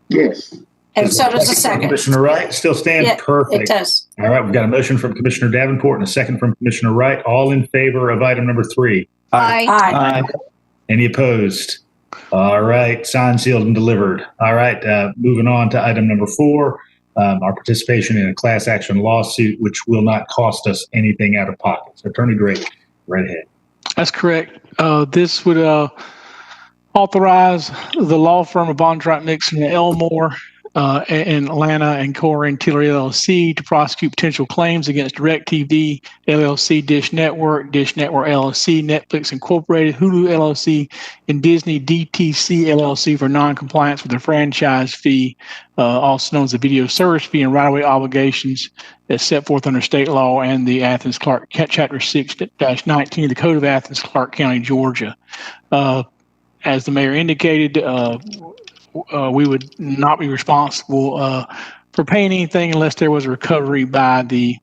Yes. And so does the second. Commissioner Wright still stands. Yeah, Perfect. it does. All right, we've got a motion from Commissioner Davenport and a second from Commissioner Wright. All in favor of item number 3? Aye. Aye. Any opposed? All right, signed, sealed, and delivered. All right, moving on to item number 4, our participation in a class action lawsuit, which will not cost us anything out of pocket. So, Attorney Drake, right ahead. That's correct. This would authorize the law firm of Armentrout Nixon and Elmore in Atlanta and Corey Tiller LLC to prosecute potential claims against DirecTV LLC, Dish Network LLC, Netflix Incorporated, Hulu LLC, and Disney DTC LLC for non-compliance with the franchise fee, also known as the video service fee, and right-of-way obligations as set forth under state law and the Athens Clarke Chapter 6-19 of the Code of Athens, Clarke County, Georgia. As the mayor indicated, we would not be responsible for paying anything unless there was a recovery by the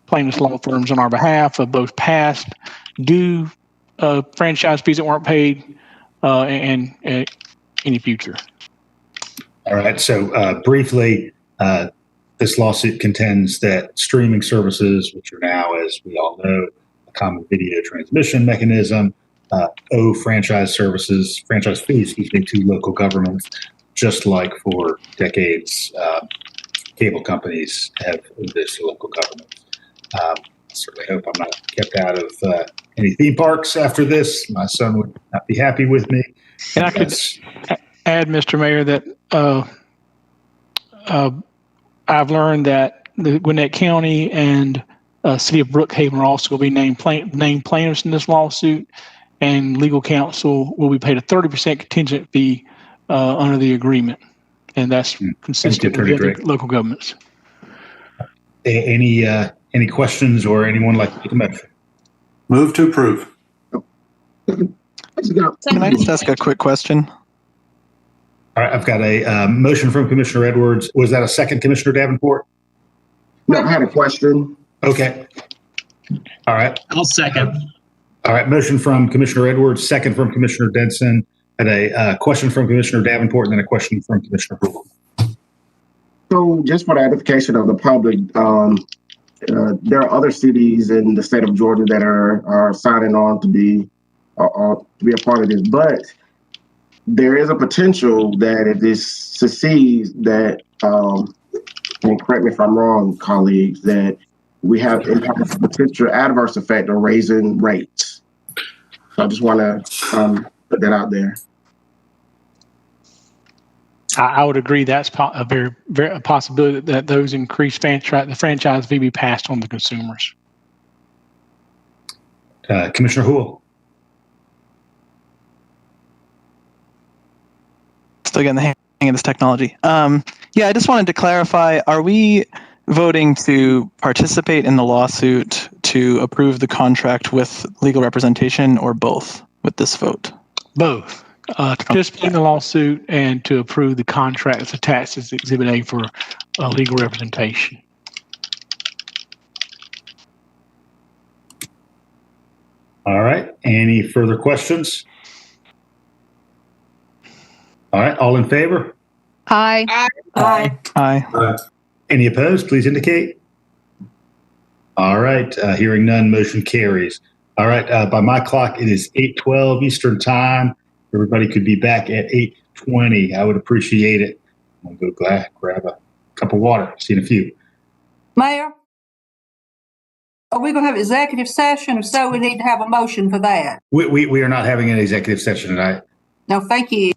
plaintiff's law firms on our behalf of both past due franchise fees that weren't paid and any future. All right, so briefly, this lawsuit contends that streaming services, which are now, as we all know, a common video transmission mechanism, owe franchise fees, to local governments, just like for decades, cable companies have owed this to local governments. I certainly hope I'm not kept out of any theme parks after this. My son would not be happy with me. And I could add, Mr. Mayor, that I've learned that the Gwinnett County and City of Brookhaven are also going to be named plaintiffs in this lawsuit, and legal counsel will be paid a 30% contingent fee under the agreement, and that's consistent with the other local governments. Any questions or anyone like to make a motion? Move to approve. Can I just ask a quick question? All right, I've got a motion from Commissioner Edwards. Was that a second, Commissioner Davenport? No, I had a question. Okay. All right. I'll second. All right, motion from Commissioner Edwards, second from Commissioner Denson. Had a question from Commissioner Davenport and then a question from Commissioner Poole. So just for the edification of the public, there are other cities in the state of Georgia that are signing on to be a part of this, but there is a potential that if this succeeds, that and correct me if I'm wrong, colleagues, that we have a potential adverse effect of raising rates. So I just want to put that out there. I would agree that's a very possibility that those increased the franchise fee be passed on to consumers. Commissioner Houle. Still getting the hang of this technology. Yeah, I just wanted to clarify, are we voting to participate in the lawsuit, to approve the contract with legal representation, or both with this vote? Both. To participate in the lawsuit and to approve the contract that's attached as Exhibit A for legal representation. All right. Any further questions? All right. All in favor? Aye. Aye. Aye. Any opposed? Please indicate. All right. Hearing none, motion carries. All right. By my clock, it is 8:12 Eastern Time. Everybody could be back at 8:20. I would appreciate it. I'm going to go grab a cup of water. See you in a few. Mayor, are we going to have executive session? If so, we need to have a motion for that. We are not having an executive session tonight. No, thank you.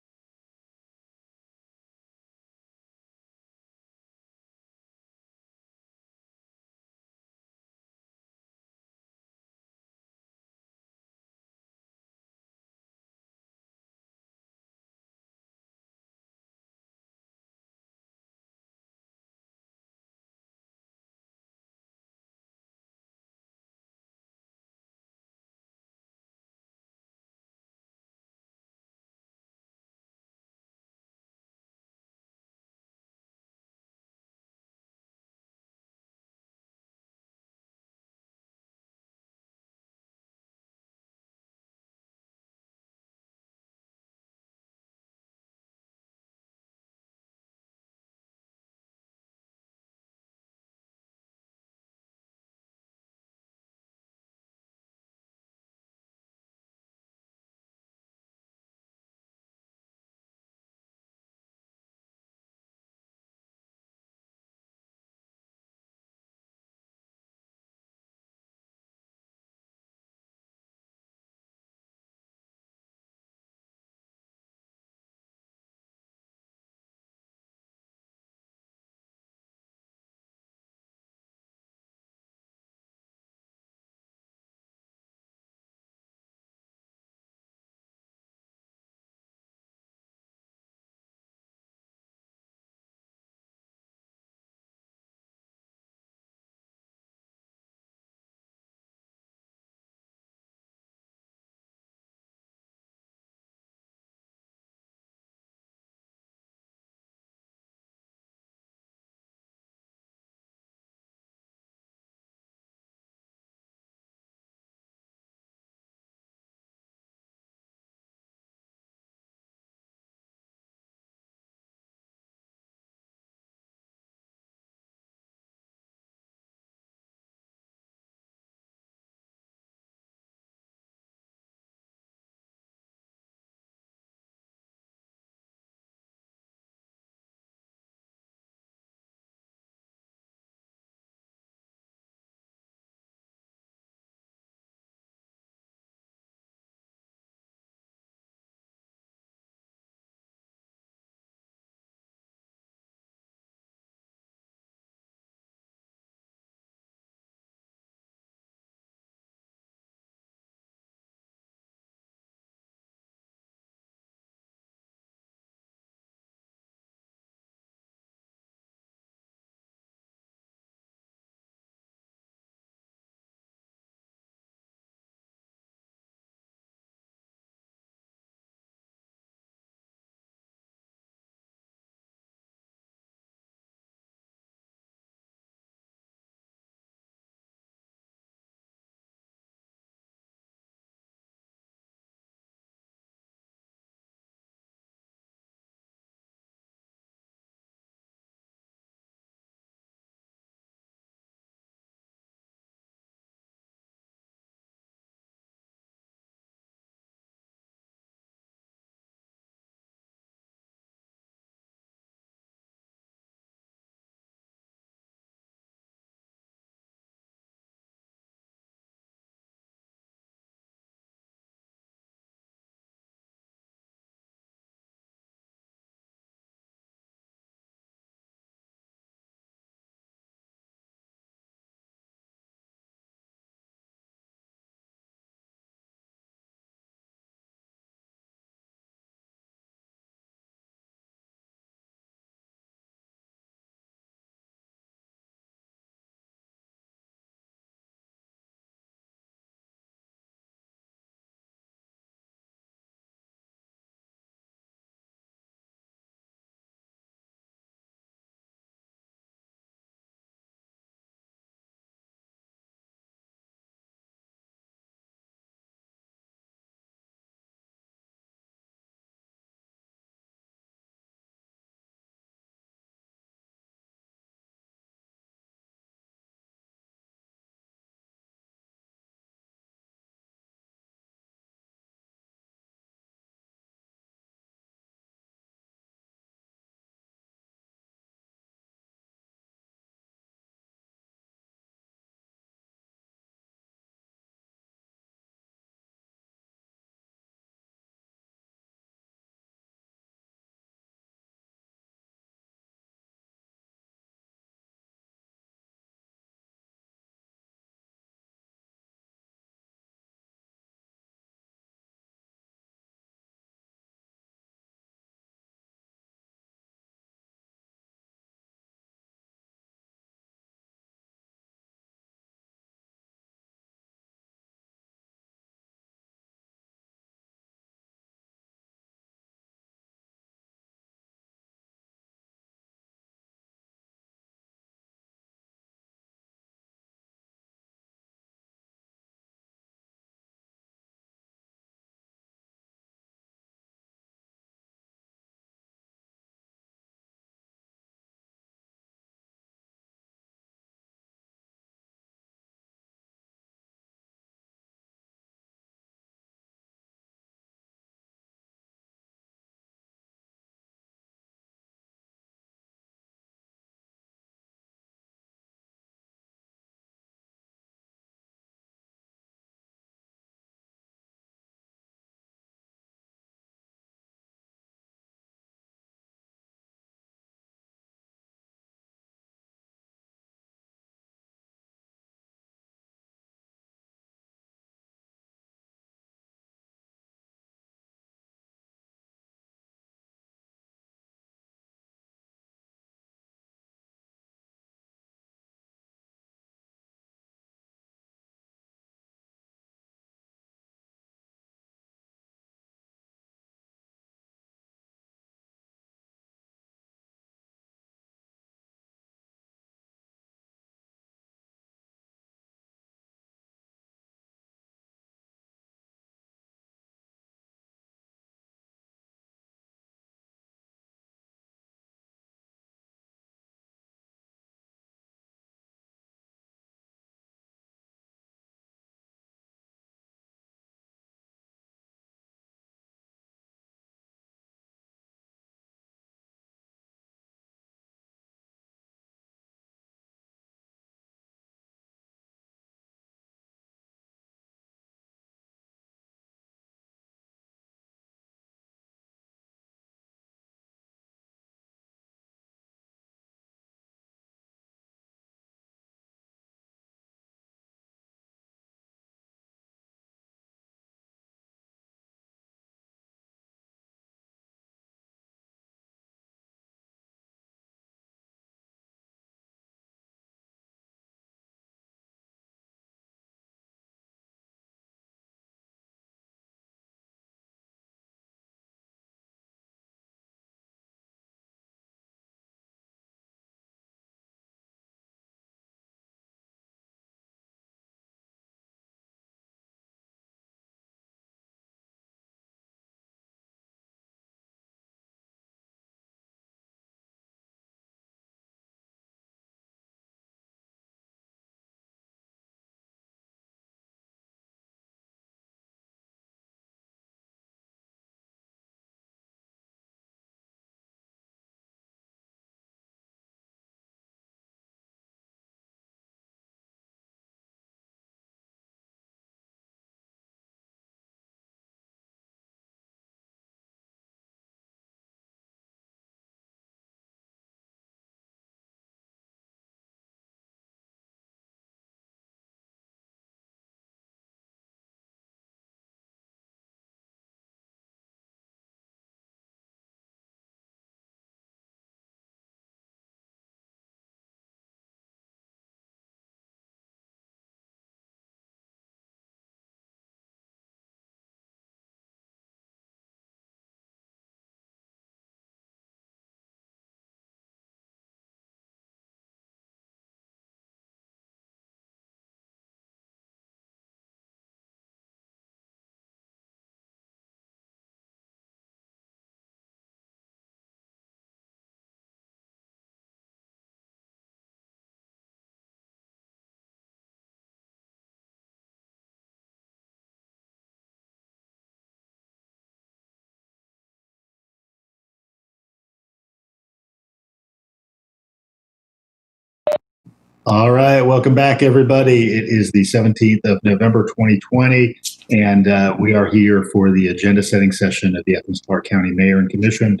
All right, welcome back, everybody. It is the 17th of November, 2020, and we are here for the agenda setting session of the Athens Clarke County Mayor and Commission.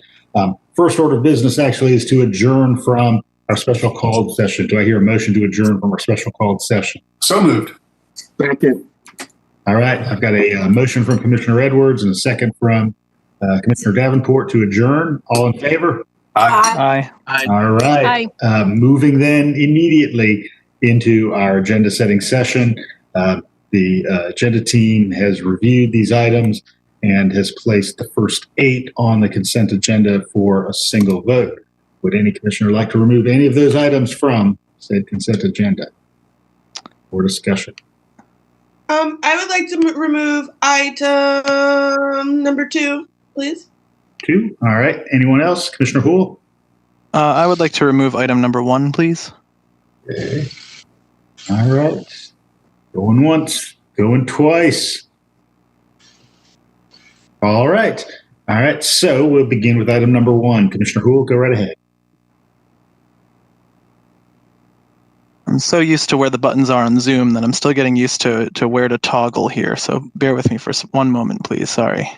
First order of business actually is to adjourn from our special called session. Do I hear a motion to adjourn from our special called session? So moved. Second. All right, I've got a motion from Commissioner Edwards and a second from Commissioner Davenport to adjourn. All in favor? Aye. All right. Moving then immediately into our agenda setting session. The agenda team has reviewed these items and has placed the first 8 on the consent agenda for a single vote. Would any commissioner like to remove any of those items from said consent agenda for discussion? I would like to remove item number 2, please. 2. All right. Anyone else? Commissioner Houle? I would like to remove item number 1, please. Okay. All right. Going once, going twice. All right. All right. So we'll begin with item number 1. Commissioner Houle, go right ahead. I'm so used to where the buttons are on Zoom that I'm still getting used to where to toggle here. So bear with me for one moment, please. Sorry.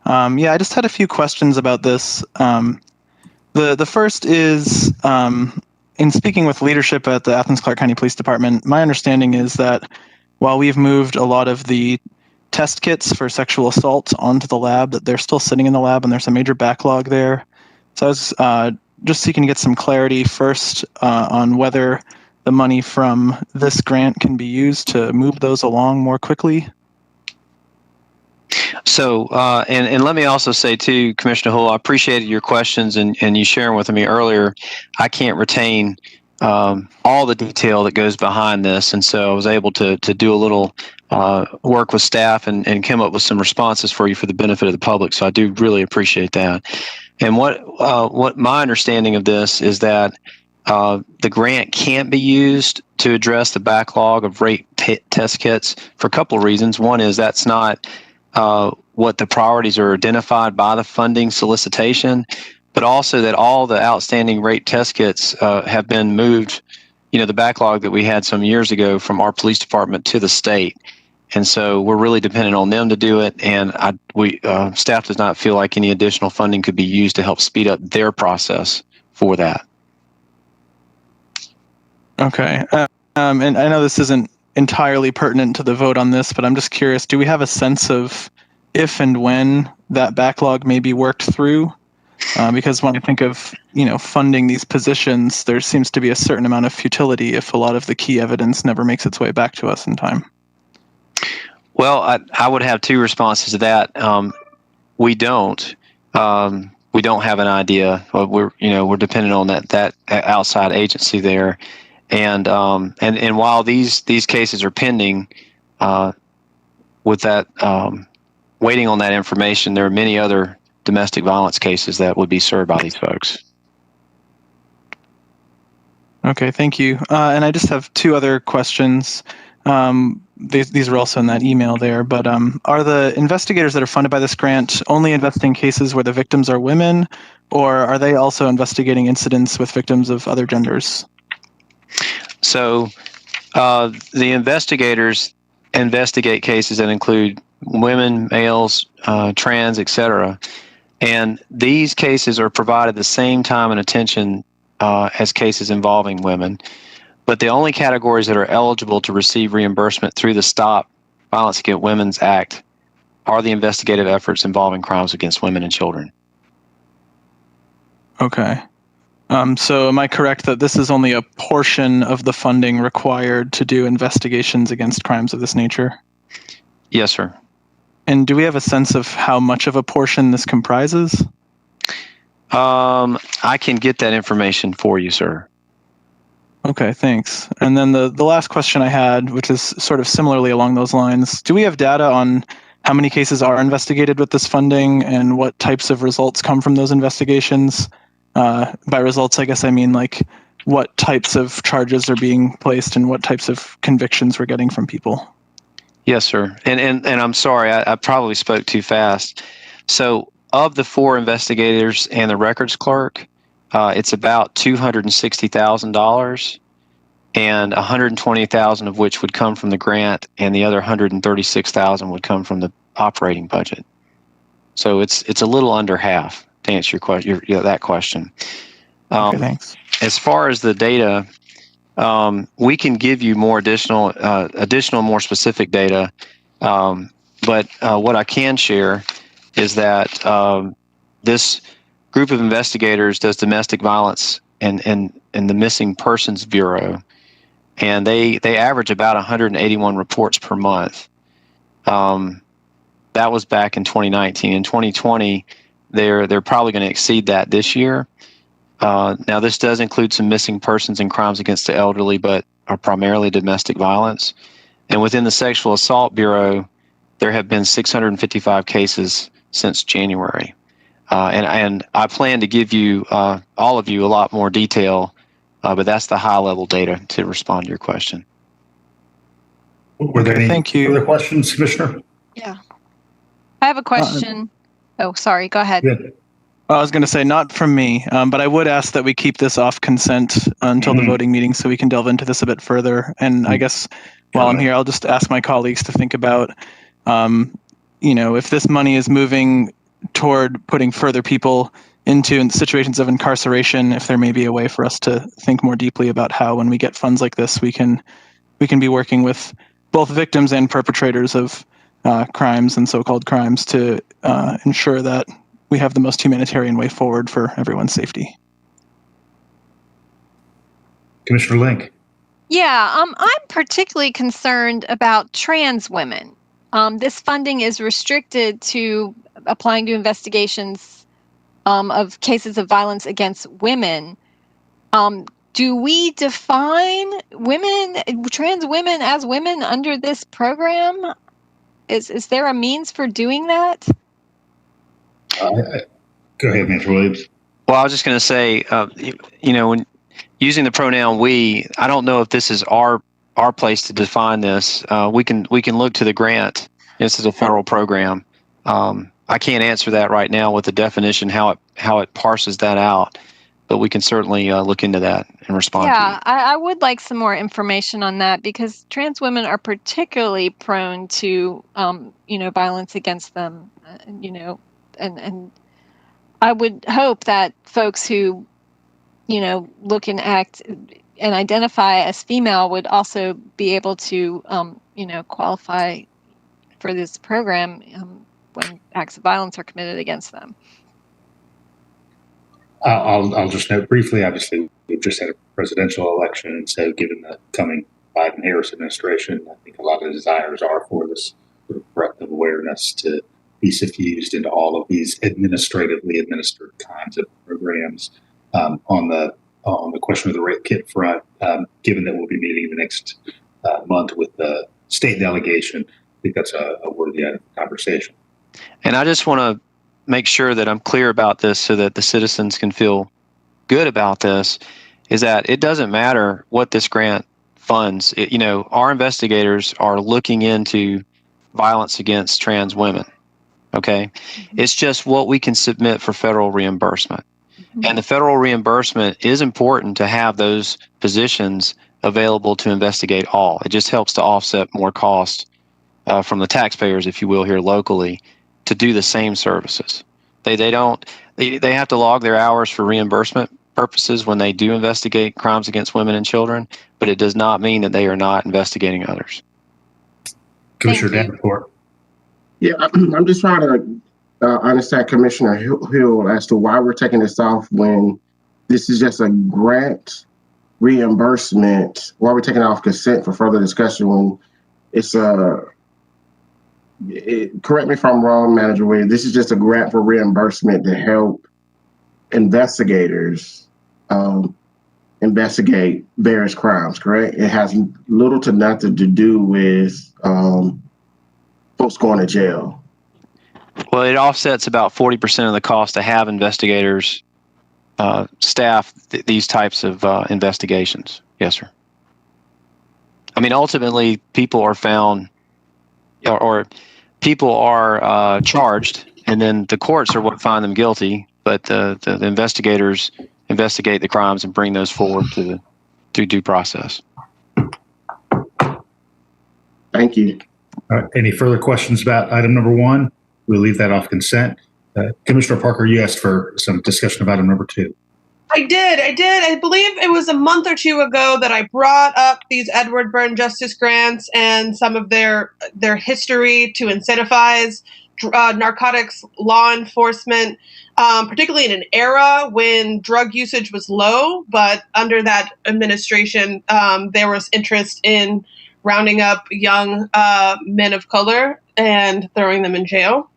Yeah, I just had a few questions about this. The first is, in speaking with leadership at the Athens Clarke County Police Department, my understanding is that while we've moved a lot of the test kits for sexual assault onto the lab, that they're still sitting in the lab and there's a major backlog there. So I was just seeking to get some clarity first on whether the money from this grant can be used to move those along more quickly. So, and let me also say too, Commissioner Hull, I appreciated your questions and you sharing with me earlier. I can't retain all the detail that goes behind this, and so I was able to do a little work with staff and come up with some responses for you for the benefit of the public. So I do really appreciate that. And what my understanding of this is that the grant can't be used to address the backlog of rape test kits for a couple of reasons. One is that's not what the priorities are identified by the funding solicitation, but also that all the outstanding rape test kits have been moved, the backlog that we had some years ago from our police department to the state. And so we're really dependent on them to do it. And staff does not feel like any additional funding could be used to help speed up their process for that. Okay. And I know this isn't entirely pertinent to the vote on this, but I'm just curious, do we have a sense of if and when that backlog may be worked through? Because when I think of, funding these positions, there seems to be a certain amount of futility if a lot of the key evidence never makes its way back to us in time. Well, I would have 2 responses to that. We don't have an idea. We're dependent on that outside agency there. And while these cases are pending, with that waiting on that information, there are many other domestic violence cases that would be served by these folks. Okay, thank you. And I just have 2 other questions. These are also in that email there, but are the investigators that are funded by this grant only investigating cases where the victims are women, or are they also investigating incidents with victims of other genders? So the investigators investigate cases that include women, males, trans, etc. And these cases are provided the same time and attention as cases involving women. But the only categories that are eligible to receive reimbursement through the Stop Violence Against Women's Act are the investigative efforts involving crimes against women and children. Okay. So am I correct that this is only a portion of the funding required to do investigations against crimes of this nature? Yes, sir. And do we have a sense of how much of a portion this comprises? I can get that information for you, sir. Okay, thanks. And then the last question I had, which is sort of similarly along those lines, do we have data on how many cases are investigated with this funding and what types of results come from those investigations? By results, I guess I mean like what types of charges are being placed and what types of convictions we're getting from people. Yes, sir. And I'm sorry, I probably spoke too fast. So of the 4 investigators and the records clerk, it's about $260,000. and 120,000 of which would come from the grant, and the other 136,000 would come from the operating budget. So it's a little under half, to answer your question. That question. Okay, thanks. As far as the data, we can give you more additional, more specific data. But what I can share is that this group of investigators does domestic violence and the Missing Persons Bureau, and they average about 181 reports per month. That was back in 2019. In 2020, they're probably going to exceed that this year. Now, this does include some missing persons and crimes against the elderly, but are primarily domestic violence. And within the Sexual Assault Bureau, there have been 655 cases since January. And I plan to give you, all of you, a lot more detail, but that's the high-level data to respond to your question. Were there any thank you. other questions, Commissioner? Yeah. I have a question. Oh, sorry. Go ahead. Yeah. I was going to say not from me, but I would ask that we keep this off consent until the voting meeting so we can delve into this a bit further. And I guess while I'm here, I'll just ask my colleagues to think about, if this money is moving toward putting further people into situations of incarceration, if there may be a way for us to think more deeply about how, when we get funds like this, we can be working with both victims and perpetrators of crimes and so-called crimes to ensure that we have the most humanitarian way forward for everyone's safety. Commissioner Link. Yeah, I'm particularly concerned about trans women. This funding is restricted to applying to investigations of cases of violence against women. Do we define trans women as women under this program? Is there a means for doing that? Go ahead, Mr. Williams. Well, I was just going to say, when using the pronoun "we," I don't know if this is our place to define this. We can look to the grant. This is a federal program. I can't answer that right now with the definition, how it parses that out, but we can certainly look into that and respond. Yeah, I would like some more information on that, because trans women are particularly prone to, violence against them, and I would hope that folks who, look and act and identify as female would also be able to, qualify for this program when acts of violence are committed against them. I'll just note briefly, obviously, we've just had a presidential election, and so given the coming Biden-Harris administration, I think a lot of the desires are for this sort of breadth of awareness to be suffused into all of these administratively administered kinds of programs. On the question of the rate kit front, given that we'll be meeting the next month with the state delegation, I think that's a worthy conversation. And I just want to make sure that I'm clear about this so that the citizens can feel good about this, is that it doesn't matter what this grant funds. Our investigators are looking into violence against trans women. Okay. It's just what we can submit for federal reimbursement. And the federal reimbursement is important to have those positions available to investigate all. It just helps to offset more cost from the taxpayers, if you will, here locally, to do the same services. They have to log their hours for reimbursement purposes when they do investigate crimes against women and children, but it does not mean that they are not investigating others. Commissioner Davenport. Yeah, I'm just trying to understand Commissioner Hill as to why we're taking this off when this is just a grant reimbursement. Why we're taking it off consent for further discussion when it's correct me if I'm wrong, Manager Wade, this is just a grant for reimbursement to help investigators investigate various crimes, correct? It has little to nothing to do with folks going to jail. Well, it offsets about 40% of the cost to have investigators staff these types of investigations. Yes, sir. I mean, ultimately, people are found or people are charged, and then the courts are what find them guilty, but the investigators investigate the crimes and bring those forward to due process. Thank you. All right. Any further questions about item number 1? We'll leave that off consent. Commissioner Parker, you asked for some discussion of item number 2. I did. I believe it was a month or 2 ago that I brought up these Byrne Justice grants and some of their history to incentivize narcotics law enforcement, particularly in an era when drug usage was low. But under that administration, there was interest in rounding up young men of color and throwing them in jail.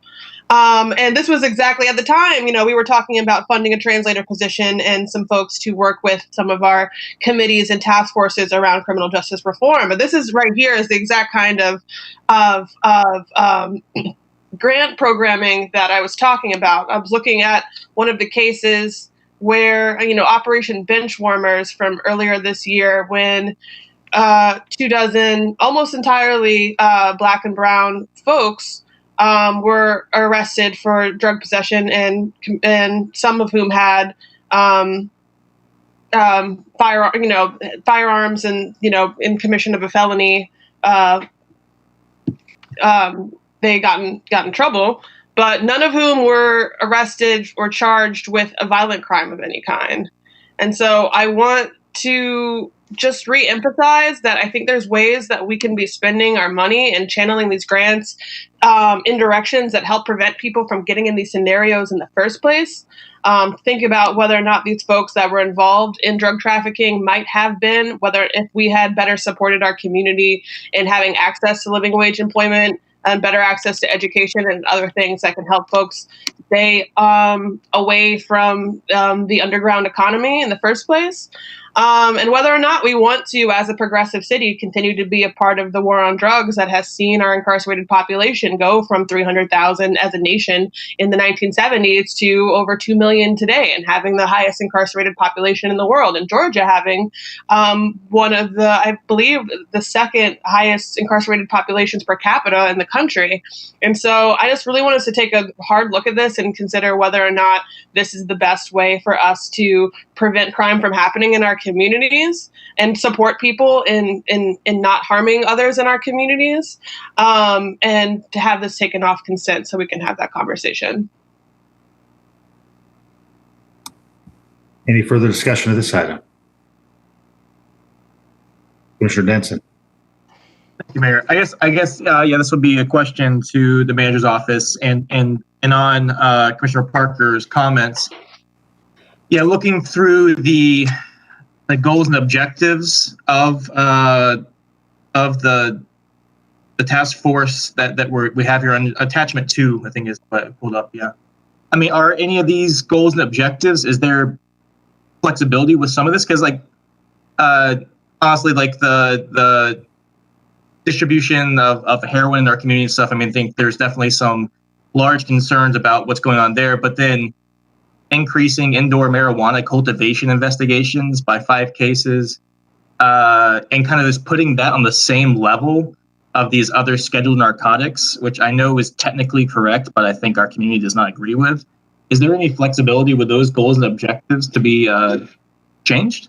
And this was exactly at the time, we were talking about funding a translator position and some folks to work with some of our committees and task forces around criminal justice reform. But this is right here is the exact kind of grant programming that I was talking about. I was looking at one of the cases where, Operation Benchwarmers from earlier this year when 24 almost entirely Black and brown folks were arrested for drug possession, and some of whom had firearms and in commission of a felony. They got in trouble, but none of whom were arrested or charged with a violent crime of any kind. And so I want to just re-emphasize that I think there's ways that we can be spending our money and channeling these grants in directions that help prevent people from getting in these scenarios in the first place. Think about whether or not these folks that were involved in drug trafficking might have been, whether if we had better supported our community in having access to living wage employment and better access to education and other things that can help folks stay away from the underground economy in the first place. And whether or not we want to, as a progressive city, continue to be a part of the war on drugs that has seen our incarcerated population go from 300,000 as a nation in the 1970s to over 2 million today, and having the highest incarcerated population in the world, and Georgia having one of the, I believe, the second highest incarcerated populations per capita in the country. And so I just really want us to take a hard look at this and consider whether or not this is the best way for us to prevent crime from happening in our communities and support people in not harming others in our communities, and to have this taken off consent so we can have that conversation. Any further discussion of this item? Commissioner Denson. Thank you, Mayor. I guess, this would be a question to the manager's office and on Commissioner Parker's comments. Yeah, looking through the goals and objectives of the task force that we have here on attachment 2, I think is what I pulled up. Yeah, I mean, are any of these goals and objectives? Is there flexibility with some of this? Because honestly, the distribution of heroin in our community and stuff. I mean, I think there's definitely some large concerns about what's going on there, but then increasing indoor marijuana cultivation investigations by 5 cases, and kind of just putting that on the same level of these other scheduled narcotics, which I know is technically correct, but I think our community does not agree with. Is there any flexibility with those goals and objectives to be changed?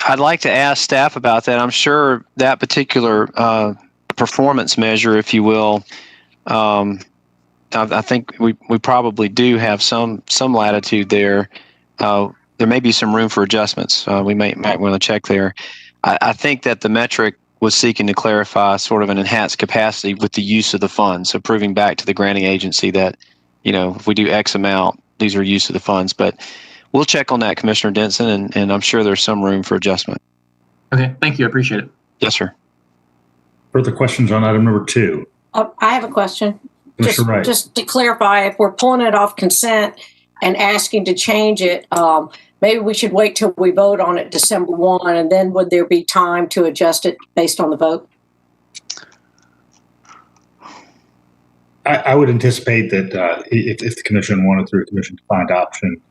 I'd like to ask staff about that. I'm sure that particular performance measure, if you will, I think we probably do have some latitude there. There may be some room for adjustments. We might want to check there. I think that the metric was seeking to clarify sort of an enhanced capacity with the use of the funds. So proving back to the granting agency that, if we do X amount, these are use of the funds. But we'll check on that, Commissioner Denson, and I'm sure there's some room for adjustment. Okay, thank you. I appreciate it. Yes, sir. Further questions on item number 2? I have a question. Wright. Just to clarify, if we're pulling it off consent and asking to change it, maybe we should wait till we vote on it December 1, and then would there be time to adjust it based on the vote? I would anticipate that if the commission wanted through a commission-defined option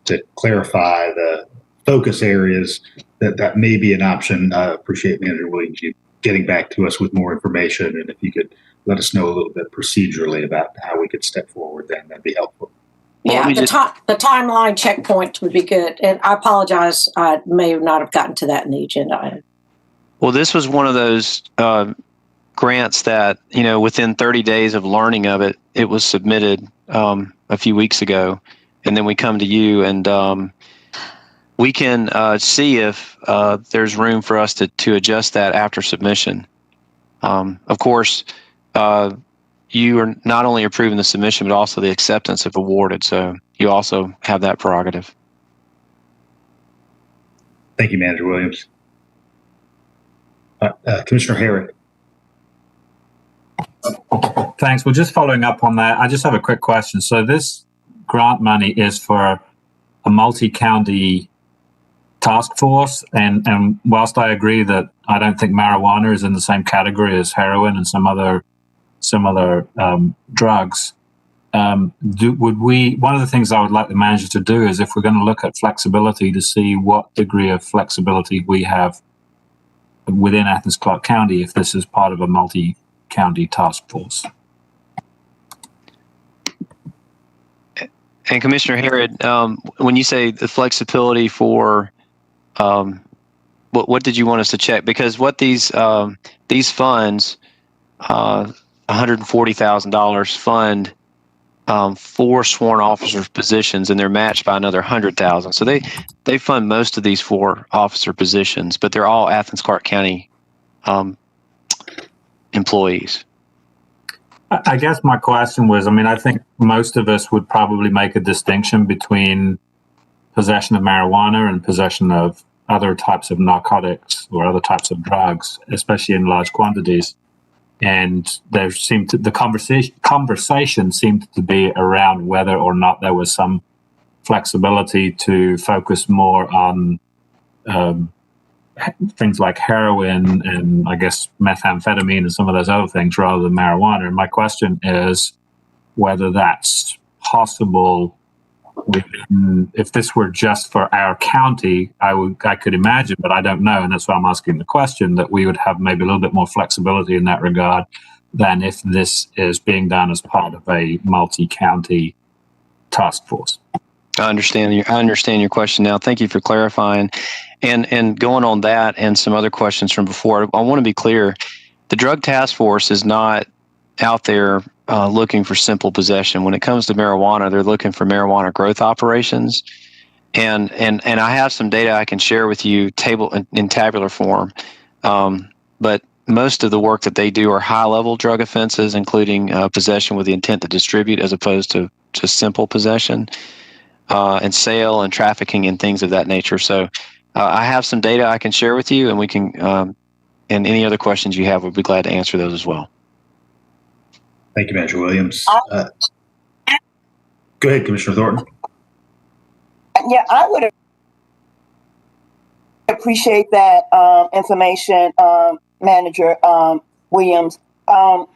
to clarify the focus areas, that may be an option. I appreciate Manager Williams you getting back to us with more information, and if you could let us know a little bit procedurally about how we could step forward, then that'd be helpful. Yeah, the timeline checkpoint would be good. And I apologize, I may not have gotten to that in the agenda item. Well, this was one of those grants that, within 30 days of learning of it, it was submitted a few weeks ago. And then we come to you and we can see if there's room for us to adjust that after submission. Of course, you are not only approving the submission, but also the acceptance if awarded. So you also have that prerogative. Thank you, Manager Williams. Commissioner Herod. Thanks. Well, just following up on that, I just have a quick question. So this grant money is for a multi-county task force, and whilst I agree that I don't think marijuana is in the same category as heroin and some other drugs, one of the things I would like the manager to do is, if we're going to look at flexibility, to see what degree of flexibility we have within Athens Clarke County if this is part of a multi-county task force. And Commissioner Herod, when you say the flexibility for, what did you want us to check? Because what these funds, $140,000 fund 4 sworn officer positions, and they're matched by another $100,000. So they fund most of these 4 officer positions, but they're all Athens Clarke County employees. I guess my question was, I think most of us would probably make a distinction between possession of marijuana and possession of other types of narcotics or other types of drugs, especially in large quantities. And the conversation seemed to be around whether or not there was some flexibility to focus more on things like heroin and I guess methamphetamine and some of those other things rather than marijuana. And my question is whether that's possible. If this were just for our county, I could imagine, but I don't know, and that's why I'm asking the question, that we would have maybe a little bit more flexibility in that regard than if this is being done as part of a multi-county task force. I understand your question now. Thank you for clarifying. And going on that and some other questions from before, I want to be clear. The Drug Task Force is not out there looking for simple possession. When it comes to marijuana, they're looking for marijuana growth operations. And I have some data I can share with you in tabular form. But most of the work that they do are high-level drug offenses, including possession with the intent to distribute as opposed to just simple possession, and sale and trafficking and things of that nature. So I have some data I can share with you, and we can, and any other questions you have, we'd be glad to answer those as well. Thank you, Manager Williams. Go ahead, Commissioner Thornton. Yeah, I would appreciate that information, Manager Williams. I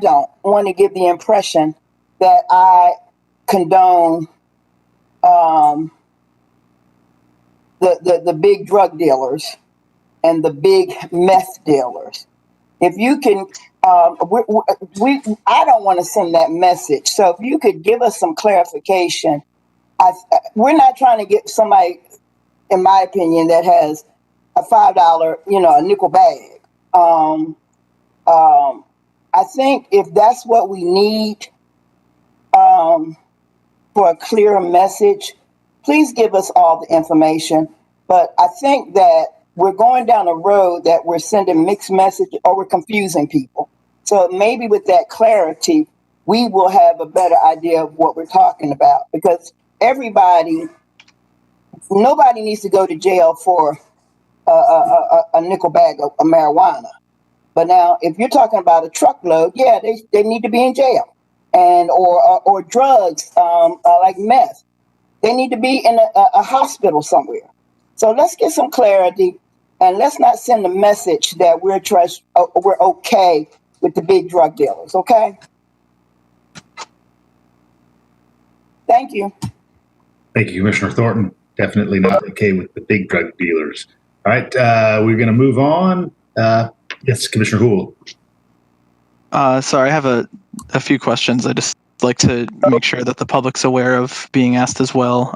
don't want to give the impression that I condone the big drug dealers and the big meth dealers. If you can, I don't want to send that message. So if you could give us some clarification, we're not trying to get somebody, in my opinion, that has a $5, a nickel bag. I think if that's what we need for a clearer message, please give us all the information. But I think that we're going down a road that we're sending mixed messages or we're confusing people. So maybe with that clarity, we will have a better idea of what we're talking about, because nobody needs to go to jail for a nickel bag of marijuana. But now, if you're talking about a truckload, yeah, they need to be in jail, or drugs like meth, they need to be in a hospital somewhere. So let's get some clarity, and let's not send a message that we're okay with the big drug dealers. Okay. Thank you. Thank you, Commissioner Thornton. Definitely not okay with the big drug dealers. All right, we're going to move on. Yes, Commissioner Houle. Sorry, I have a few questions. I just like to make sure that the public's aware of being asked as well.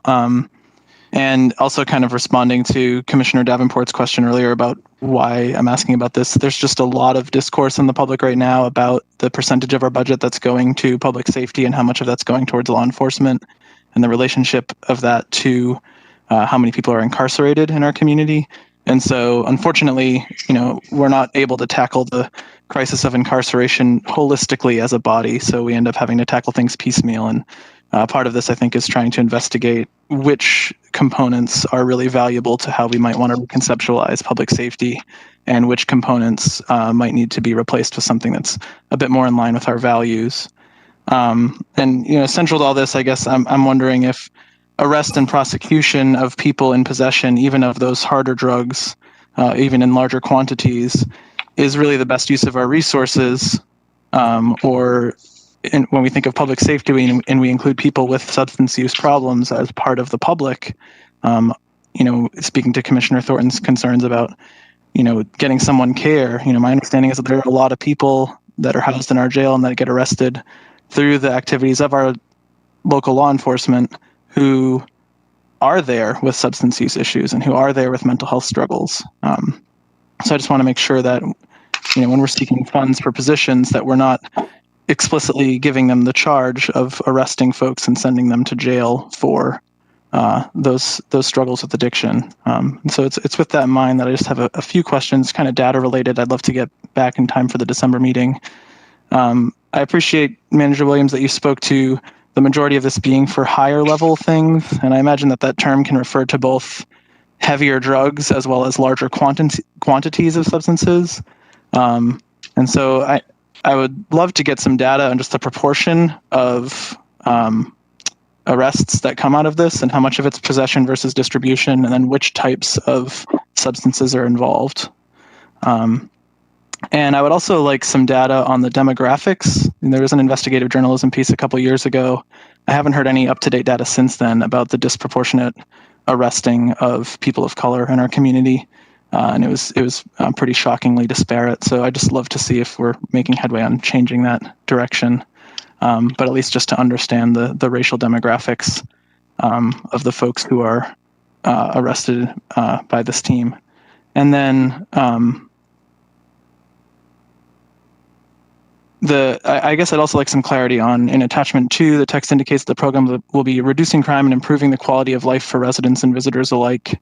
And also kind of responding to Commissioner Davenport's question earlier about why I'm asking about this. There's just a lot of discourse in the public right now about the percentage of our budget that's going to public safety and how much of that's going towards law enforcement and the relationship of that to how many people are incarcerated in our community. And so unfortunately, we're not able to tackle the crisis of incarceration holistically as a body. So we end up having to tackle things piecemeal. And part of this, I think, is trying to investigate which components are really valuable to how we might want to conceptualize public safety and which components might need to be replaced with something that's a bit more in line with our values. And, central to all this, I guess I'm wondering if arrest and prosecution of people in possession, even of those harder drugs, even in larger quantities, is really the best use of our resources, when we think of public safety and we include people with substance use problems as part of the public, speaking to Commissioner Thornton's concerns about, getting someone care, my understanding is that there are a lot of people that are housed in our jail and that get arrested through the activities of our local law enforcement who are there with substance use issues and who are there with mental health struggles. So I just want to make sure that, when we're seeking funds for positions, that we're not explicitly giving them the charge of arresting folks and sending them to jail for those struggles with addiction. So it's with that in mind that I just have a few questions, kind of data related. I'd love to get back in time for the December meeting. I appreciate, Manager Williams, that you spoke to the majority of this being for higher level things, and I imagine that term can refer to both heavier drugs as well as larger quantities of substances. And so I would love to get some data on just the proportion of arrests that come out of this and how much of it's possession versus distribution, and then which types of substances are involved. And I would also like some data on the demographics. There was an investigative journalism piece a couple years ago. I haven't heard any up-to-date data since then about the disproportionate arresting of people of color in our community. And it was pretty shockingly disparate. So I just love to see if we're making headway on changing that direction. But at least just to understand the racial demographics of the folks who are arrested by this team. And then I guess I'd also like some clarity on, in attachment 2, the text indicates the program will be reducing crime and improving the quality of life for residents and visitors alike.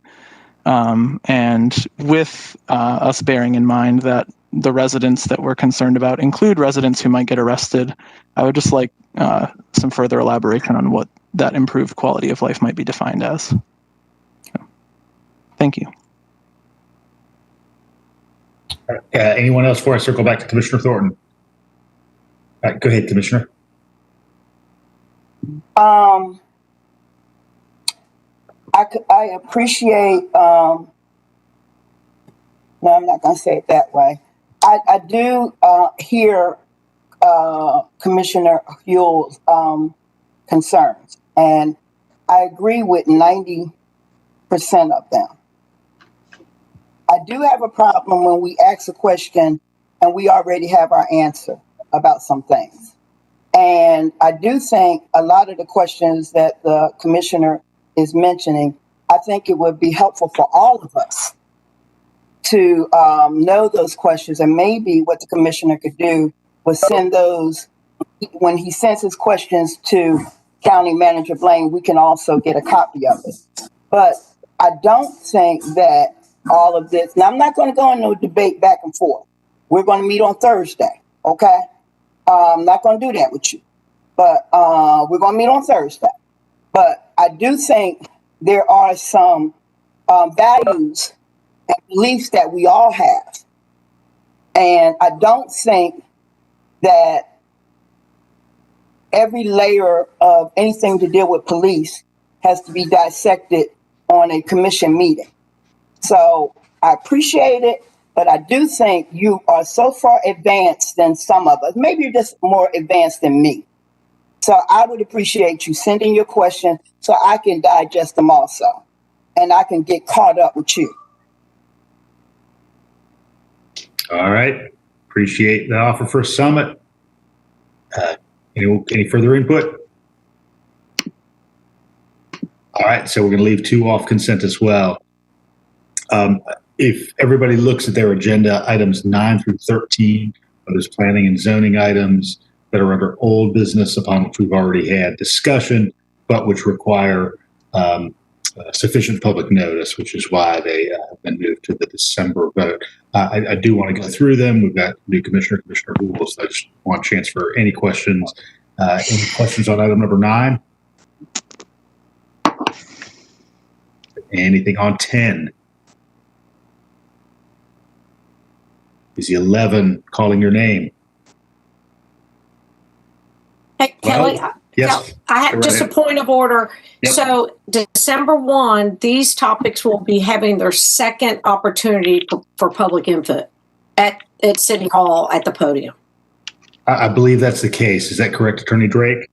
And with us bearing in mind that the residents that we're concerned about include residents who might get arrested, I would just like some further elaboration on what that improved quality of life might be defined as. So, thank you. Anyone else before I circle back to Commissioner Thornton? All right, go ahead, Commissioner. I appreciate, no, I'm not going to say it that way. I do hear Commissioner Huell's concerns, and I agree with 90% of them. I do have a problem when we ask a question and we already have our answer about some things. And I do think a lot of the questions that the commissioner is mentioning, I think it would be helpful for all of us to know those questions. And maybe what the commissioner could do was send those, when he sends his questions to County Manager Blaine, we can also get a copy of it. But I don't think that all of this, now I'm not going to go into a debate back and forth. We're going to meet on Thursday, okay? I'm not going to do that with you, but we're going to meet on Thursday. But I do think there are some values and beliefs that we all have. And I don't think that every layer of anything to deal with police has to be dissected on a commission meeting. So I appreciate it. But I do think you are so far advanced than some of us. Maybe you're just more advanced than me. So I would appreciate you sending your question so I can digest them also. And I can get caught up with you. All right. Appreciate the offer for a summit. Any further input? All right, so we're going to leave 2 off consent as well. If everybody looks at their agenda, items 9 through 13 are those planning and zoning items that are under old business upon which we've already had discussion, but which require sufficient public notice, which is why they have been moved to the December vote. I do want to go through them. We've got new Commissioner Hawes. So I just want a chance for any questions. Any questions on item number 9? Anything on 10? Is the 11 calling your name? Hey, Kelly, yes. I have just a point of order. Yep. So December 1, these topics will be having their second opportunity for public input at City Hall at the podium. I believe that's the case. Is that correct, Attorney Drake?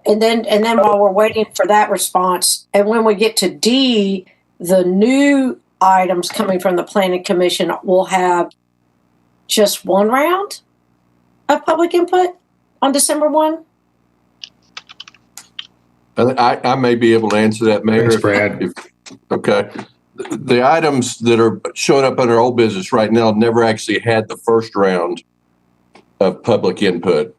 And then while we're waiting for that response, and when we get to D, the new items coming from the Planning Commission will have just 1 round of public input on December 1? I may be able to answer that, Mayor. Thanks, Brad. Okay. The items that are showing up under old business right now never actually had the first round of public input.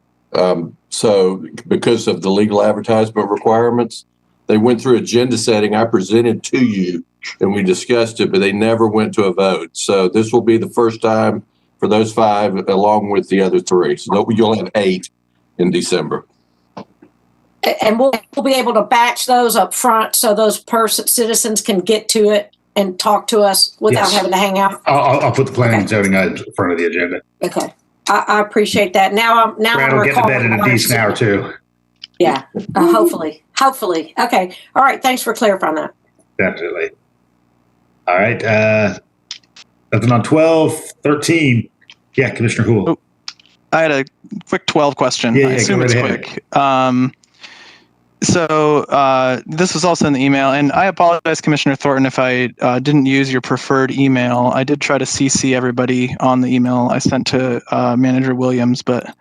So because of the legal advertisement requirements, they went through agenda setting. I presented to you and we discussed it, but they never went to a vote. So this will be the first time for those 5 along with the other 3. So you'll have 8 in December. And we'll be able to batch those up front so those citizens can get to it and talk to us without having to hang out. I'll put the planning and zoning items in front of the agenda. Okay. I appreciate that. Now Brad I'm will get to bed in a decent hour too. Yeah. Hopefully. Okay. All right. Thanks for clarifying that. Definitely. All right. Nothing on 12, 13. Yeah, Commissioner Houle. Oh, I had a quick 12 question. Yeah, I assume it's quick. So this was also in the email, and I apologize, Commissioner Thornton, if I didn't use your preferred email. I did try to CC everybody on the email I sent to Manager Williams, but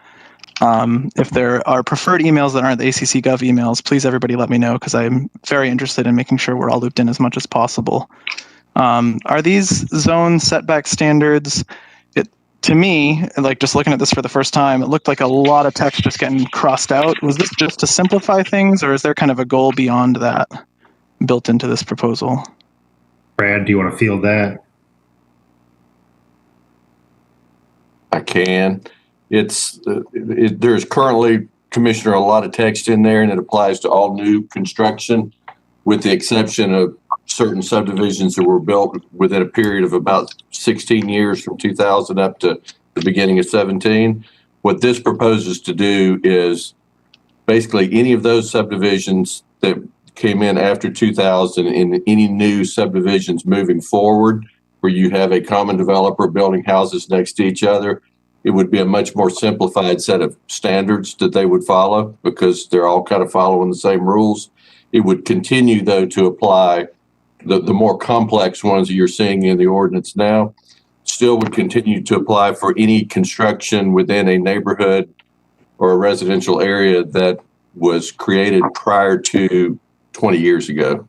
if there are preferred emails that aren't the ACC Gov emails, please everybody let me know, because I'm very interested in making sure we're all looped in as much as possible. Are these zone setback standards? To me, like just looking at this for the first time, it looked like a lot of text just getting crossed out. Was this just to simplify things, or is there kind of a goal beyond that built into this proposal? Brad, do you want to field that? I can. There's currently, Commissioner, a lot of text in there, and it applies to all new construction, with the exception of certain subdivisions that were built within a period of about 16 years from 2000 up to the beginning of 17. What this proposes to do is basically any of those subdivisions that came in after 2000 and any new subdivisions moving forward where you have a common developer building houses next to each other, it would be a much more simplified set of standards that they would follow because they're all kind of following the same rules. It would continue, though, to apply the more complex ones that you're seeing in the ordinance now, still would continue to apply for any construction within a neighborhood or a residential area that was created prior to 20 years ago.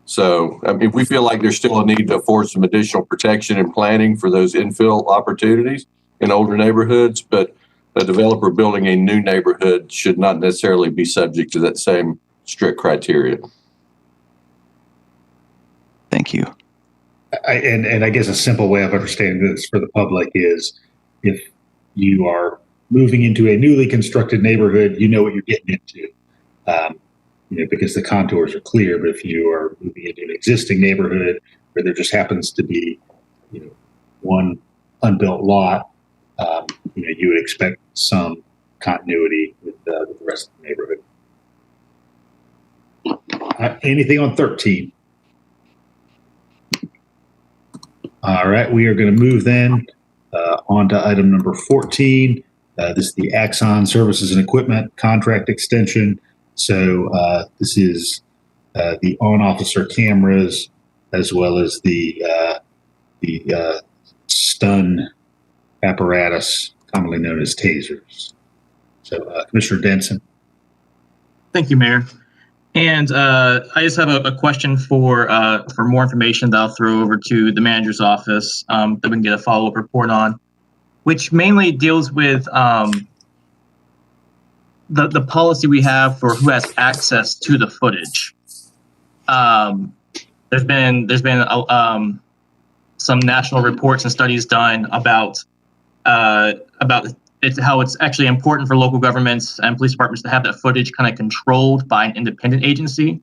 So, I mean, we feel like there's still a need to afford some additional protection and planning for those infill opportunities in older neighborhoods, but a developer building a new neighborhood should not necessarily be subject to that same strict criteria. Thank you. And I guess a simple way of understanding this for the public is if you are moving into a newly constructed neighborhood, you know what you're getting into, because the contours are clear. But if you are moving into an existing neighborhood where there just happens to be, one unbuilt lot, you would expect some continuity with the rest of the neighborhood. Anything on 13? All right, we are going to move then on to item number 14. This is the AXON Services and Equipment Contract Extension. So this is the on-officer cameras as well as the stun apparatus, commonly known as tasers. So, Commissioner Denson. Thank you, Mayor. And I just have a question for more information that I'll throw over to the manager's office that we can get a follow-up report on, which mainly deals with the policy we have for who has access to the footage. There's been some national reports and studies done about how it's actually important for local governments and police departments to have that footage kind of controlled by an independent agency.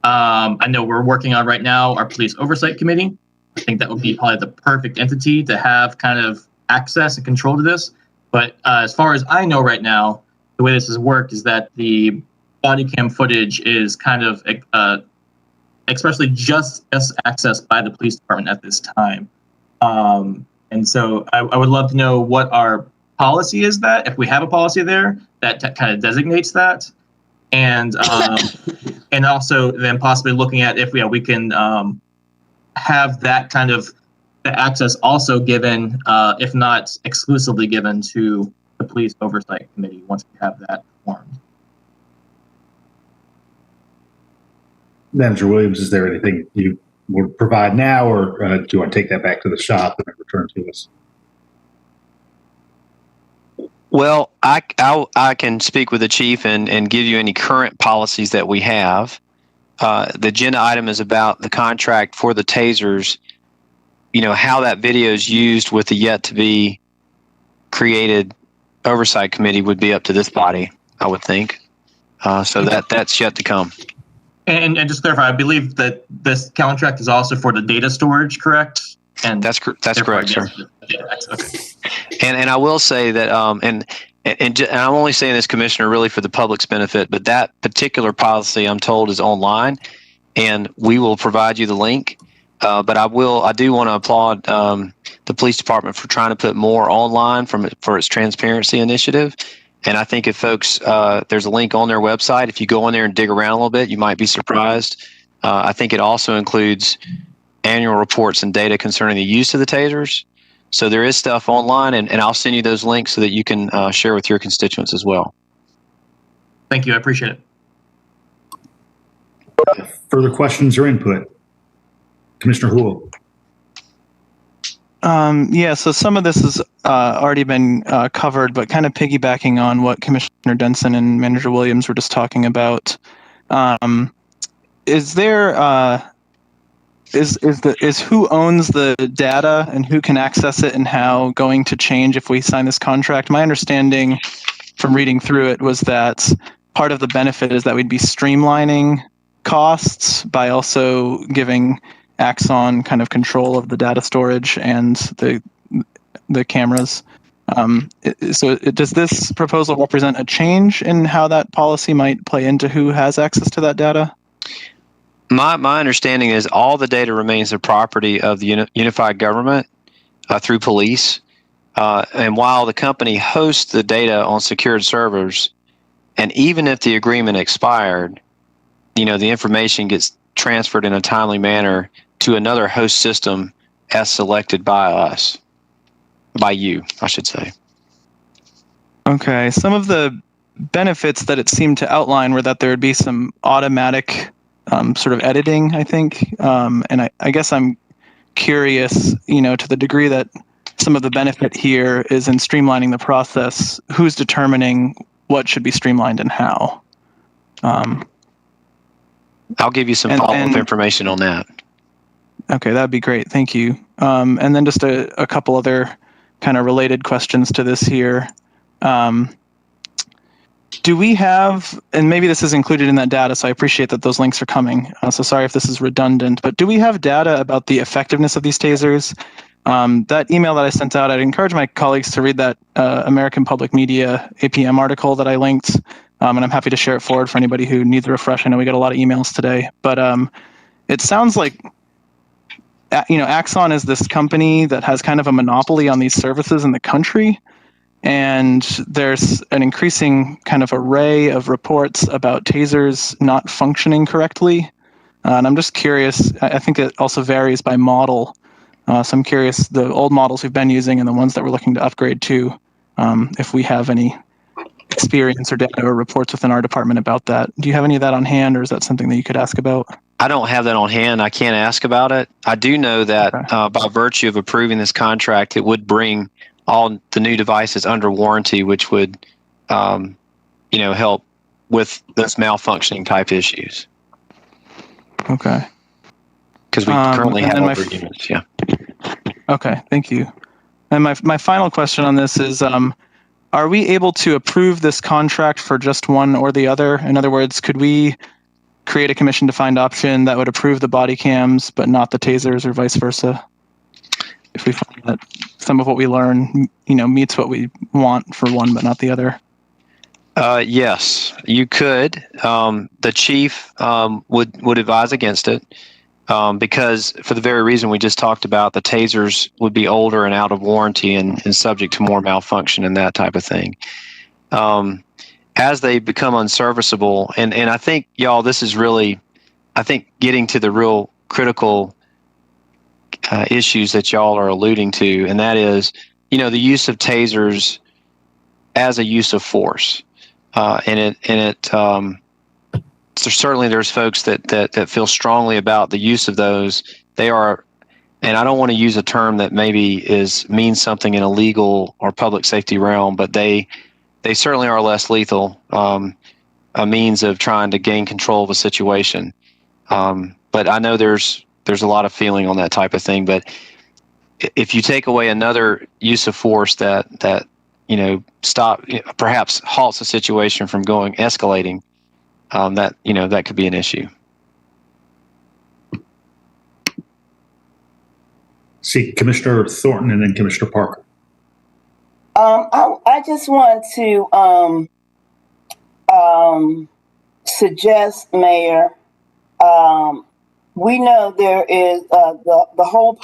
I know we're working on right now our police oversight committee. I think that would be probably the perfect entity to have kind of access and control to this. But as far as I know right now, the way this has worked is that the body cam footage is kind of especially just accessed by the police department at this time. And so I would love to know what our policy is, that if we have a policy there that kind of designates that, and and also then possibly looking at if we can have that kind of access also given, if not exclusively given, to the police oversight committee once we have that formed. Manager Williams, is there anything you would provide now, or do you want to take that back to the shop and return to us? Well, I can speak with the chief and give you any current policies that we have. The agenda item is about the contract for the tasers. You know, how that video is used with the yet to be created oversight committee would be up to this body, I would think. So that's yet to come. And just clarify, I believe that this contract is also for the data storage, correct? And that's correct, sir. Okay. And I will say that, and I'm only saying this, Commissioner, really for the public's benefit, but that particular policy, I'm told, is online, and we will provide you the link. But I do want to applaud the police department for trying to put more online for its transparency initiative. And I think if folks, there's a link on their website. If you go on there and dig around a little bit, you might be surprised. I think it also includes annual reports and data concerning the use of the tasers. So there is stuff online, and I'll send you those links so that you can share with your constituents as well. Thank you. I appreciate it. Further questions or input? Commissioner Houle. Yeah, so some of this has already been covered, but kind of piggybacking on what Commissioner Denson and Manager Williams were just talking about. Is there is who owns the data and who can access it and how going to change if we sign this contract? My understanding from reading through it was that part of the benefit is that we'd be streamlining costs by also giving AXON kind of control of the data storage and the cameras. So does this proposal represent a change in how that policy might play into who has access to that data? My understanding is all the data remains the property of the unified government through police. And while the company hosts the data on secured servers, and even if the agreement expired, the information gets transferred in a timely manner to another host system as selected by you, I should say. Okay. Some of the benefits that it seemed to outline were that there would be some automatic sort of editing, I think. And I guess I'm curious, to the degree that some of the benefit here is in streamlining the process, who's determining what should be streamlined and how? I'll give you some follow-up information on that. Okay, that'd be great. Thank you. And then just a couple other kind of related questions to this here. Do we have, and maybe this is included in that data, so I appreciate that those links are coming. So sorry if this is redundant, but do we have data about the effectiveness of these tasers? That email that I sent out, I'd encourage my colleagues to read that American Public Media APM article that I linked, and I'm happy to share it forward for anybody who needs a refresh. I know we got a lot of emails today, but it sounds like AXON is this company that has kind of a monopoly on these services in the country. And there's an increasing kind of array of reports about tasers not functioning correctly. And I'm just curious, I think it also varies by model. So I'm curious, the old models we've been using and the ones that we're looking to upgrade to, if we have any experience or data or reports within our department about that. Do you have any of that on hand, or is that something that you could ask about? I don't have that on hand. I can't ask about it. I do know that by virtue of approving this contract, it would bring all the new devices under warranty, which would, help with those malfunctioning type issues. Okay. Because we currently have older units. Yeah. Okay. Thank you. And my final question on this is, are we able to approve this contract for just one or the other? In other words, could we create a commission-defined option that would approve the body cams but not the tasers, or vice versa? If we find that some of what we learn, meets what we want for one but not the other. Yes, you could. The chief would advise against it because for the very reason we just talked about, the tasers would be older and out of warranty and subject to more malfunction and that type of thing. As they become unserviceable, and I think, y'all, this is really, I think, getting to the real critical issues that y'all are alluding to, and that is, the use of tasers as a use of force. So certainly there's folks that feel strongly about the use of those. They are, and I don't want to use a term that maybe means something in a legal or public safety realm, but they certainly are less lethal, a means of trying to gain control of a situation. But I know there's a lot of feeling on that type of thing. But if you take away another use of force that perhaps halts a situation from escalating, that could be an issue. See Commissioner Thornton and then Commissioner Parker. I just want to suggest, Mayor, we know there is the whole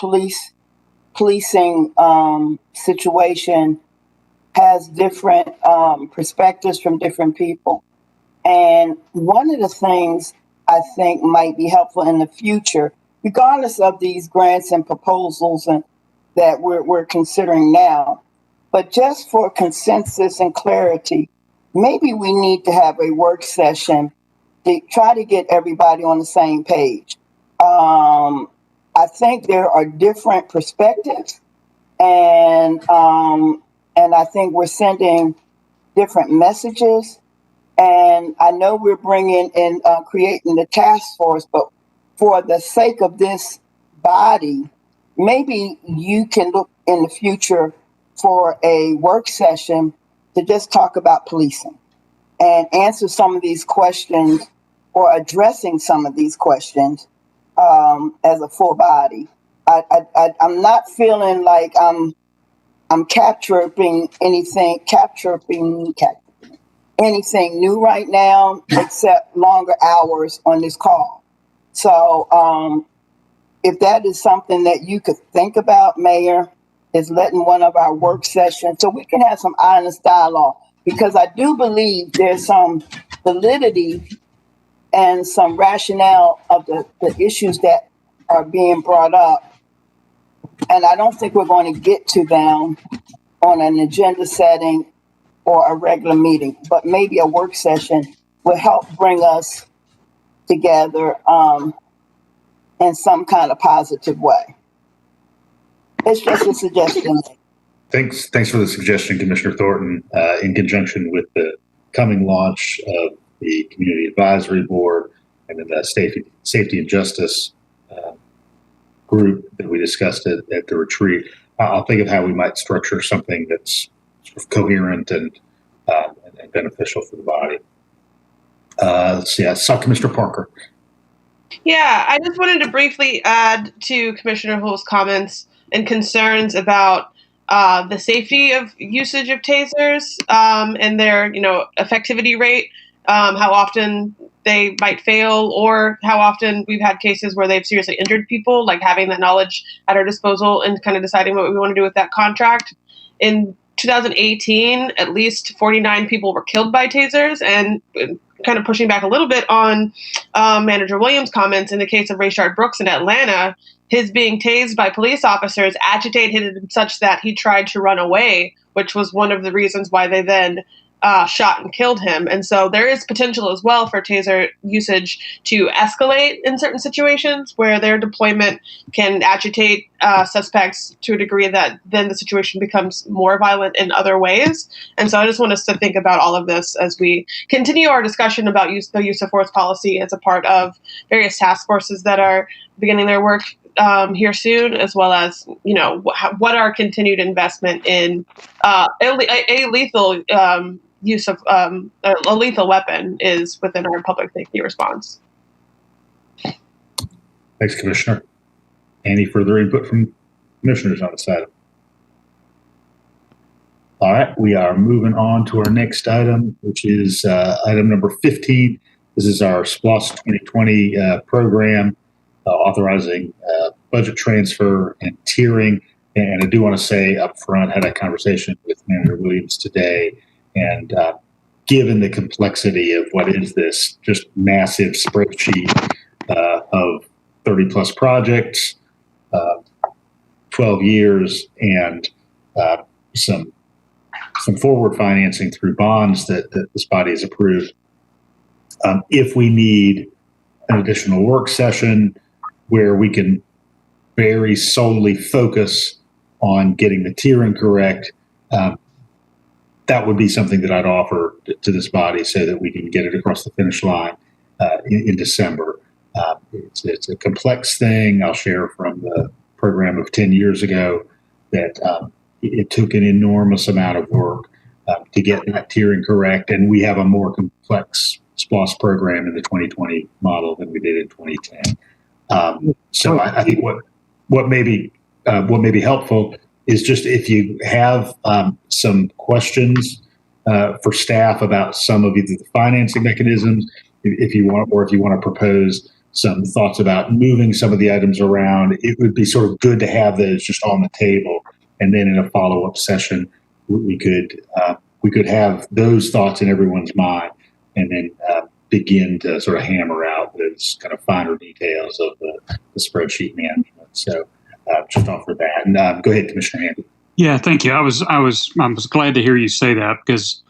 policing situation has different perspectives from different people. And one of the things I think might be helpful in the future, regardless of these grants and proposals that we're considering now, but just for consensus and clarity, maybe we need to have a work session to try to get everybody on the same page. I think there are different perspectives, and I think we're sending different messages. And I know we're bringing in creating the task force, but for the sake of this body, maybe you can look in the future for a work session to just talk about policing and answer some of these questions or addressing some of these questions as a full body. I'm not feeling like I'm capturing anything new right now, except longer hours on this call. So if that is something that you could think about, Mayor, is letting one of our work sessions so we can have some honest dialogue, because I do believe there's some validity and some rationale of the issues that are being brought up. And I don't think we're going to get to them on an agenda setting or a regular meeting, but maybe a work session will help bring us together in some kind of positive way. It's just a suggestion. Thanks for the suggestion, Commissioner Thornton. In conjunction with the coming launch of the Community Advisory Board and then the Safety and Justice group that we discussed at the retreat, I'll think of how we might structure something that's sort of coherent and beneficial for the body. Let's see. I saw Commissioner Parker. Yeah, I just wanted to briefly add to Commissioner Hull's comments and concerns about the safety of usage of tasers and their, effectivity rate, how often they might fail, or how often we've had cases where they've seriously injured people, like having that knowledge at our disposal and kind of deciding what we want to do with that contract. In 2018, at least 49 people were killed by tasers, and kind of pushing back a little bit on Manager Williams' comments in the case of Rayshard Brooks in Atlanta. His being tased by police officers agitated him such that he tried to run away, which was one of the reasons why they then shot and killed him. And so there is potential as well for taser usage to escalate in certain situations where their deployment can agitate suspects to a degree that then the situation becomes more violent in other ways. And so I just want us to think about all of this as we continue our discussion about the use of force policy as a part of various task forces that are beginning their work here soon, as well as, what our continued investment in a lethal use of a lethal weapon is within our public safety response. Thanks, Commissioner. Any further input from commissioners on this item? All right, we are moving on to our next item, which is item number 15. This is our SPLOST 2020 program, authorizing budget transfer and tiering. And I do want to say up front, had a conversation with Manager Williams today, and given the complexity of what is this just massive spreadsheet of 30 plus projects, 12 years, and some forward financing through bonds that this body has approved. If we need an additional work session where we can very solely focus on getting the tiering correct, that would be something that I'd offer to this body so that we can get it across the finish line in December. It's a complex thing. I'll share from the program of 10 years ago that it took an enormous amount of work to get that tiering correct, and we have a more complex SPLOST program in the 2020 model than we did in 2010. So I think what may be helpful is just if you have some questions for staff about some of either the financing mechanisms, if you want to propose some thoughts about moving some of the items around, it would be sort of good to have those just on the table. And then in a follow-up session, we could have those thoughts in everyone's mind, and then begin to sort of hammer out those kind of finer details of the spreadsheet management. So just offer that. And go ahead, Commissioner Hamby. Yeah, thank you. I was glad to hear you say that, because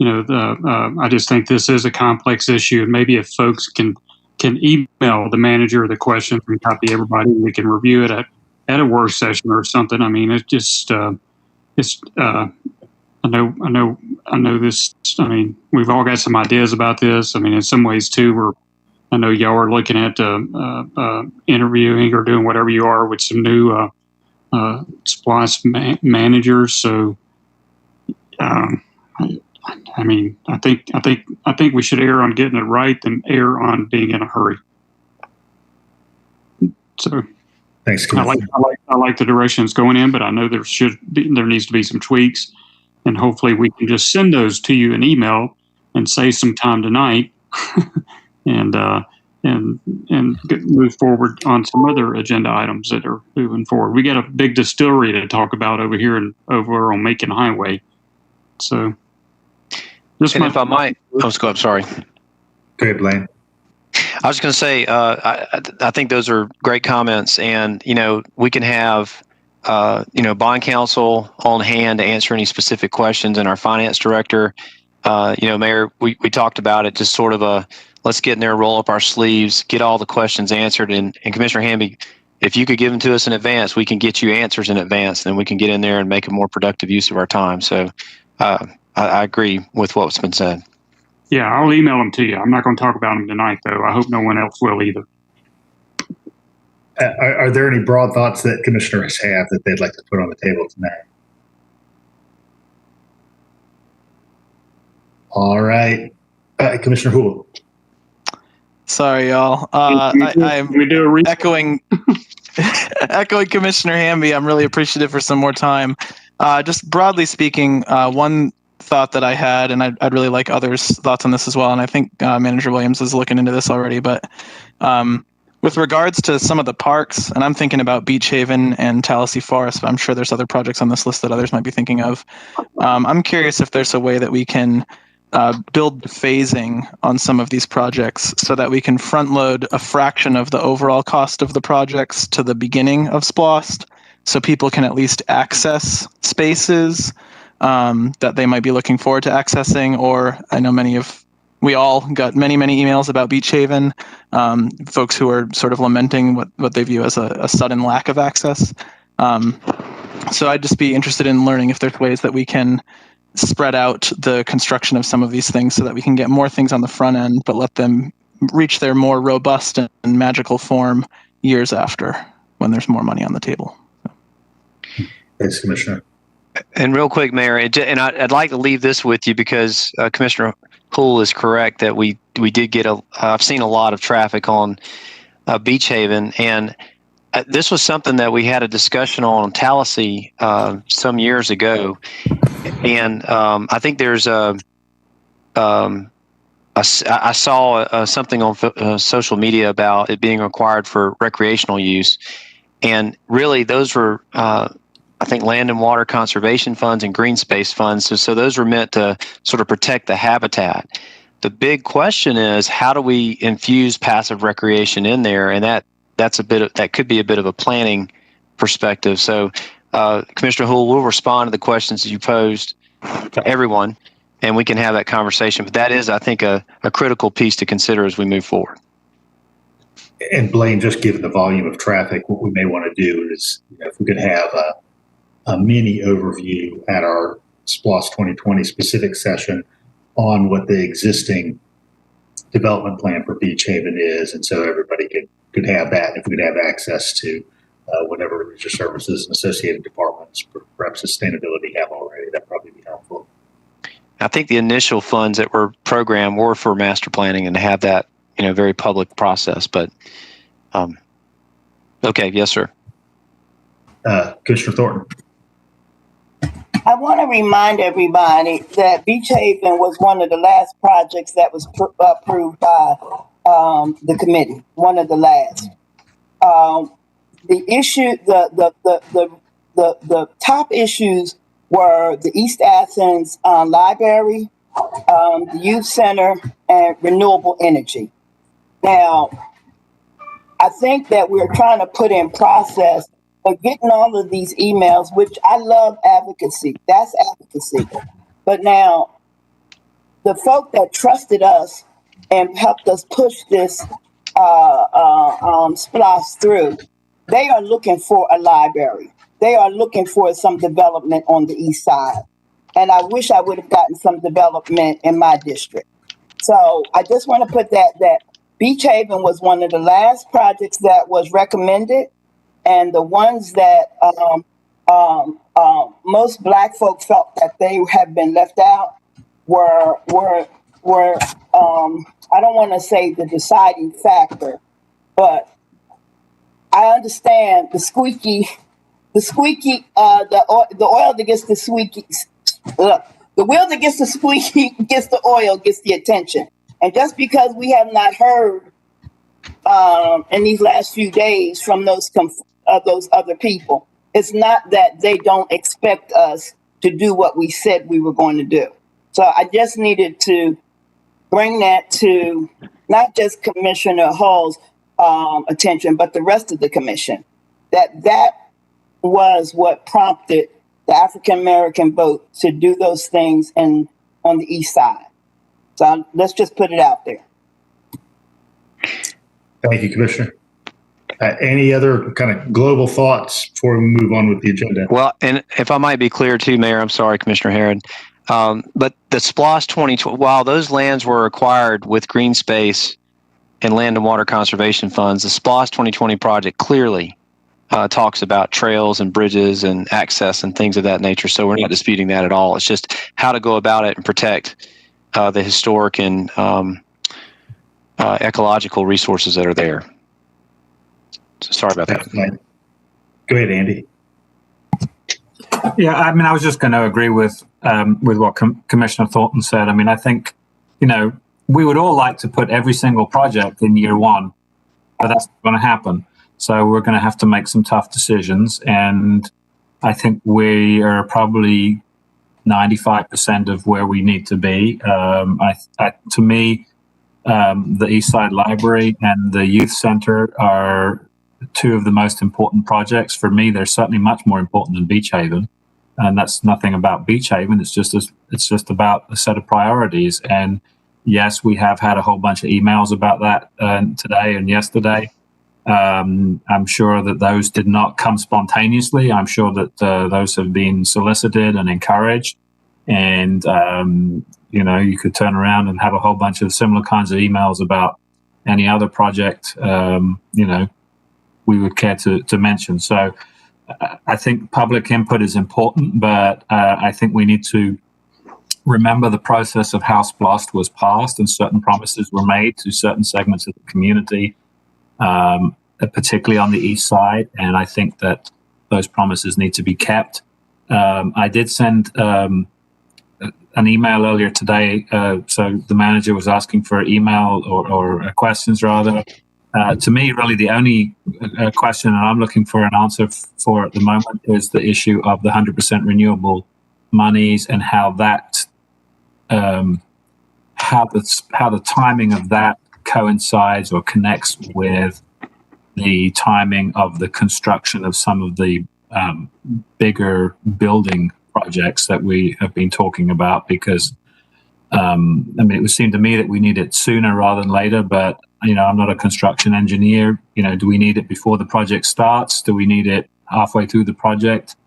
I just think this is a complex issue, and maybe if folks can email the manager the question and copy everybody, we can review it at a work session or something. I mean, it just I know this. I mean, we've all got some ideas about this. I mean, in some ways too, I know y'all are looking at interviewing or doing whatever you are with some new SPLOST managers. So, I mean, I think we should err on getting it right than err on being in a hurry. So, thanks. I like the direction it's going in, but I know there needs to be some tweaks, and hopefully we can just send those to you in email and save some time tonight, and move forward on some other agenda items that are moving forward. We got a big distillery to talk about over on Macon Highway. So, if I might, I'm sorry. Go ahead, Blaine. I was going to say, I think those are great comments, and we can have bond counsel on hand to answer any specific questions, and our finance director. Mayor, we talked about it, just sort of let's get in there, roll up our sleeves, get all the questions answered. And Commissioner Hamby, if you could give them to us in advance, we can get you answers in advance, and then we can get in there and make a more productive use of our time. So I agree with what's been said. Yeah, I'll email them to you. I'm not going to talk about them tonight, though. I hope no one else will either. Are there any broad thoughts that commissioners have that they'd like to put on the table tonight? All right. Commissioner Houle. Sorry, y'all. I'm echoing Commissioner Hamby. I'm really appreciative for some more time. Just broadly speaking, one thought that I had, and I'd really like others' thoughts on this as well, and I think Manager Williams is looking into this already, but with regards to some of the parks, and I'm thinking about Beach Haven and Tallahassee Forest, but I'm sure there's other projects on this list that others might be thinking of. I'm curious if there's a way that we can build the phasing on some of these projects so that we can front load a fraction of the overall cost of the projects to the beginning of SPLOST, so people can at least access spaces that they might be looking forward to accessing. Or I know we all got many emails about Beach Haven, folks who are sort of lamenting what they view as a sudden lack of access. So I'd just be interested in learning if there's ways that we can spread out the construction of some of these things so that we can get more things on the front end, but let them reach their more robust and magical form years after, when there's more money on the table. Thanks, Commissioner. And real quick, Mayor, and I'd like to leave this with you because Commissioner Poole is correct that we did get I've seen a lot of traffic on Beach Haven, and this was something that we had a discussion on Tallahassee some years ago, and I think there's I saw something on social media about it being required for recreational use, and really those were I think land and water conservation funds and green space funds. So those were meant to sort of protect the habitat. The big question is, how do we infuse passive recreation in there? And that could be a bit of a planning perspective. So Commissioner Houle will respond to the questions that you posed to everyone, and we can have that conversation. But that is, I think, a critical piece to consider as we move forward. And Blaine, just given the volume of traffic, what we may want to do is, if we could have a mini overview at our SPLOST 2020 specific session on what the existing development plan for Beach Haven is, and so everybody could have that. If we could have access to whatever leisure services and associated departments, perhaps sustainability have already, that'd probably be helpful. I think the initial funds that were programmed were for master planning and to have that, very public process. But okay, yes, sir. Commissioner Thornton. I want to remind everybody that Beach Haven was one of the last projects that was approved by the committee. One of the last. The issue, the top issues were the East Athens library, the youth center, and renewable energy. Now, I think that we're trying to put in process. But getting all of these emails, which I love advocacy, that's advocacy. But now, the folk that trusted us and helped us push this SPLOST through, they are looking for a library. They are looking for some development on the east side. And I wish I would have gotten some development in my district. So I just want to put that Beach Haven was one of the last projects that was recommended. And the ones that most Black folk felt that they have been left out were I don't want to say the deciding factor, but I understand the oil that gets the squeaky. The wheel that gets the squeaky gets the oil, gets the attention. And just because we have not heard in these last few days from those other people, it's not that they don't expect us to do what we said we were going to do. So I just needed to bring that to not just Commissioner Hall's attention, but the rest of the commission, that was what prompted the African American vote to do those things on the east side. So let's just put it out there. Thank you, Commissioner. Any other kind of global thoughts before we move on with the agenda? Well, and if I might be clear too, Mayor, I'm sorry, Commissioner Herod, but the SPLOST 2020, while those lands were acquired with green space and land and water conservation funds, the SPLOST 2020 project clearly talks about trails and bridges and access and things of that nature. So we're not disputing that at all. It's just how to go about it and protect the historic and ecological resources that are there. So sorry about that. Go ahead, Andy. Yeah, I mean, I was just going to agree with what Commissioner Thornton said. I mean, I think, we would all like to put every single project in year one, but that's not going to happen. So we're going to have to make some tough decisions. And I think we are probably 95% of where we need to be. To me, the East Side Library and the Youth Center are two of the most important projects. For me, they're certainly much more important than Beach Haven. And that's nothing about Beach Haven. It's just about a set of priorities. And yes, we have had a whole bunch of emails about that today and yesterday. I'm sure that those did not come spontaneously. I'm sure that those have been solicited and encouraged. And, you could turn around and have a whole bunch of similar kinds of emails about any other project, we would care to mention. So I think public input is important, but I think we need to remember the process of how SPLOST was passed and certain promises were made to certain segments of the community, particularly on the east side. And I think that those promises need to be kept. I did send an email earlier today. So the manager was asking for email or questions rather. To me, really, the only question I'm looking for an answer for at the moment is the issue of the 100% renewable monies and how that, how the timing of that coincides or connects with the timing of the construction of some of the bigger building projects that we have been talking about. Because it would seem to me that we need it sooner rather than later, but I'm not a construction engineer. Do we need it before the project starts? Do we need it halfway through the project?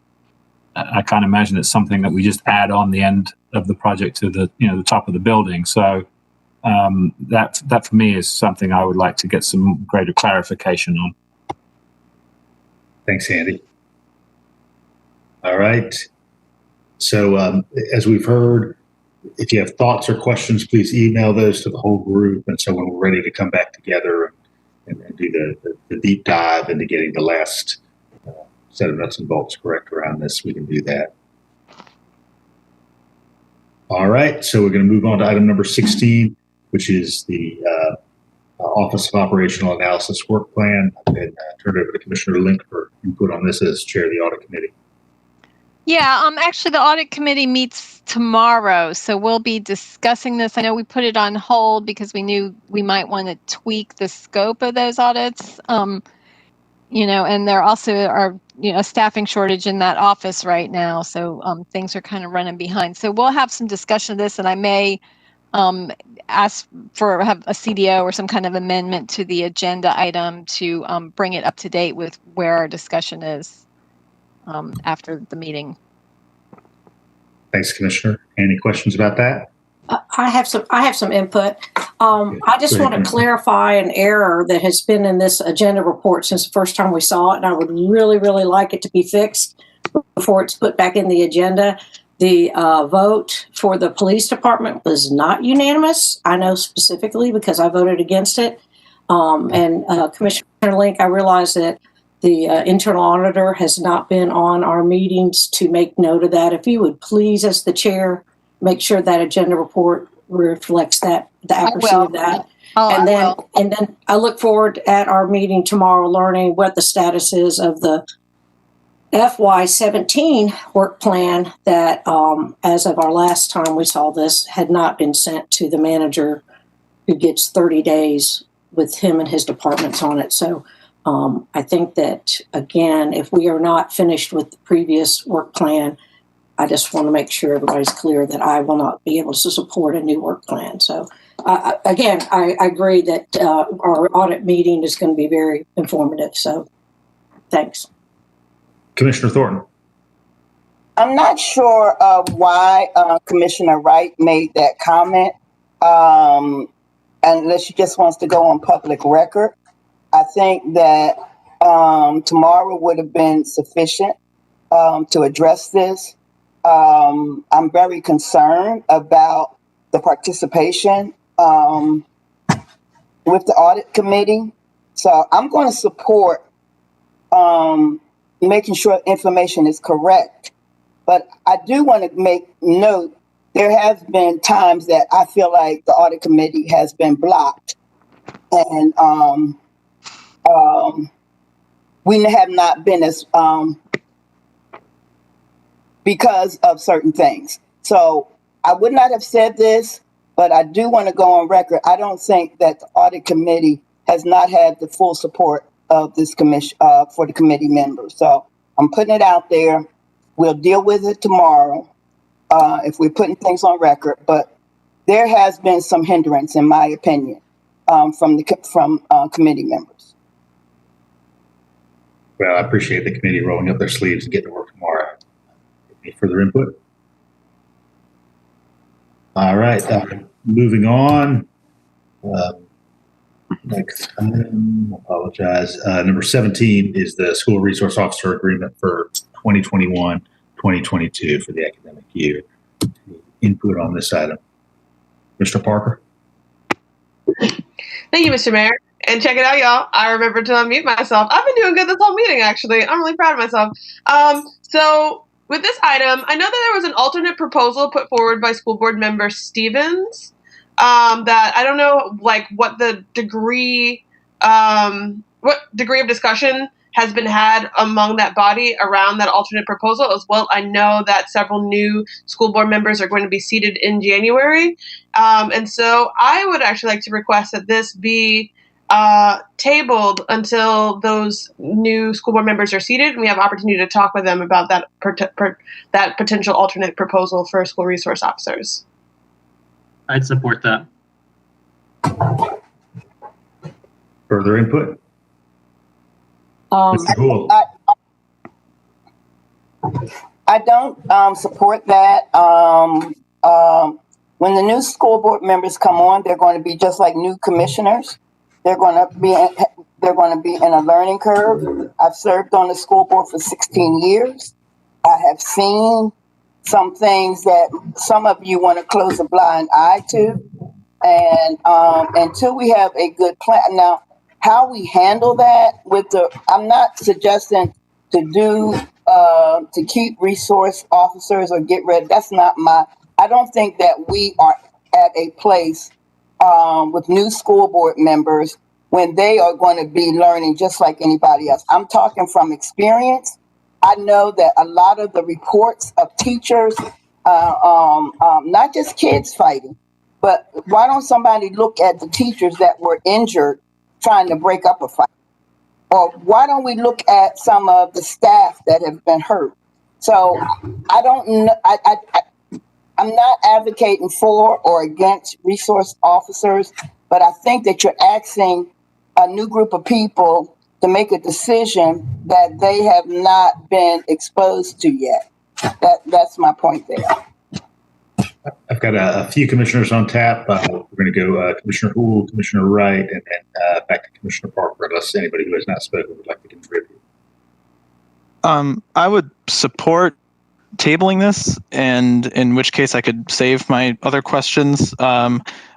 I can't imagine it's something that we just add on the end of the project to the the top of the building. So that for me is something I would like to get some greater clarification on. Thanks, Andy. All right. So as we've heard, if you have thoughts or questions, please email those to the whole group. And so when we're ready to come back together and do the deep dive into getting the last set of nuts and bolts correct around this, we can do that. All right. So we're going to move on to item number 16, which is the Office of Operational Analysis Work Plan. And turn it over to Commissioner Link for input on this as chair of the audit committee. Yeah, actually the audit committee meets tomorrow, so we'll be discussing this. I know we put it on hold because we knew we might want to tweak the scope of those audits. And there also are a staffing shortage in that office right now, so things are kind of running behind. So we'll have some discussion of this, and I may ask for have a CDO or some kind of amendment to the agenda item to bring it up to date with where our discussion is. After the meeting. Thanks, Commissioner. Any questions about that? I have some input. I just want to clarify an error that has been in this agenda report since the first time we saw it, and I would really, really like it to be fixed before it's put back in the agenda. The vote for the police department was not unanimous. I know specifically because I voted against it. Commissioner Link, I realize that the internal auditor has not been on our meetings to make note of that. If you would please, as the chair, make sure that agenda report reflects the accuracy of that. And then I look forward at our meeting tomorrow learning what the status is of the FY17 work plan that, as of our last time we saw this, had not been sent to the manager, who gets 30 days with him and his departments on it. So I think that, again, if we are not finished with the previous work plan, I just want to make sure everybody's clear that I will not be able to support a new work plan. So, again, I agree that our audit meeting is going to be very informative. So, thanks. Commissioner Thornton. I'm not sure why Commissioner Wright made that comment, unless she just wants to go on public record. I think that tomorrow would have been sufficient to address this. I'm very concerned about the participation with the audit committee. So I'm going to support making sure information is correct. But I do want to make note, there has been times that I feel like the audit committee has been blocked. And we have not been as, because of certain things. So I would not have said this, but I do want to go on record. I don't think that the audit committee has not had the full support of this commission for the committee members. So I'm putting it out there. We'll deal with it tomorrow if we're putting things on record. But there has been some hindrance, in my opinion, from committee members. Well, I appreciate the committee rolling up their sleeves and getting to work tomorrow. Any further input? All right, moving on. Next item, apologize. Number 17 is the school resource officer agreement for 2021-2022 for the academic year. Input on this item. Mr. Parker. Thank you, Mr. Mayor. And check it out, y'all. I remembered to unmute myself. I've been doing good this whole meeting, actually. I'm really proud of myself. So with this item, I know that there was an alternate proposal put forward by school board member Stevens that I don't know, like, what degree of discussion has been had among that body around that alternate proposal as well. I know that several new school board members are going to be seated in January. And so I would actually like to request that this be tabled until those new school board members are seated and we have opportunity to talk with them about that that potential alternate proposal for school resource officers. I'd support that. Further input? I don't support that. When the new school board members come on, they're going to be just like new commissioners. They're going to be in a learning curve. I've served on the school board for 16 years. I have seen some things that some of you want to close a blind eye to, and until we have a good plan. Now, how we handle that I'm not suggesting to keep resource officers or get rid. That's not I don't think that we are at a place with new school board members when they are going to be learning just like anybody else. I'm talking from experience. I know that a lot of the reports of teachers, not just kids fighting, but why don't somebody look at the teachers that were injured trying to break up a fight? Or why don't we look at some of the staff that have been hurt? So I don't know. I'm not advocating for or against resource officers, but I think that you're asking a new group of people to make a decision that they have not been exposed to yet. That's my point there. I've got a few commissioners on tap. We're going to go Commissioner Houle, Commissioner Wright, and then back to Commissioner Parker, unless anybody who has not spoken would like to contribute. I would support tabling this, and in which case I could save my other questions.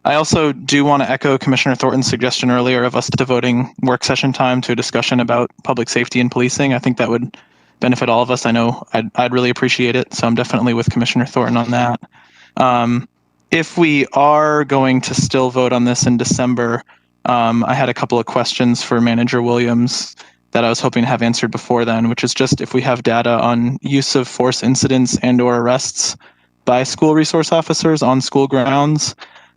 I also do want to echo Commissioner Thornton's suggestion earlier of us devoting work session time to a discussion about public safety and policing. I think that would benefit all of us. I know I'd really appreciate it, so I'm definitely with Commissioner Thornton on that. If we are going to still vote on this in December, I had a couple of questions for Manager Williams that I was hoping to have answered before then, which is just if we have data on use of force incidents and or arrests by school resource officers on school grounds,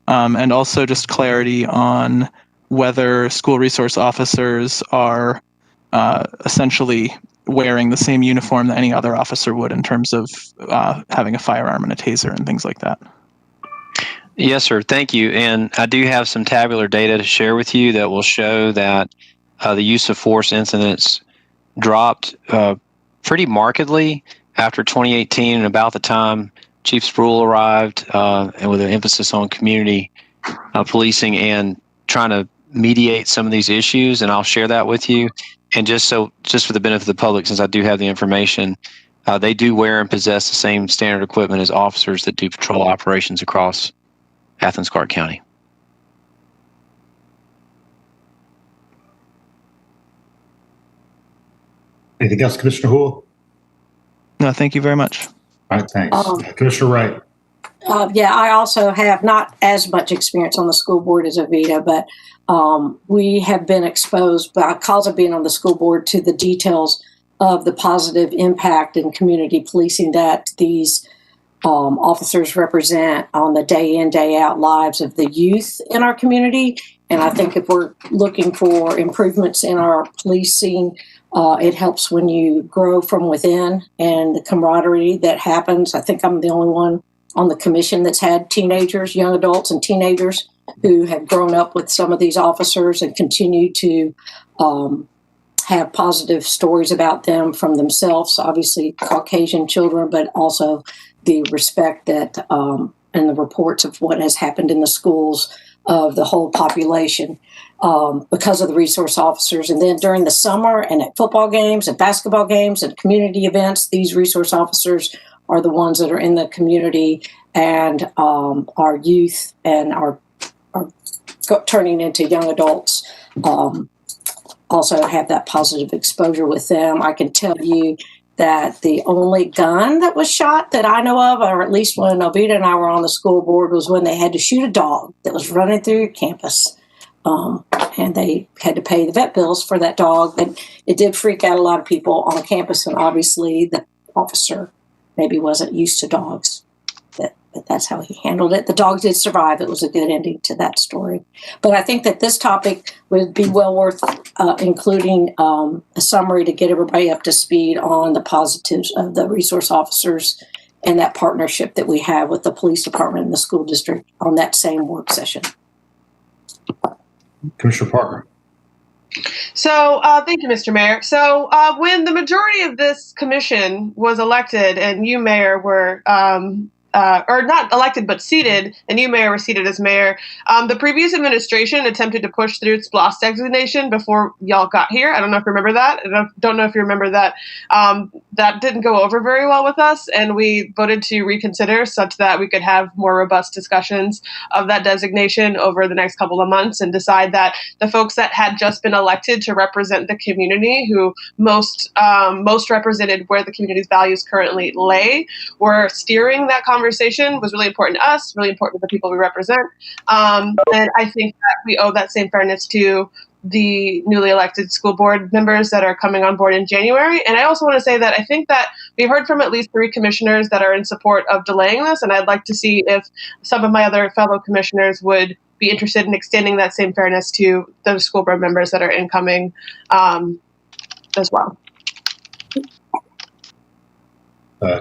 and also just clarity on whether school resource officers are essentially wearing the same uniform that any other officer would in terms of having a firearm and a taser and things like that. Yes, sir. Thank you. And I do have some tabular data to share with you that will show that the use of force incidents dropped pretty markedly after 2018 and about the time Chief Spruill arrived, and with an emphasis on community policing and trying to mediate some of these issues. And I'll share that with you. And just for the benefit of the public, since I do have the information, they do wear and possess the same standard equipment as officers that do patrol operations across Athens-Clarke County. Anything else, Commissioner Houle? No, thank you very much. All right, thanks. Commissioner Wright. Yeah, I also have not as much experience on the school board as Avita, but we have been exposed because of being on the school board to the details of the positive impact in community policing that these officers represent on the day in, day out lives of the youth in our community. And I think if we're looking for improvements in our policing, it helps when you grow from within and the camaraderie that happens. I think I'm the only one on the commission that's had teenagers, young adults and teenagers who have grown up with some of these officers and continue to have positive stories about them from themselves, obviously Caucasian children, but also the respect that and the reports of what has happened in the schools of the whole population because of the resource officers. And then during the summer and at football games and basketball games and community events, these resource officers are the ones that are in the community and our youth and are turning into young adults also have that positive exposure with them. I can tell you that the only gun that was shot that I know of, or at least when Obita and I were on the school board, was when they had to shoot a dog that was running through campus. And they had to pay the vet bills for that dog. And it did freak out a lot of people on campus. And obviously the officer maybe wasn't used to dogs. But that's how he handled it. The dog did survive. It was a good ending to that story. But I think that this topic would be well worth including a summary to get everybody up to speed on the positives of the resource officers and that partnership that we have with the police department and the school district on that same work session. Commissioner Parker. So thank you, Mr. Mayor. So when the majority of this commission was elected and you, Mayor, were or not elected, but seated, and you, Mayor, were seated as mayor. The previous administration attempted to push through its SPLOST designation before y'all got here. I don't know if you remember that. I don't know if you remember that. That didn't go over very well with us, and we voted to reconsider such that we could have more robust discussions of that designation over the next couple of months and decide that the folks that had just been elected to represent the community, who most represented where the community's values currently lay, were steering that conversation was really important to us, really important to the people we represent. And I think that we owe that same fairness to the newly elected school board members that are coming on board in January. And I also want to say that I think that we've heard from at least 3 commissioners that are in support of delaying this. And I'd like to see if some of my other fellow commissioners would be interested in extending that same fairness to those school board members that are incoming as well.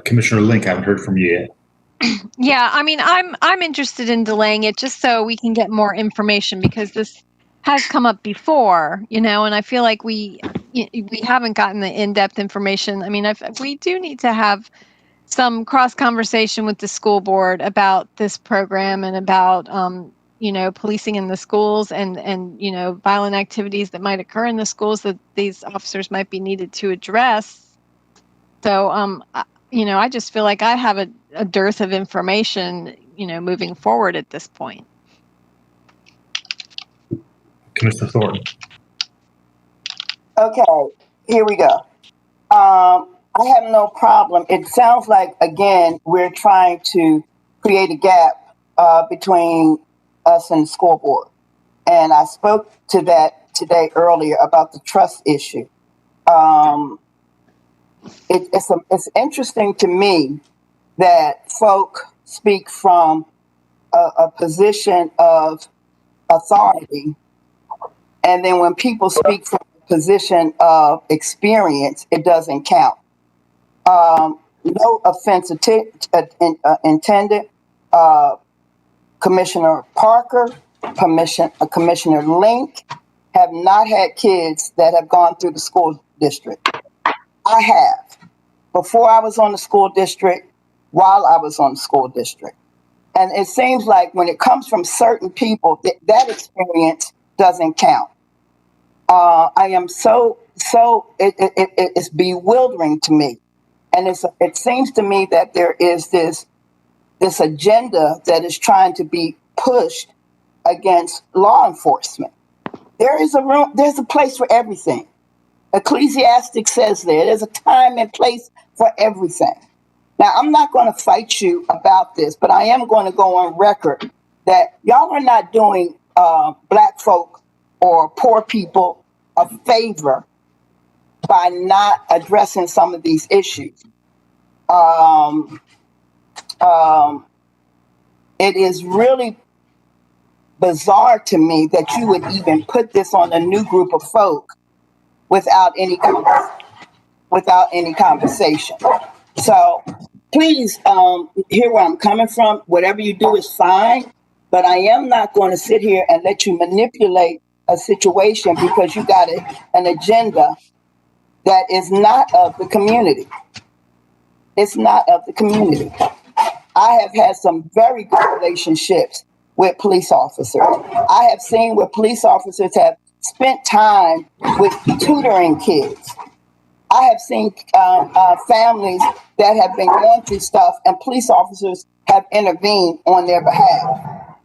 Commissioner Link, I haven't heard from you yet. Yeah, I mean, I'm interested in delaying it just so we can get more information because this has come up before, and I feel like we haven't gotten the in-depth information. I mean, we do need to have some cross conversation with the school board about this program and about policing in the schools and violent activities that might occur in the schools that these officers might be needed to address. So I just feel like I have a dearth of information, moving forward at this point. Commissioner Thornton. Okay, here we go. I have no problem. It sounds like, again, we're trying to create a gap between us and the school board. And I spoke to that today earlier about the trust issue. It's interesting to me that folk speak from a position of authority, and then when people speak from a position of experience, it doesn't count. No offense intended. Commissioner Parker, Commissioner Link have not had kids that have gone through the school district. I have, before I was on the school district, while I was on the school district. And it seems like when it comes from certain people, that experience doesn't count. I am it's bewildering to me. And it seems to me that there is this agenda that is trying to be pushed against law enforcement. There's a place for everything. Ecclesiastes says there's a time and place for everything. Now, I'm not going to fight you about this, but I am going to go on record that y'all are not doing Black folk or poor people a favor by not addressing some of these issues. it is really bizarre to me that you would even put this on a new group of folk without any conversation. So please hear where I'm coming from. Whatever you do is fine, but I am not going to sit here and let you manipulate a situation because you got an agenda that is not of the community. It's not of the community. I have had some very good relationships with police officers. I have seen where police officers have spent time with tutoring kids. I have seen families that have been going through stuff and police officers have intervened on their behalf.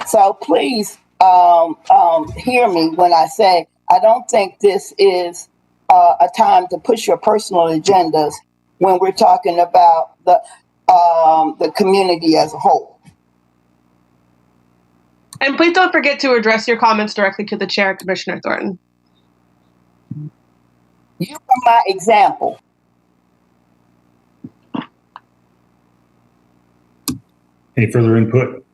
So please hear me when I say I don't think this is a time to push your personal agendas when we're talking about the community as a whole. And please don't forget to address your comments directly to the chair, Commissioner Thornton. You are my example. Any further input?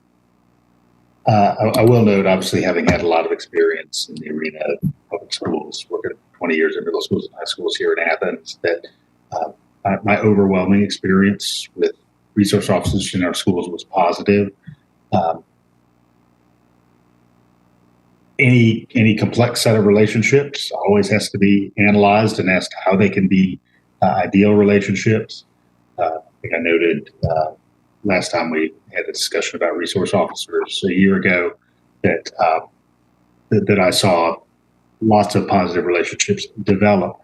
I will note, obviously, having had a lot of experience in the arena of public schools, working 20 years in middle schools and high schools here in Athens, that my overwhelming experience with resource officers in our schools was positive. Any complex set of relationships always has to be analyzed and asked how they can be ideal relationships. I think I noted last time we had a discussion about resource officers a year ago that I saw lots of positive relationships develop.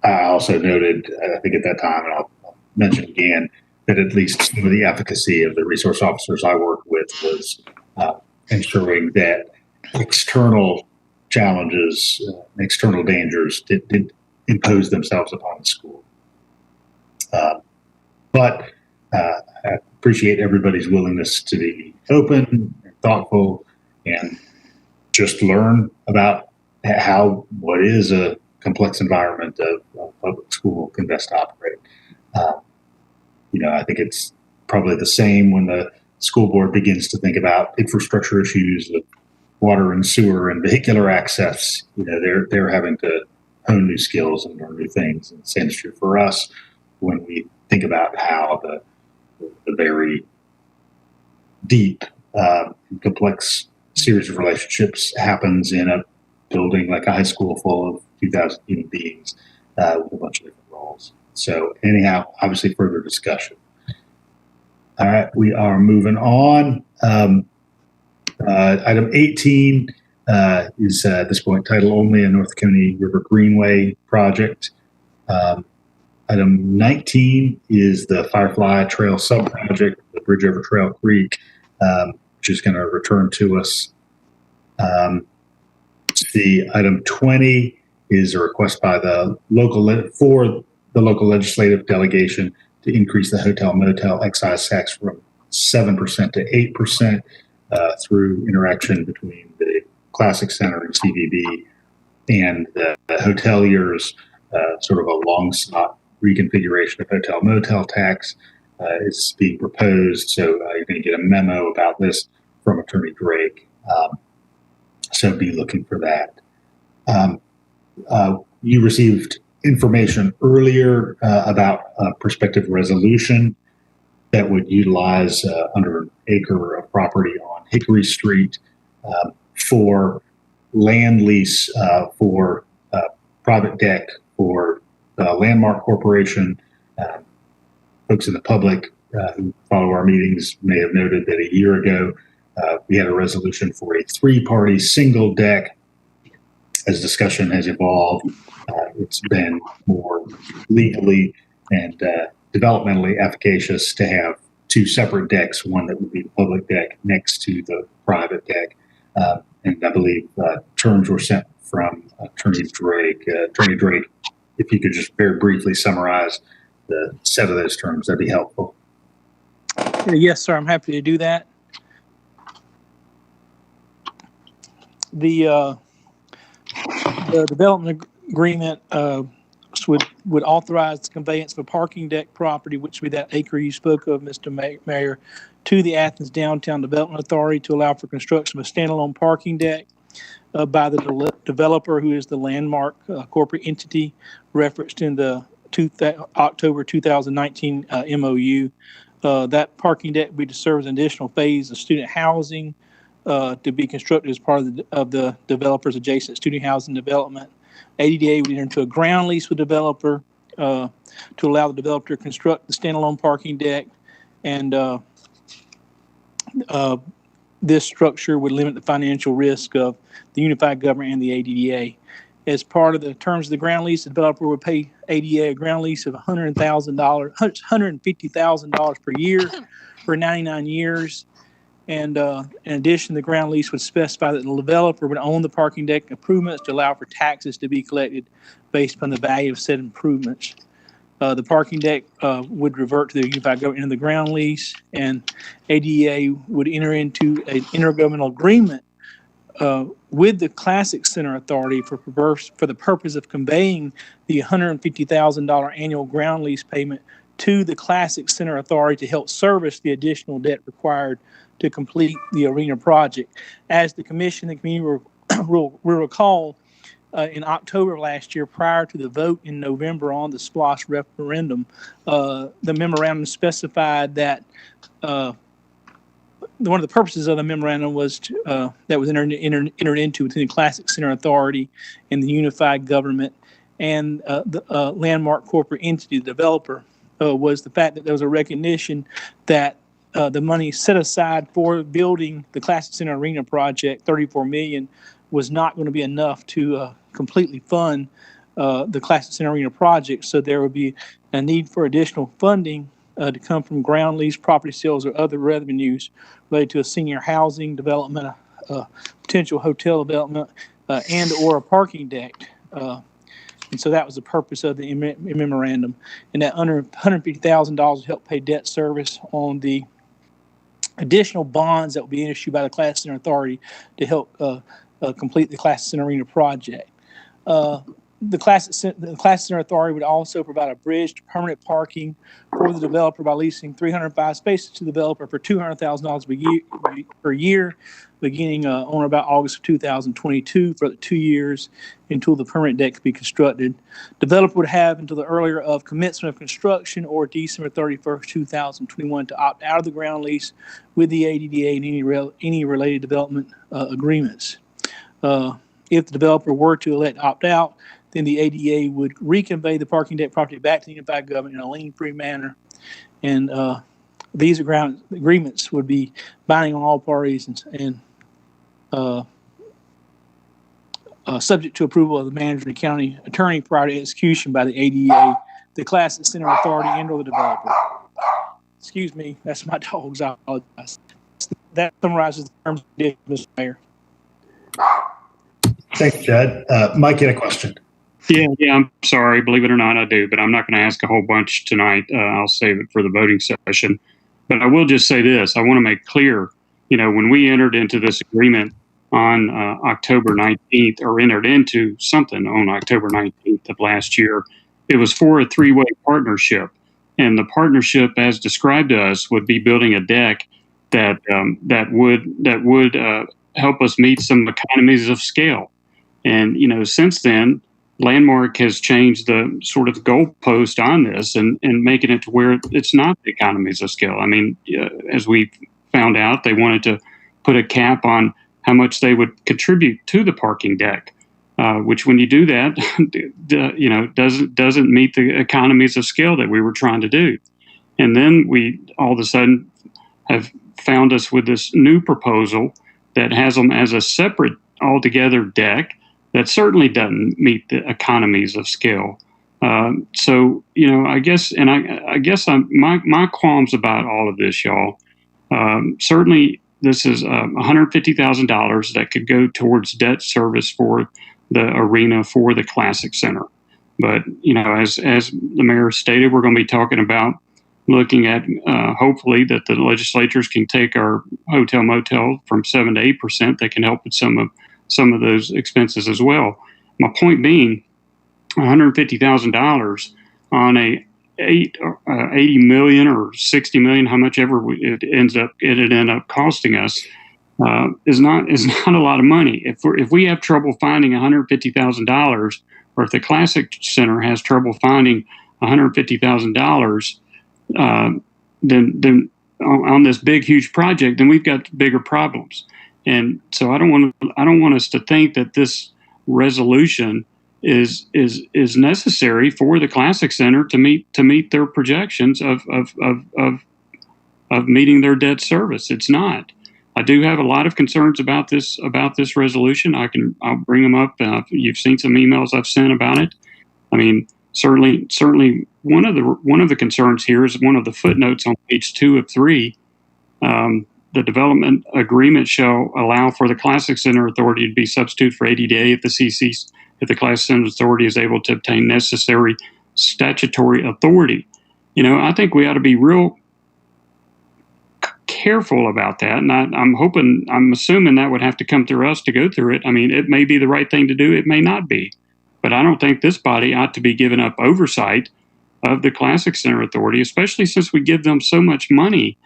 I also noted, I think at that time, and I'll mention again, that at least some of the efficacy of the resource officers I worked with was ensuring that external challenges, external dangers didn't impose themselves upon the school. But I appreciate everybody's willingness to be open and thoughtful and just learn about what is a complex environment of public school can best operate. I think it's probably the same when the school board begins to think about infrastructure issues of water and sewer and vehicular access. They're having to hone new skills and learn new things. And the same is true for us when we think about how the very deep, complex series of relationships happens in a building like a high school full of 2,000 human beings with a bunch of different roles. So anyhow, obviously further discussion. All right, we are moving on. Item 18 is at this point title only, a North Oconee River Greenway project. Item 19 is the Firefly Trail sub-project, the bridge over Trail Creek, which is going to return to us. The item 20 is a request by the local legislative delegation to increase the hotel motel excise tax from 7% to 8% through interaction between the Classic Center and CVB and the hoteliers. Sort of a long sought reconfiguration of hotel motel tax is being proposed. So you're going to get a memo about this from Attorney Drake. So be looking for that. You received information earlier about a prospective resolution that would utilize under an acre of property on Hickory Street for land lease for private deck for the Landmark Corporation. Folks in the public who follow our meetings may have noted that a year ago we had a resolution for a 3-party single deck. As discussion has evolved, it's been more legally and developmentally efficacious to have 2 separate decks, one that would be the public deck next to the private deck. And I believe terms were sent from Attorney Drake. Attorney Drake, if you could just very briefly summarize the set of those terms, that'd be helpful. Yes, sir. I'm happy to do that. The development agreement SPLOST would authorize the conveyance of a parking deck property, which would be that acre you spoke of, Mr. Mayor, to the Athens Downtown Development Authority to allow for construction of a standalone parking deck by the developer, who is the landmark corporate entity referenced in the October 2019 MOU. That parking deck would be to serve as an additional phase of student housing to be constructed as part of the developer's adjacent student housing development. ADDA would enter into a ground lease with the developer to allow the developer to construct the standalone parking deck, and this structure would limit the financial risk of the unified government and the ADDA. As part of the terms of the ground lease, the developer would pay ADDA a ground lease of $150,000 per year for 99 years. And in addition, the ground lease would specify that the developer would own the parking deck improvements to allow for taxes to be collected based upon the value of said improvements. The parking deck would revert to the unified government in the ground lease, and ADA would enter into an intergovernmental agreement with the Classic Center Authority for the purpose of conveying the $150,000 annual ground lease payment to the Classic Center Authority to help service the additional debt required to complete the arena project. As the Commission and community will recall, in October of last year, prior to the vote in November on the SPLOST referendum, the memorandum specified that one of the purposes of the memorandum was that was entered into between the Classic Center Authority and the unified government and the landmark corporate entity, the developer, was the fact that there was a recognition that the money set aside for building the Classic Center Arena project, $34 million, was not going to be enough to completely fund the Classic Center Arena project. So there would be a need for additional funding to come from ground lease, property sales, or other revenues related to a senior housing development, potential hotel development, and or a parking deck. And so that was the purpose of the memorandum. And that under $150,000 would help pay debt service on the additional bonds that will be issued by the Classic Center Authority to help complete the Classic Center Arena project. The Classic Center Authority would also provide a bridge to permanent parking for the developer by leasing 305 spaces to the developer for $200,000 per year, beginning on or about August of 2022 for the 2 years until the permanent deck could be constructed. Developer would have until the earlier of commencement of construction or December 31st, 2021 to opt out of the ground lease with the ADDA and any related development agreements. If the developer were to elect opt out, then the ADA would reconvey the parking deck property back to the unified government in a lien-free manner. And these agreements would be binding on all parties and subject to approval of the manager and county attorney prior to execution by the ADA, the Classic Center Authority, and or the developer. Excuse me, that's my dogs. I apologize. That summarizes the terms of the deal, Mr. Mayor. Thanks, Chad. Mike, you had a question. Yeah, I'm sorry. Believe it or not, I do, but I'm not going to ask a whole bunch tonight. I'll save it for the voting session. But I will just say this. I want to make clear, when we entered into this agreement on October 19th, or entered into something on October 19th of last year, it was for a three-way partnership. And the partnership, as described to us, would be building a deck that would help us meet some economies of scale. And, since then, Landmark has changed the sort of goalpost on this and making it to where it's not the economies of scale. I mean, as we found out, they wanted to put a cap on how much they would contribute to the parking deck, which when you do that, doesn't meet the economies of scale that we were trying to do. And then we all of a sudden have found us with this new proposal that has them as a separate altogether deck that certainly doesn't meet the economies of scale. So, I guess my qualms about all of this, y'all, certainly this is $150,000 that could go towards debt service for the arena for the Classic Center. But, as the mayor stated, we're going to be talking about looking at hopefully that the legislatures can take our hotel motel from 7 to 8%. That can help with some of those expenses as well. My point being, $150,000 on a 80 million or 60 million, how much ever it ended up costing us, is not a lot of money. If we have trouble finding $150,000, or if the Classic Center has trouble finding $150,000, then on this big huge project, then we've got bigger problems. And so I don't want us to think that this resolution is necessary for the Classic Center to meet their projections of meeting their debt service. It's not. I do have a lot of concerns about this resolution. I'll bring them up. You've seen some emails I've sent about it. I mean, certainly one of the concerns here is one of the footnotes on page 2 of 3. The development agreement shall allow for the Classic Center Authority to be substitute for ADDA if the Classic Center Authority is able to obtain necessary statutory authority. I think we ought to be real careful about that. And I'm assuming that would have to come through us to go through it. I mean, it may be the right thing to do. It may not be. But I don't think this body ought to be giving up oversight of the Classic Center Authority, especially since we give them so much money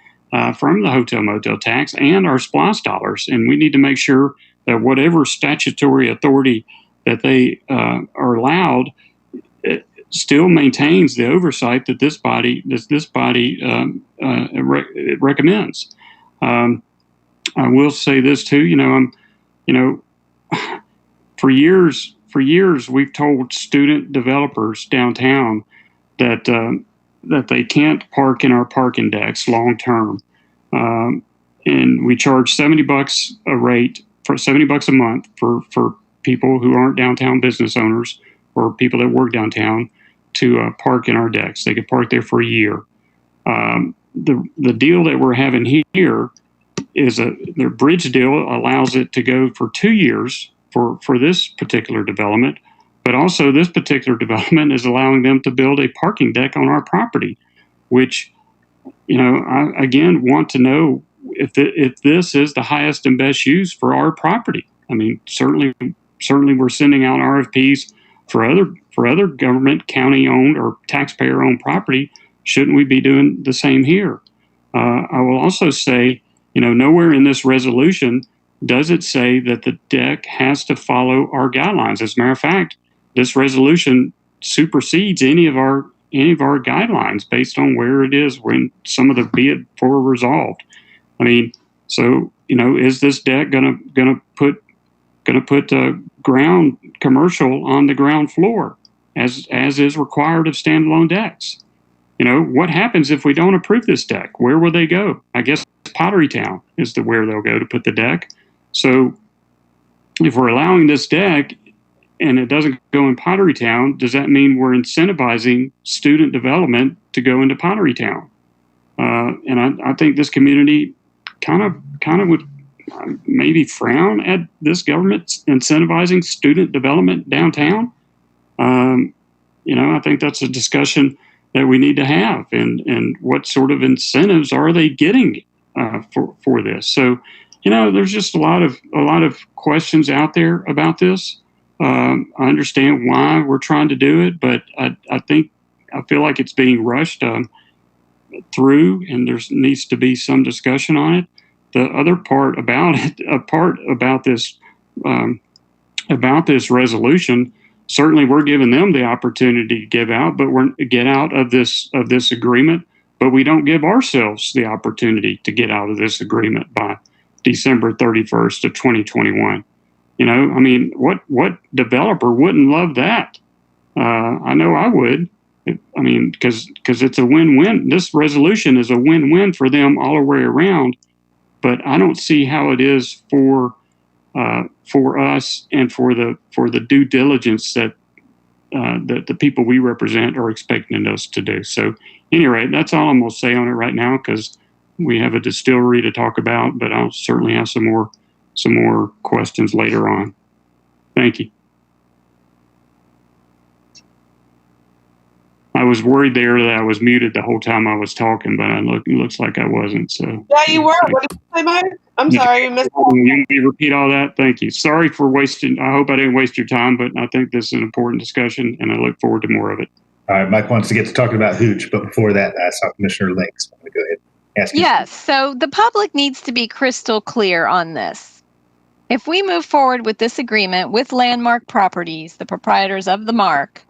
from the hotel motel tax and our SPLOST dollars. And we need to make sure that whatever statutory authority that they are allowed still maintains the oversight that this body recommends. I will say this too. For years we've told student developers downtown that they can't park in our parking decks long term, and we charge $70 a rate for $70 a month for people who aren't downtown business owners or people that work downtown to park in our decks. They could park there for a year. The deal that we're having here is the bridge deal allows it to go for 2 years for this particular development, but also this particular development is allowing them to build a parking deck on our property, which, I again want to know if this is the highest and best use for our property. I mean, certainly we're sending out RFPs for other government, county-owned or taxpayer-owned property. Shouldn't we be doing the same here? I will also say, nowhere in this resolution does it say that the deck has to follow our guidelines. As a matter of fact, this resolution supersedes any of our guidelines based on where it is when some of the be it for resolved. I mean, so is this deck gonna put ground commercial on the ground floor as is required of standalone decks? What happens if we don't approve this deck? Where will they go? I guess Pottery Town is where they'll go to put the deck. So if we're allowing this deck and it doesn't go in Pottery Town, does that mean we're incentivizing student development to go into Pottery Town? And I think this community kind of would maybe frown at this government incentivizing student development downtown. I think that's a discussion that we need to have, and what sort of incentives are they getting for this? So, there's just a lot of questions out there about this. I understand why we're trying to do it, but I feel like it's being rushed through, and there needs to be some discussion on it. The other part about this resolution, certainly we're giving them the opportunity to get out of this agreement, but we don't give ourselves the opportunity to get out of this agreement by December 31st of 2021. I mean, what developer wouldn't love that? I know I would. I mean, because it's a win-win. This resolution is a win-win for them all the way around, but I don't see how it is for us and for the due diligence that the people we represent are expecting us to do. So, anyway, that's all I'm going to say on it right now, because we have a distillery to talk about, but I'll certainly have some more questions later on. Thank you. I was worried there that I was muted the whole time I was talking, but it looks like I wasn't. So Yeah, you were. What did you say, Mike? I'm sorry, you missed. You want me to repeat all that? Thank you. Sorry for wasting. I hope I didn't waste your time, but I think this is an important discussion, and I look forward to more of it. All right, Mike wants to get to talking about Hooch, but before that, I saw Commissioner Link. So I'm going to go ahead and ask you. Yes, so the public needs to be crystal clear on this. If we move forward with this agreement with Landmark Properties, the proprietors of the mark,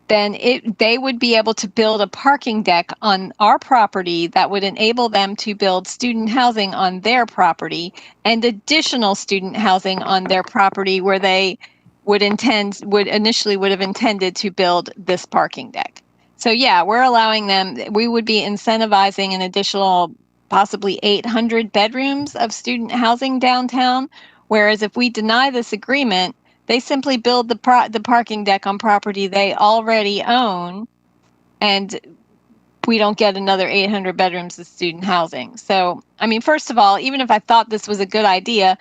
then they would be able to build a parking deck on our property that would enable them to build student housing on their property and additional student housing on their property where they would initially have intended to build this parking deck. So yeah, we're allowing them, we would be incentivizing an additional possibly 800 bedrooms of student housing downtown. Whereas if we deny this agreement, they simply build the parking deck on property they already own, and we don't get another 800 bedrooms of student housing. So, I mean, first of all, even if I thought this was a good idea,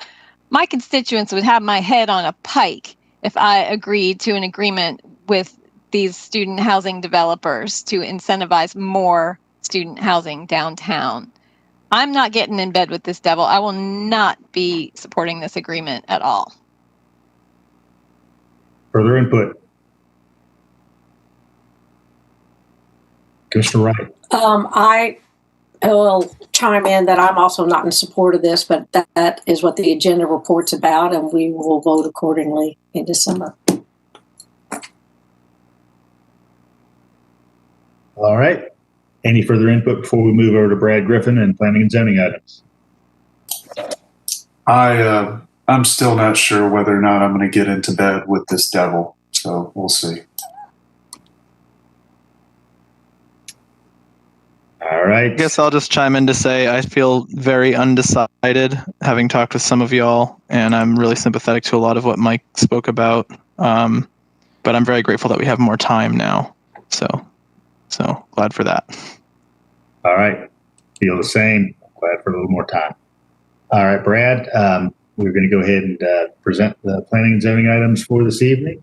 my constituents would have my head on a pike if I agreed to an agreement with these student housing developers to incentivize more student housing downtown. I'm not getting in bed with this devil. I will not be supporting this agreement at all. Further input. Commissioner Wright. I will chime in that I'm also not in support of this, but that is what the agenda report's about, and we will vote accordingly in December. All right. Any further input before we move over to Brad Griffin and planning and zoning items? I'm still not sure whether or not I'm going to get into bed with this devil, so we'll see. All right. I guess I'll just chime in to say I feel very undecided, having talked with some of y'all, and I'm really sympathetic to a lot of what Mike spoke about. But I'm very grateful that we have more time now. So glad for that. All right. Feel the same. Glad for a little more time. All right, Brad. We're going to go ahead and present the planning and zoning items for this evening,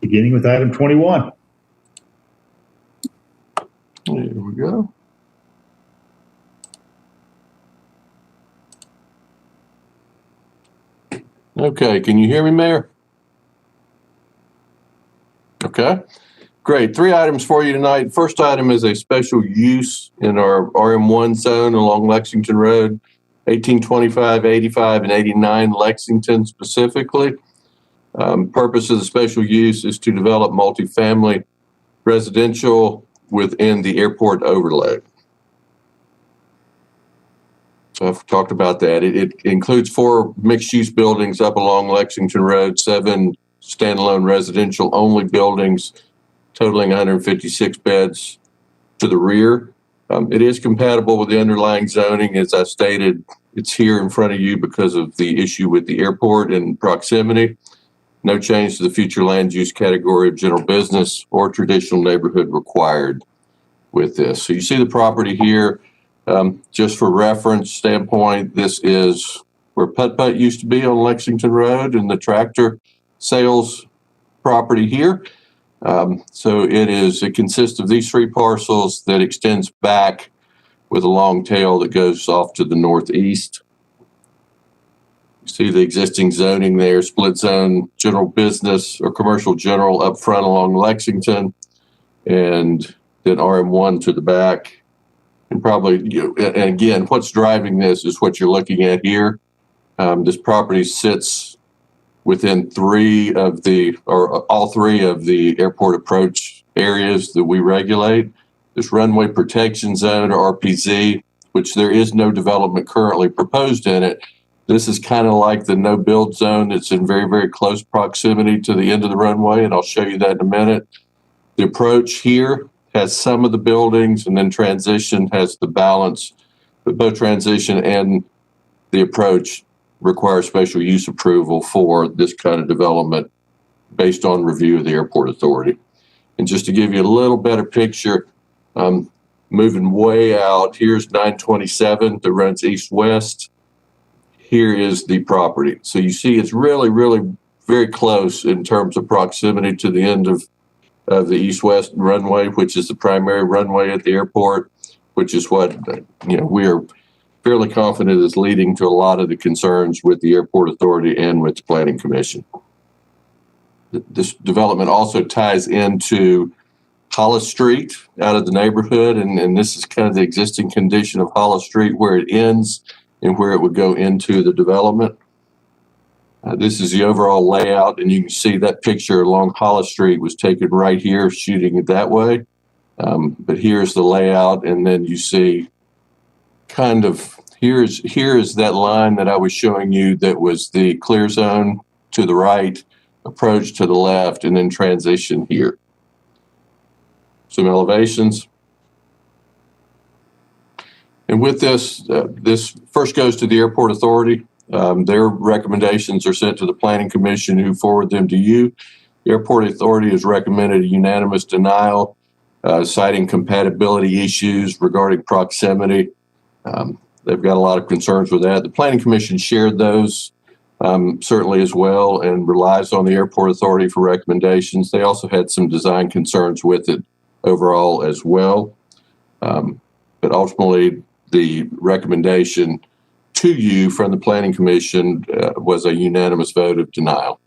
beginning with item 21. There we go. Okay, can you hear me, Mayor? Okay, great. 3 items for you tonight. First item is a special use in our RM1 zone along Lexington Road, 1825, 85, and 89 Lexington specifically. Purpose of the special use is to develop multifamily residential within the airport overlay. So I've talked about that. It includes 4 mixed-use buildings up along Lexington Road, 7 standalone residential only buildings totaling 156 beds to the rear. It is compatible with the underlying zoning. As I stated, it's here in front of you because of the issue with the airport and proximity. No change to the future land use category of general business or traditional neighborhood required with this. So you see the property here. Just for reference standpoint, this is where Putt Putt used to be on Lexington Road and the tractor sales property here. So it consists of these 3 parcels that extends back with a long tail that goes off to the northeast. You see the existing zoning there, split zone, general business or commercial general up front along Lexington, and then RM1 to the back. And probably, and again, what's driving this is what you're looking at here. This property sits within all three of the airport approach areas that we regulate. This runway protection zone, or RPZ, which there is no development currently proposed in it. This is kind of like the no build zone. It's in very, very close proximity to the end of the runway, and I'll show you that in a minute. The approach here has some of the buildings, and then transition has the balance, but both transition and the approach require special use approval for this kind of development based on review of the airport authority. And just to give you a little better picture, moving way out, here's 927 that runs east-west. Here is the property. So you see it's really, really very close in terms of proximity to the end of of the east-west runway, which is the primary runway at the airport, which is what we are fairly confident is leading to a lot of the concerns with the Airport Authority and with the Planning Commission. This development also ties into Hollis Street out of the neighborhood, and this is kind of the existing condition of Hollis Street, where it ends and where it would go into the development. This is the overall layout, and you can see that picture along Hollis Street was taken right here, shooting it that way. But here's the layout, and then you see kind of here is that line that I was showing you that was the clear zone to the right, approach to the left, and then transition here. Some elevations. And with this, this first goes to the Airport Authority. Their recommendations are sent to the Planning Commission, who forward them to you. The Airport Authority has recommended a unanimous denial, citing compatibility issues regarding proximity. They've got a lot of concerns with that. The Planning Commission shared those certainly as well and relies on the Airport Authority for recommendations. They also had some design concerns with it overall as well. But ultimately, the recommendation to you from the Planning Commission was a unanimous vote of denial.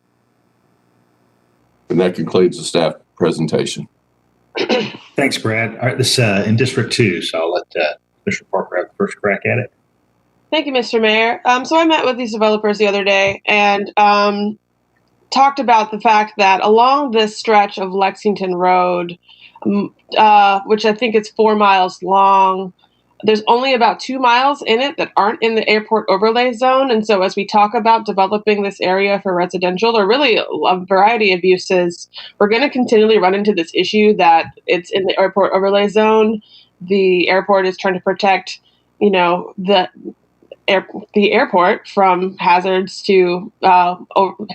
And that concludes the staff presentation. Thanks, Brad. All right, this in District 2, so I'll let Commissioner Parker have the first crack at it. Thank you, Mr. Mayor. So I met with these developers the other day and talked about the fact that along this stretch of Lexington Road, which I think is 4 miles long, there's only about 2 miles in it that aren't in the airport overlay zone. And so as we talk about developing this area for residential or really a variety of uses, we're going to continually run into this issue that it's in the airport overlay zone. The airport is trying to protect, the airport from hazards to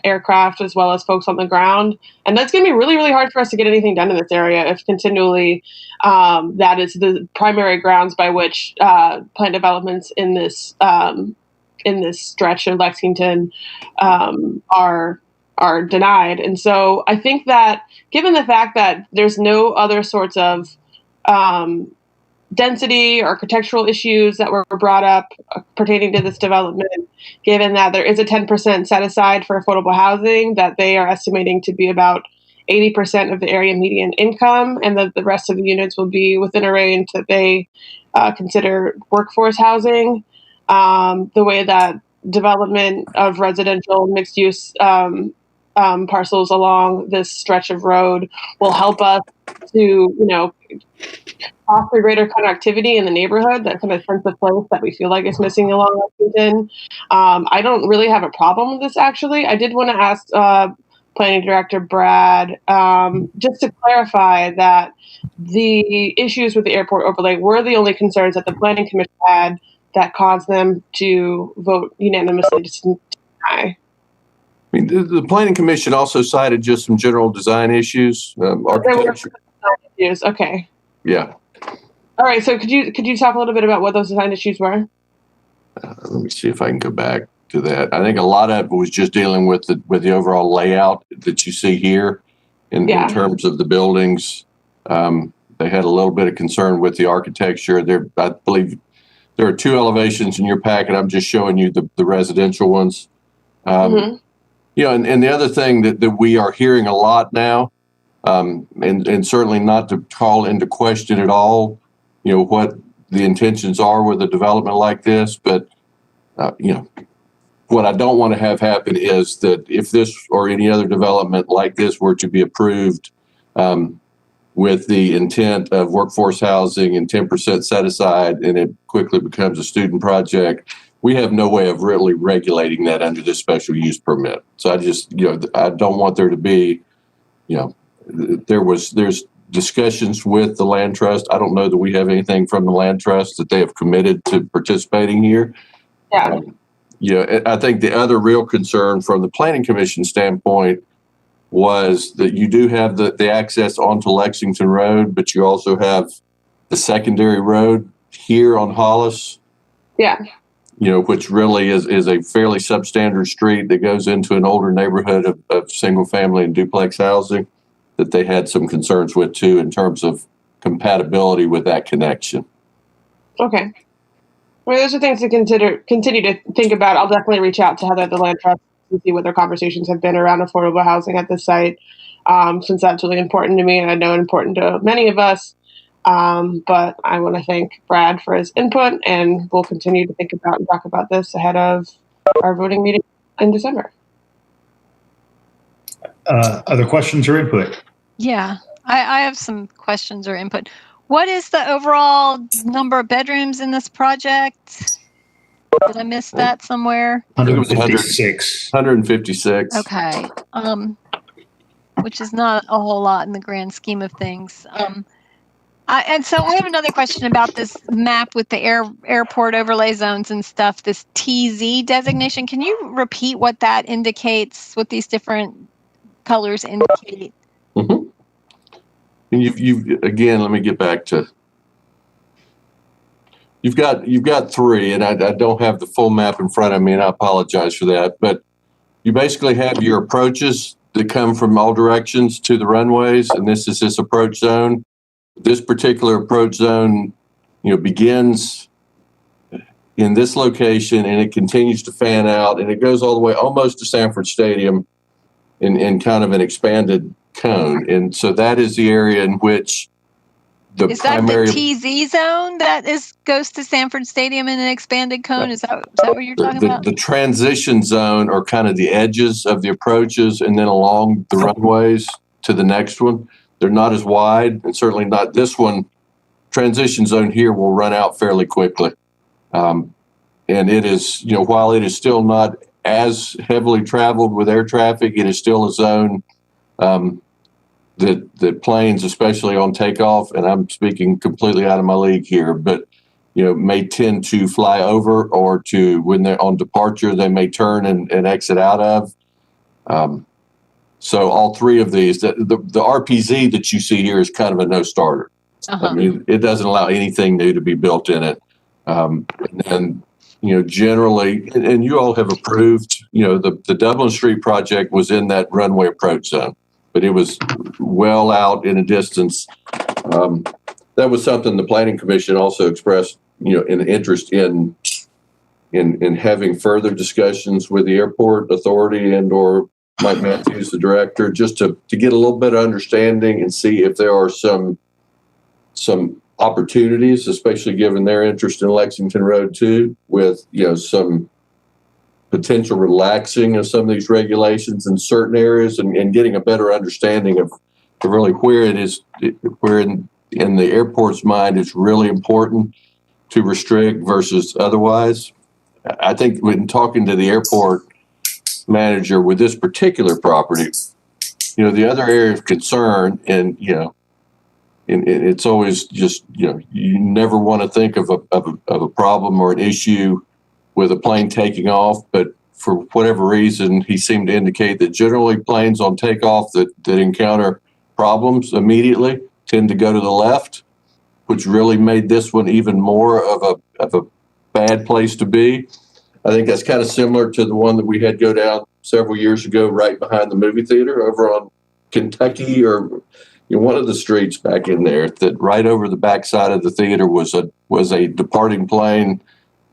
aircraft as well as folks on the ground. And that's going to be really, really hard for us to get anything done in this area if continually that is the primary grounds by which planned developments in this stretch of Lexington are denied. And so I think that given the fact that there's no other sorts of density or architectural issues that were brought up pertaining to this development, given that there is a 10% set aside for affordable housing that they are estimating to be about 80% of the area median income, and that the rest of the units will be within a range that they consider workforce housing. The way that development of residential mixed use parcels along this stretch of road will help us to, foster greater connectivity in the neighborhood, that kind of sense of place that we feel like is missing along Lexington. I don't really have a problem with this, actually. I did want to ask Planning Director Brad, just to clarify that the issues with the airport overlay were the only concerns that the Planning Commission had that caused them to vote unanimously to deny. I mean, the Planning Commission also cited just some general design issues, architecture. Okay. Yeah. All right. So could you talk a little bit about what those design issues were? Let me see if I can go back to that. I think a lot of it was just dealing with the overall layout that you see here in terms of the buildings. They had a little bit of concern with the architecture. I believe there are 2 elevations in your packet. I'm just showing you the residential ones. And the other thing that we are hearing a lot now, and certainly not to call into question at all, what the intentions are with a development like this, but what I don't want to have happen is that if this or any other development like this were to be approved with the intent of workforce housing and 10% set aside, and it quickly becomes a student project, we have no way of really regulating that under this special use permit. So I just, I don't want there to be, there's discussions with the land trust. I don't know that we have anything from the land trust that they have committed to participating here. I think the other real concern from the Planning Commission standpoint was that you do have the access onto Lexington Road, but you also have the secondary road here on Hollis. Which really is a fairly substandard street that goes into an older neighborhood of single family and duplex housing. that they had some concerns with too in terms of compatibility with that connection. Okay. Well, those are things to continue to think about. I'll definitely reach out to Heather at the Land Trust and see what their conversations have been around affordable housing at this site, since that's really important to me and I know important to many of us. But I want to thank Brad for his input, and we'll continue to think about and talk about this ahead of our voting meeting in December. Other questions or input? Yeah, I have some questions or input. What is the overall number of bedrooms in this project? Did I miss that somewhere? I think it was 156. 156. Okay. Which is not a whole lot in the grand scheme of things. And so I have another question about this map with the airport overlay zones and stuff, this TZ designation. Can you repeat what that indicates, what these different colors indicate? Mm-hmm. And you've again, let me get back to, you've got three, and I don't have the full map in front of me, and I apologize for that, but you basically have your approaches that come from all directions to the runways, and this is this approach zone. This particular approach zone, begins in this location, and it continues to fan out, and it goes all the way almost to Sanford Stadium in kind of an expanded cone. And so that is the area in which the is primary... that the TZ zone that goes to Sanford Stadium in an expanded cone? Is that what you're talking about? The transition zone are kind of the edges of the approaches, and then along the runways to the next one. They're not as wide, and certainly not this one. Transition zone here will run out fairly quickly. And it is, while it is still not as heavily traveled with air traffic, it is still a zone that planes, especially on takeoff, and I'm speaking completely out of my league here, but may tend to fly over, or to, when they're on departure, they may turn and exit out of. So all three of these, the RPZ that you see here is kind of a no starter. Uh-huh. I mean, it doesn't allow anything new to be built in it. And then, generally, and you all have approved, the Dublin Street project was in that runway approach zone, but it was well out in a distance. That was something the Planning Commission also expressed, an interest in having further discussions with the airport authority and/or Mike Matthews, the director, just to get a little bit of understanding and see if there are some opportunities, especially given their interest in Lexington Road too, with some potential relaxing of some of these regulations in certain areas, and getting a better understanding of really where it is, where in the airport's mind it's really important to restrict versus otherwise. I think when talking to the airport manager with this particular property, the other area of concern, and it's always just, you never want to think of a problem or an issue with a plane taking off, but for whatever reason, he seemed to indicate that generally planes on takeoff that encounter problems immediately tend to go to the left, which really made this one even more of a bad place to be. I think that's kind of similar to the one that we had go down several years ago, right behind the movie theater over on Kentucky, or one of the streets back in there, that right over the backside of the theater was a departing plane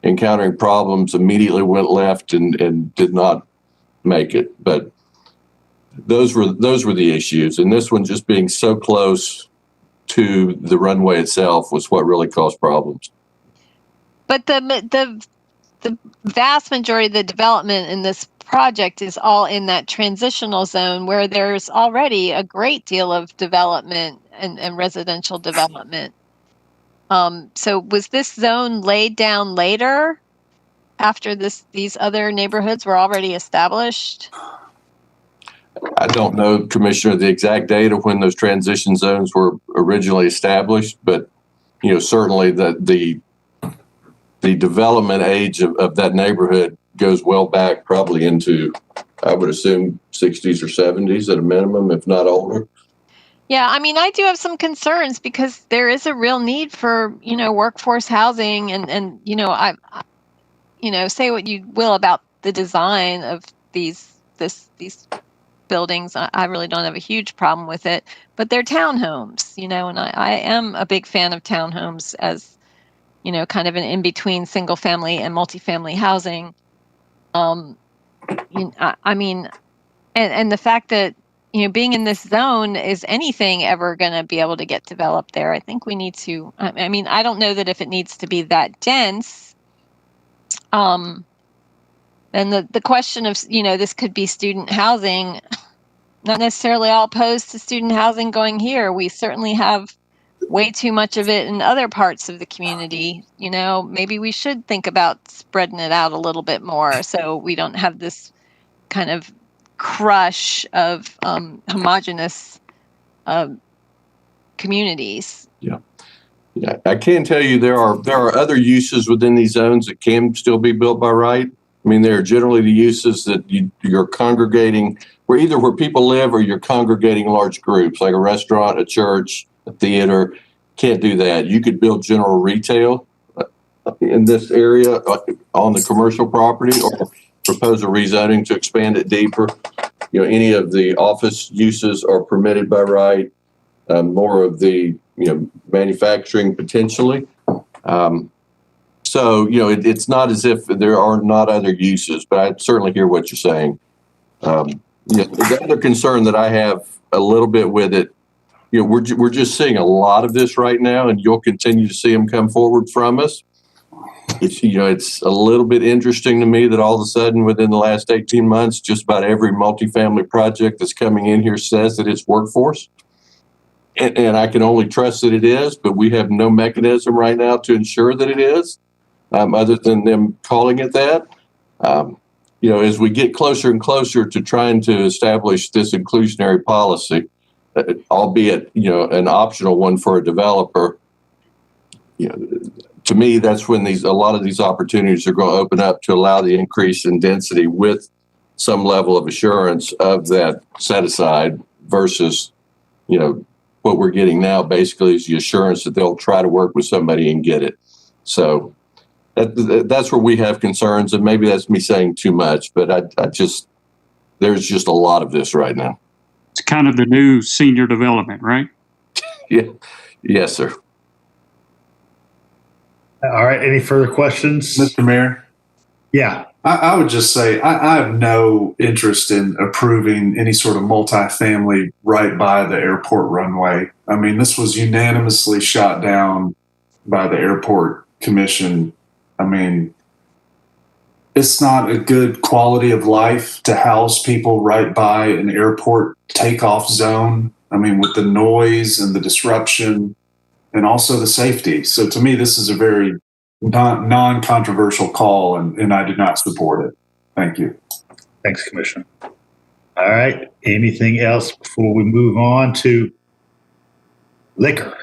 encountering problems, immediately went left and did not make it. But those were the issues, and this one just being so close to the runway itself was what really caused problems. But the vast majority of the development in this project is all in that transitional zone where there's already a great deal of development and residential development. So was this zone laid down later after these other neighborhoods were already established? I don't know, Commissioner, the exact date of when those transition zones were originally established, but certainly the development age of that neighborhood goes well back, probably into, I would assume, 60s or 70s at a minimum, if not older. Yeah, I mean, I do have some concerns because there is a real need for, workforce housing, and I say what you will about the design of these buildings, I really don't have a huge problem with it. But they're townhomes, and I am a big fan of townhomes as, kind of an in-between single family and multifamily housing. I mean, and the fact that, being in this zone, is anything ever going to be able to get developed there? I think we need to, I don't know that if it needs to be that dense. And the question of, this could be student housing, not necessarily all opposed to student housing going here. We certainly have way too much of it in other parts of the community. Maybe we should think about spreading it out a little bit more so we don't have this kind of crush of homogenous communities. Yeah, I can tell you there are other uses within these zones that can still be built by right. I mean, they're generally the uses that you're congregating, where people live or you're congregating large groups, like a restaurant, a church, a theater. Can't do that. You could build general retail in this area on the commercial property, or propose a rezoning to expand it deeper. Any of the office uses are permitted by right. More of the manufacturing potentially. So it's not as if there are not other uses, but I certainly hear what you're saying. The other concern that I have a little bit with it, we're just seeing a lot of this right now, and you'll continue to see them come forward from us. It's a little bit interesting to me that all of a sudden within the last 18 months, just about every multifamily project that's coming in here says that it's workforce. And I can only trust that it is, but we have no mechanism right now to ensure that it is, other than them calling it that. As we get closer and closer to trying to establish this inclusionary policy, albeit, an optional one for a developer, to me, that's when a lot of these opportunities are going to open up to allow the increase in density with some level of assurance of that set aside versus, what we're getting now basically is the assurance that they'll try to work with somebody and get it. So that's where we have concerns, and maybe that's me saying too much, but there's just a lot of this right now. It's kind of the new senior development, right? Yeah. Yes, sir. All right. Any further questions? Mr. Mayor? Yeah. I would just say I have no interest in approving any sort of multifamily right by the airport runway. I mean, this was unanimously shot down by the airport commission. I mean, it's not a good quality of life to house people right by an airport takeoff zone. I mean, with the noise and the disruption and also the safety. So to me, this is a very non-controversial call, and I do not support it. Thank you. Thanks, Commissioner. All right. Anything else before we move on to liquor?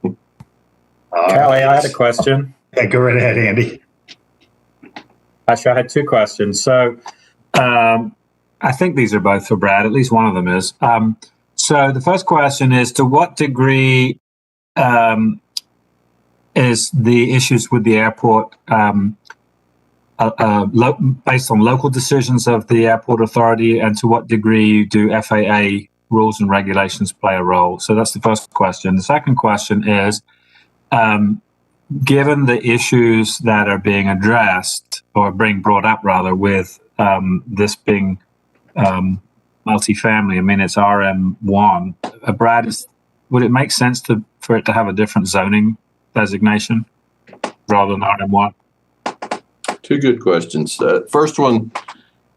Kelly, I had a question. Yeah, go right ahead, Andy. Actually, I had two questions. So I think these are both for Brad. At least one of them is. So the first question is, to what degree is the issues with the airport based on local decisions of the airport authority, and to what degree do FAA rules and regulations play a role? So that's the first question. The second question is, given the issues that are being addressed, or being brought up rather, with this being multifamily, I mean, it's RM1. Brad, would it make sense for it to have a different zoning designation rather than RM1? Two good questions. First one,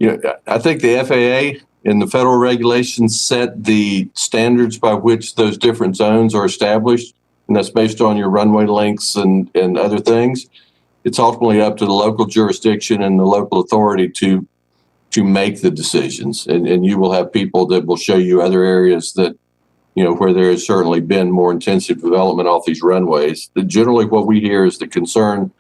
I think the FAA and the federal regulations set the standards by which those different zones are established, and that's based on your runway lengths and other things. It's ultimately up to the local jurisdiction and the local authority to make the decisions, and you will have people that will show you other areas that where there has certainly been more intensive development off these runways. Generally, what we hear is the concern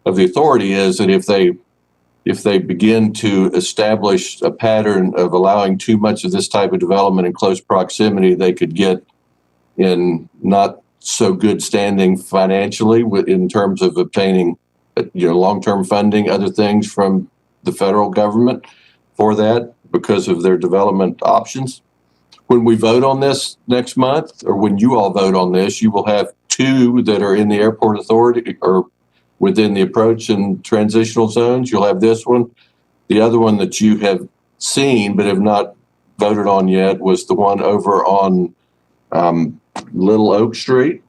of the authority is that if they begin to establish a pattern of allowing too much of this type of development in close proximity, they could get in not so good standing financially in terms of obtaining long-term funding, other things from the federal government for that. because of their development options. When we vote on this next month, or when you all vote on this, you will have 2 that are in the airport authority or within the approach and transitional zones. You'll have this one. The other one that you have seen but have not voted on yet was the one over on Little Oak Street.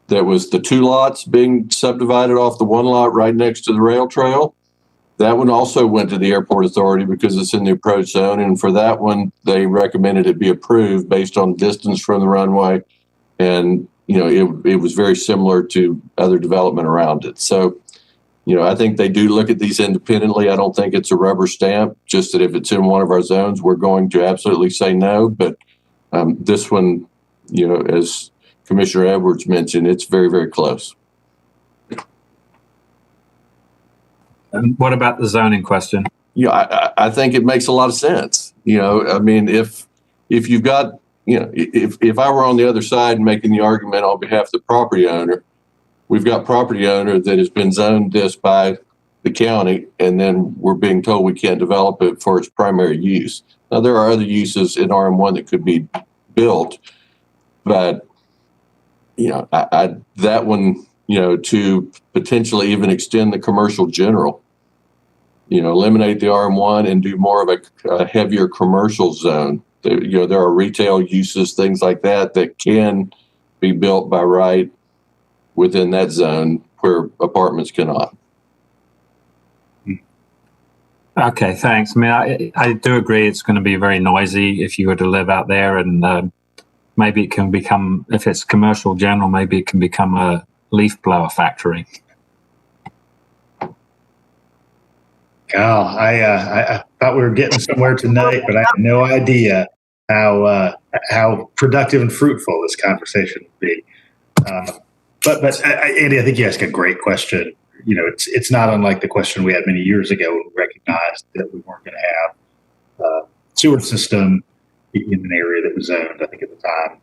That was the 2 lots being subdivided off the 1 lot right next to the rail trail. That one also went to the airport authority because it's in the approach zone. And for that one, they recommended it be approved based on distance from the runway. And, it was very similar to other development around it. So, I think they do look at these independently. I don't think it's a rubber stamp, just that if it's in one of our zones, we're going to absolutely say no. But this one, as Commissioner Edwards mentioned, it's very, very close. And what about the zoning question? I think it makes a lot of sense. If you've got, if I were on the other side making the argument on behalf of the property owner, we've got property owner that has been zoned this by the county, and then we're being told we can't develop it for its primary use. Now, there are other uses in RM1 that could be built, but, that one, to potentially even extend the commercial general, eliminate the RM1 and do more of a heavier commercial zone. There are retail uses, things like that can be built by right within that zone where apartments cannot. Okay, thanks. I do agree it's going to be very noisy if you were to live out there, and maybe it can become, if it's commercial general, maybe it can become a leaf blower factory. I thought we were getting somewhere tonight, but I had no idea how productive and fruitful this conversation would be. But Andy, I think you asked a great question. It's not unlike the question we had many years ago when we recognized that we weren't going to have a sewer system in an area that was zoned, I think at the time,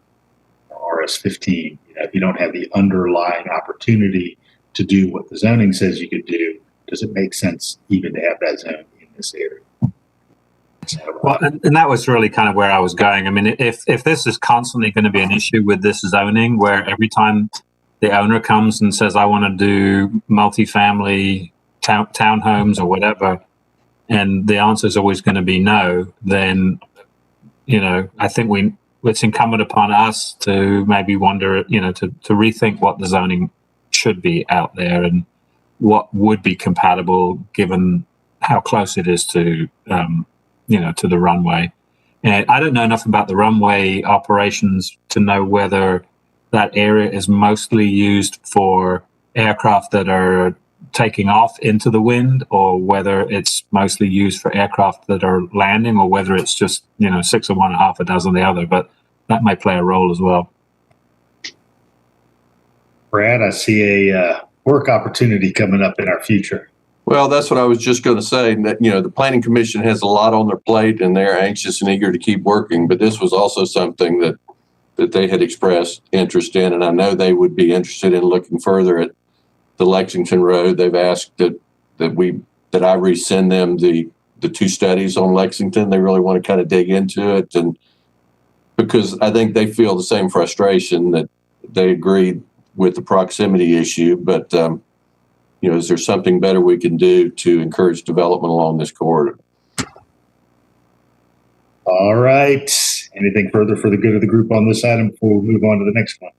RS15. If you don't have the underlying opportunity to do what the zoning says you could do, does it make sense even to have that zone in this area? Well, and that was really kind of where I was going. If this is constantly going to be an issue with this zoning, where every time the owner comes and says, I want to do multifamily townhomes or whatever, and the answer is always going to be no, then, I think it's incumbent upon us to maybe wonder, to rethink what the zoning should be out there and what would be compatible given how close it is to, to the runway. And I don't know enough about the runway operations to know whether that area is mostly used for aircraft that are taking off into the wind, or whether it's mostly used for aircraft that are landing, or whether it's just, 6 of one and half a dozen of the other. But that may play a role as well. Brad, I see a work opportunity coming up in our future. Well, that's what I was just going to say. That, the Planning Commission has a lot on their plate, and they're anxious and eager to keep working. But this was also something that they had expressed interest in, and I know they would be interested in looking further at the Lexington Road. They've asked that I resend them the 2 studies on Lexington. They really want to kind of dig into it, and because I think they feel the same frustration, that they agree with the proximity issue, but is there something better we can do to encourage development along this corridor? All right. Anything further for the good of the group on this item before we move on to the next one?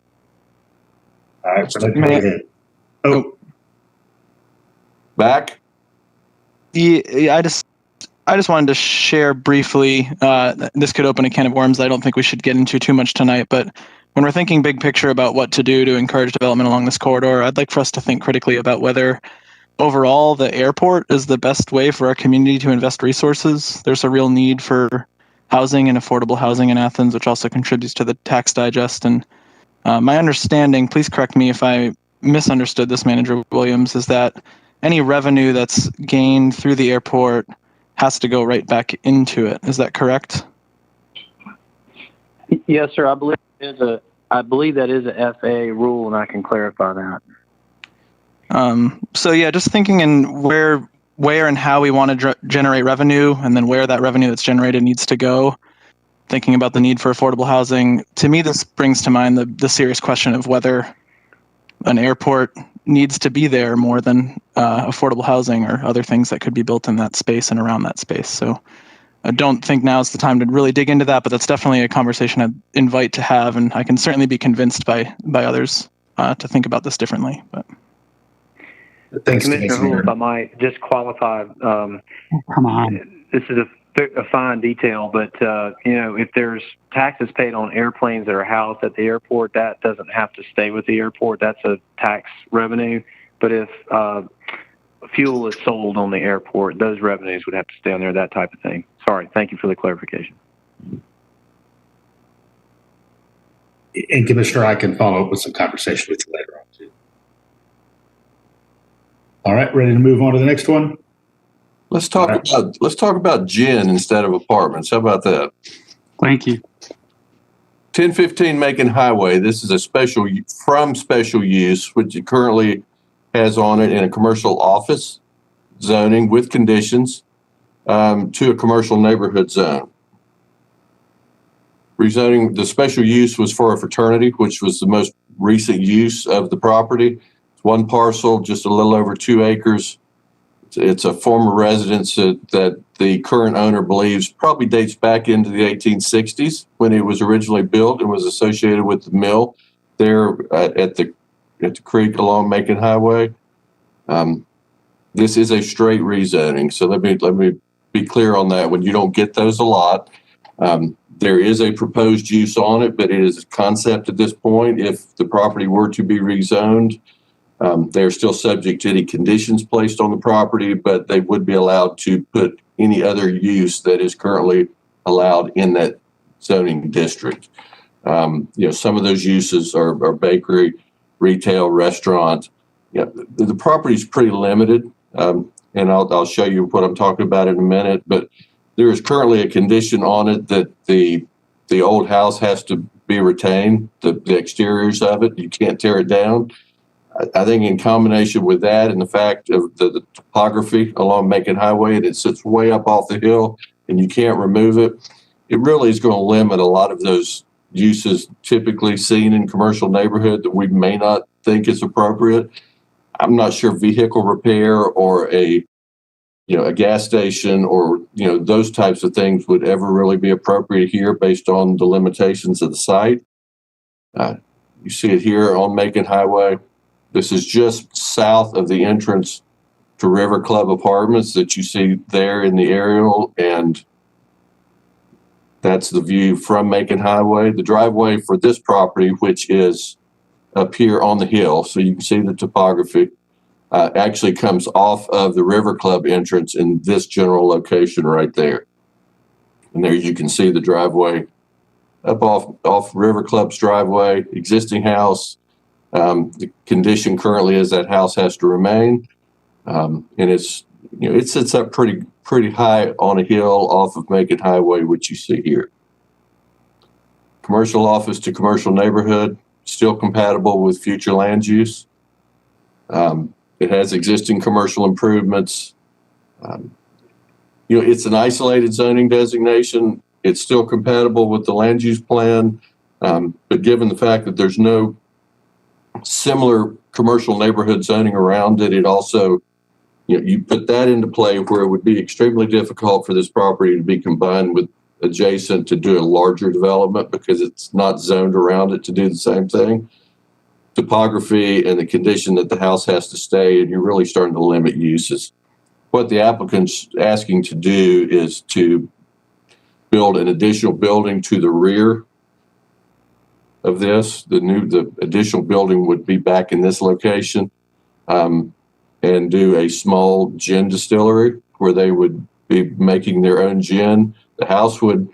All right. So go ahead. Oh, back. Yeah, I just wanted to share briefly. This could open a can of worms I don't think we should get into too much tonight, but when we're thinking big picture about what to do to encourage development along this corridor, I'd like for us to think critically about whether overall the airport is the best way for our community to invest resources. There's a real need for housing and affordable housing in Athens, which also contributes to the tax digest. And my understanding, please correct me if I misunderstood this, Manager Williams, is that any revenue that's gained through the airport has to go right back into it. Is that correct? Yes, sir. I believe that is a FAA rule, and I can clarify that. So yeah, just thinking in where where and how we want to generate revenue, and then where that revenue that's generated needs to go, thinking about the need for affordable housing, to me, this brings to mind the serious question of whether an airport needs to be there more than affordable housing or other things that could be built in that space and around that space. So I don't think now is the time to really dig into that, but that's definitely a conversation I'd invite to have, and I can certainly be convinced by others to think about this differently. But thanks, Commissioner Houle, if I might just qualify, Come on. this is a fine detail, but if there's taxes paid on airplanes that are housed at the airport, that doesn't have to stay with the airport. That's a tax revenue. But if fuel is sold on the airport, those revenues would have to stay on there, that type of thing. Sorry. Thank you for the clarification. And Commissioner, I can follow up with some conversation with you later on too. All right, ready to move on to the next one? Let's talk about gin instead of apartments. How about that? Thank you. 1015 Macon Highway. This is a special use, which it currently has on it in a commercial office zoning with conditions to a commercial neighborhood zone. Rezoning, the special use was for a fraternity, which was the most recent use of the property. It's one parcel, just a little over 2 acres. It's a former residence that the current owner believes probably dates back into the 1860s when it was originally built and was associated with the mill there at the creek along Macon Highway. This is a straight rezoning, so let me be clear on that. When you don't get those a lot, there is a proposed use on it, but it is a concept at this point. If the property were to be rezoned, they're still subject to any conditions placed on the property, but they would be allowed to put any other use that is currently allowed in that zoning district. Some of those uses are bakery, retail, restaurant. The property is pretty limited, and I'll show you what I'm talking about in a minute, but there is currently a condition on it that the old house has to be retained, the exteriors of it. You can't tear it down. I think in combination with that and the fact of the topography along Macon Highway, it sits way up off the hill and you can't remove it, it really is going to limit a lot of those uses typically seen in commercial neighborhood that we may not think is appropriate. I'm not sure vehicle repair or a gas station or, those types of things would ever really be appropriate here based on the limitations of the site. You see it here on Macon Highway. This is just south of the entrance to River Club Apartments that you see there in the aerial, and that's the view from Macon Highway. The driveway for this property, which is up here on the hill, so you can see the topography, actually comes off of the River Club entrance in this general location right there. And there you can see the driveway up off River Club's driveway, existing house. The condition currently is that house has to remain, and it sits up pretty high on a hill off of Macon Highway, which you see here. Commercial office to commercial neighborhood, still compatible with future land use. It has existing commercial improvements. It's an isolated zoning designation. It's still compatible with the land use plan, but given the fact that there's no similar commercial neighborhood zoning around it, it also, you put that into play where it would be extremely difficult for this property to be combined with adjacent to do a larger development because it's not zoned around it to do the same thing. Topography and the condition that the house has to stay, and you're really starting to limit uses. What the applicant's asking to do is to build an additional building to the rear of this. The additional building would be back in this location, and do a small gin distillery where they would be making their own gin. The house would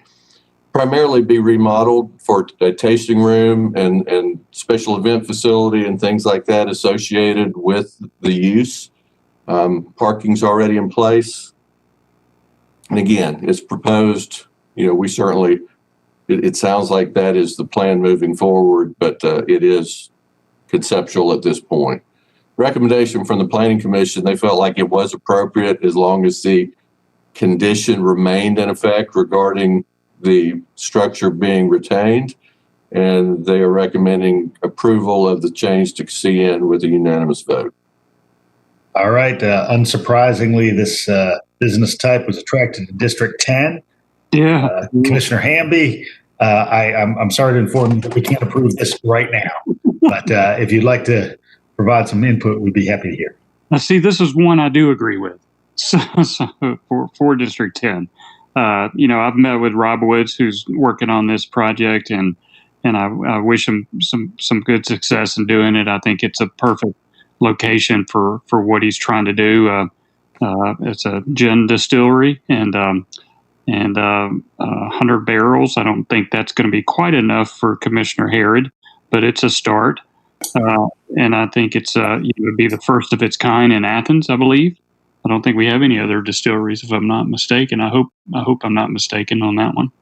primarily be remodeled for a tasting room and special event facility and things like that associated with the use. Parking's already in place. And again, it's proposed, we certainly, it sounds like that is the plan moving forward, but it is conceptual at this point. recommendation from the Planning Commission, they felt like it was appropriate as long as the condition remained in effect regarding the structure being retained. And they are recommending approval of the change to CN with a unanimous vote. All right. Unsurprisingly, this business type was attracted to District 10. Yeah. Commissioner Hamby, I'm sorry to inform you that we can't approve this right now. But if you'd like to provide some input, we'd be happy to hear. Now, see, this is one I do agree with. So for District 10, I've met with Rob Woods, who's working on this project, and I wish him some good success in doing it. I think it's a perfect location for what he's trying to do. It's a gin distillery and 100 barrels. I don't think that's going to be quite enough for Commissioner Herod, but it's a start. And I think it would be the first of its kind in Athens, I believe. I don't think we have any other distilleries, if I'm not mistaken. I hope I'm not mistaken on that one.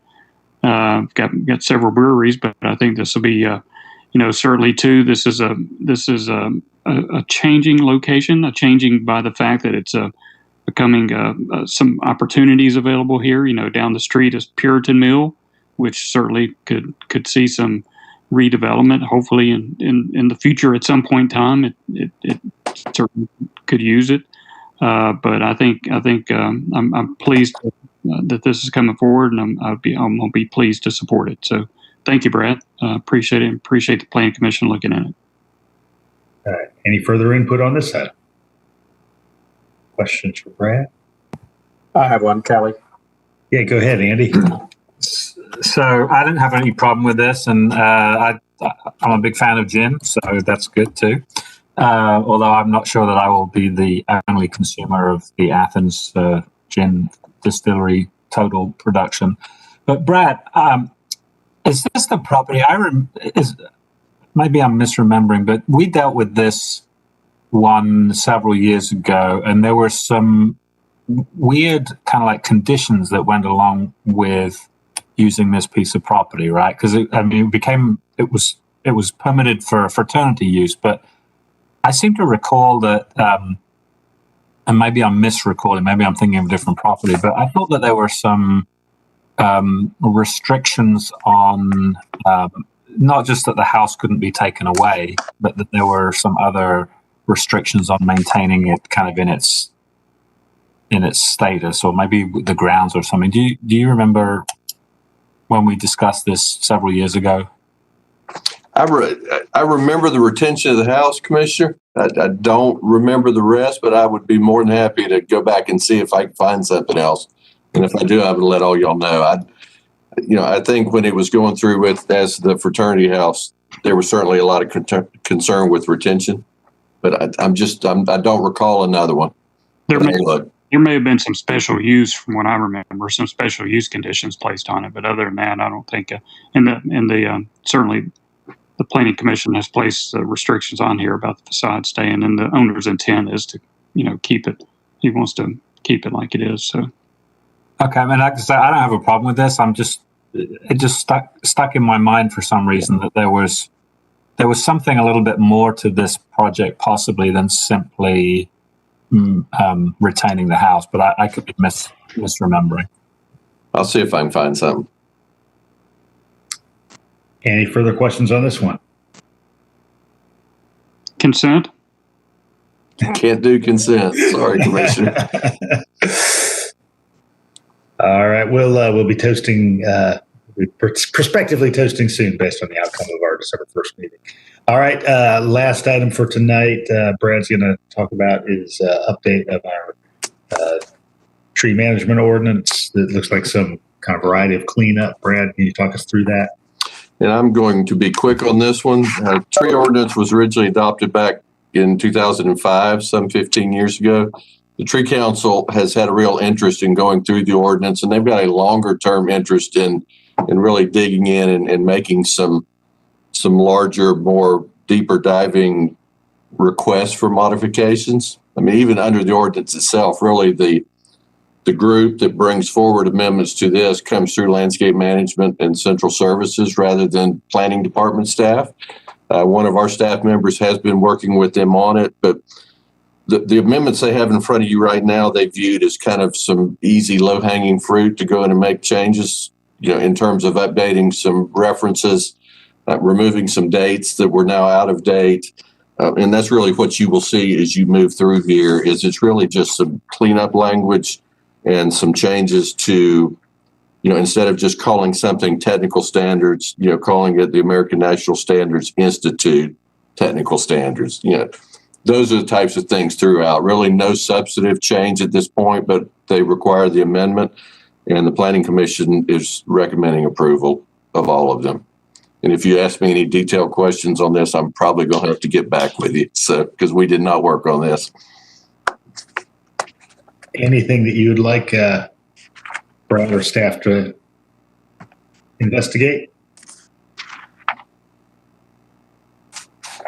Got several breweries, but I think this will be, certainly too. This is a changing location, changing by the fact that it's becoming some opportunities available here. Down the street is Puritan Mill, which certainly could see some redevelopment. Hopefully, in the future, at some point in time, it certainly could use it. But I think I'm pleased that this is coming forward, and I'm gonna be pleased to support it. So, thank you, Brad. Appreciate it. Appreciate the Planning Commission looking at it. All right. Any further input on this side? Questions for Brad? I have one, Kelly. Yeah, go ahead, Andy. So I didn't have any problem with this, and I'm a big fan of gin, so that's good too. Although I'm not sure that I will be the only consumer of the Athens gin distillery total production. But Brad, is this the property? Maybe I'm misremembering, but we dealt with this one several years ago, and there were some weird kind of like conditions that went along with using this piece of property, right? Because it was permitted for fraternity use, but I seem to recall that, and maybe I'm misrecalling, maybe I'm thinking of a different property, but I thought that there were some restrictions on not just that the house couldn't be taken away, but that there were some other restrictions on maintaining it kind of in its status, or maybe the grounds or something. Do you remember when we discussed this several years ago? I remember the retention of the house, Commissioner. I don't remember the rest, but I would be more than happy to go back and see if I can find something else. And if I do, I would let all y'all know. I think when it was going through as the fraternity house, there was certainly a lot of concern with retention, but I don't recall another one. There may have been some special use, from what I remember, some special use conditions placed on it. But other than that, I don't think. Certainly, the Planning Commission has placed restrictions on here about the facade staying, and the owner's intent is to, keep it. He wants to keep it like it is. So. Okay, I don't have a problem with this. It just stuck in my mind for some reason that there was something a little bit more to this project possibly than simply retaining the house, but I could be misremembering. I'll see if I can find something. Any further questions on this one? Consent? Can't do consent. Sorry, Commissioner. All right, we'll be toasting, prospectively toasting soon based on the outcome of our December 1st meeting. All right, last item for tonight, Brad's going to talk about is update of our tree management ordinance. It looks like some kind of variety of cleanup. Brad, can you talk us through that? And I'm going to be quick on this one. Tree ordinance was originally adopted back in 2005, some 15 years ago. The Tree Council has had a real interest in going through the ordinance, and they've got a longer term interest in really digging in and making some larger, more deeper diving requests for modifications. I mean, even under the ordinance itself, really the group that brings forward amendments to this comes through landscape management and central services rather than planning department staff. One of our staff members has been working with them on it, but the amendments they have in front of you right now, they viewed as kind of some easy, low-hanging fruit to go in and make changes, in terms of updating some references, removing some dates that were now out of date. And that's really what you will see as you move through here, is it's really just some cleanup language and some changes to, instead of just calling something technical standards, calling it the American National Standards Institute technical standards. Those are the types of things throughout. Really no substantive change at this point, but they require the amendment, and the Planning Commission is recommending approval of all of them. And if you ask me any detailed questions on this, I'm probably going to have to get back with you, because we did not work on this. Anything that you would like Brad or staff to investigate?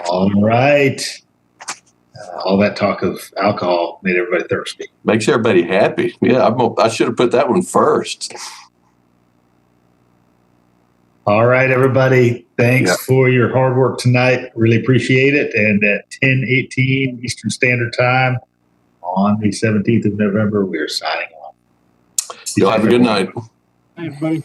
All right. All that talk of alcohol made everybody thirsty. Makes everybody happy. Yeah, I should have put that one first. All right, everybody. Thanks for your hard work tonight. Really appreciate it. And at 10:18 Eastern Standard Time on the 17th of November, we're signing off. Y'all have a good night. Hey, everybody.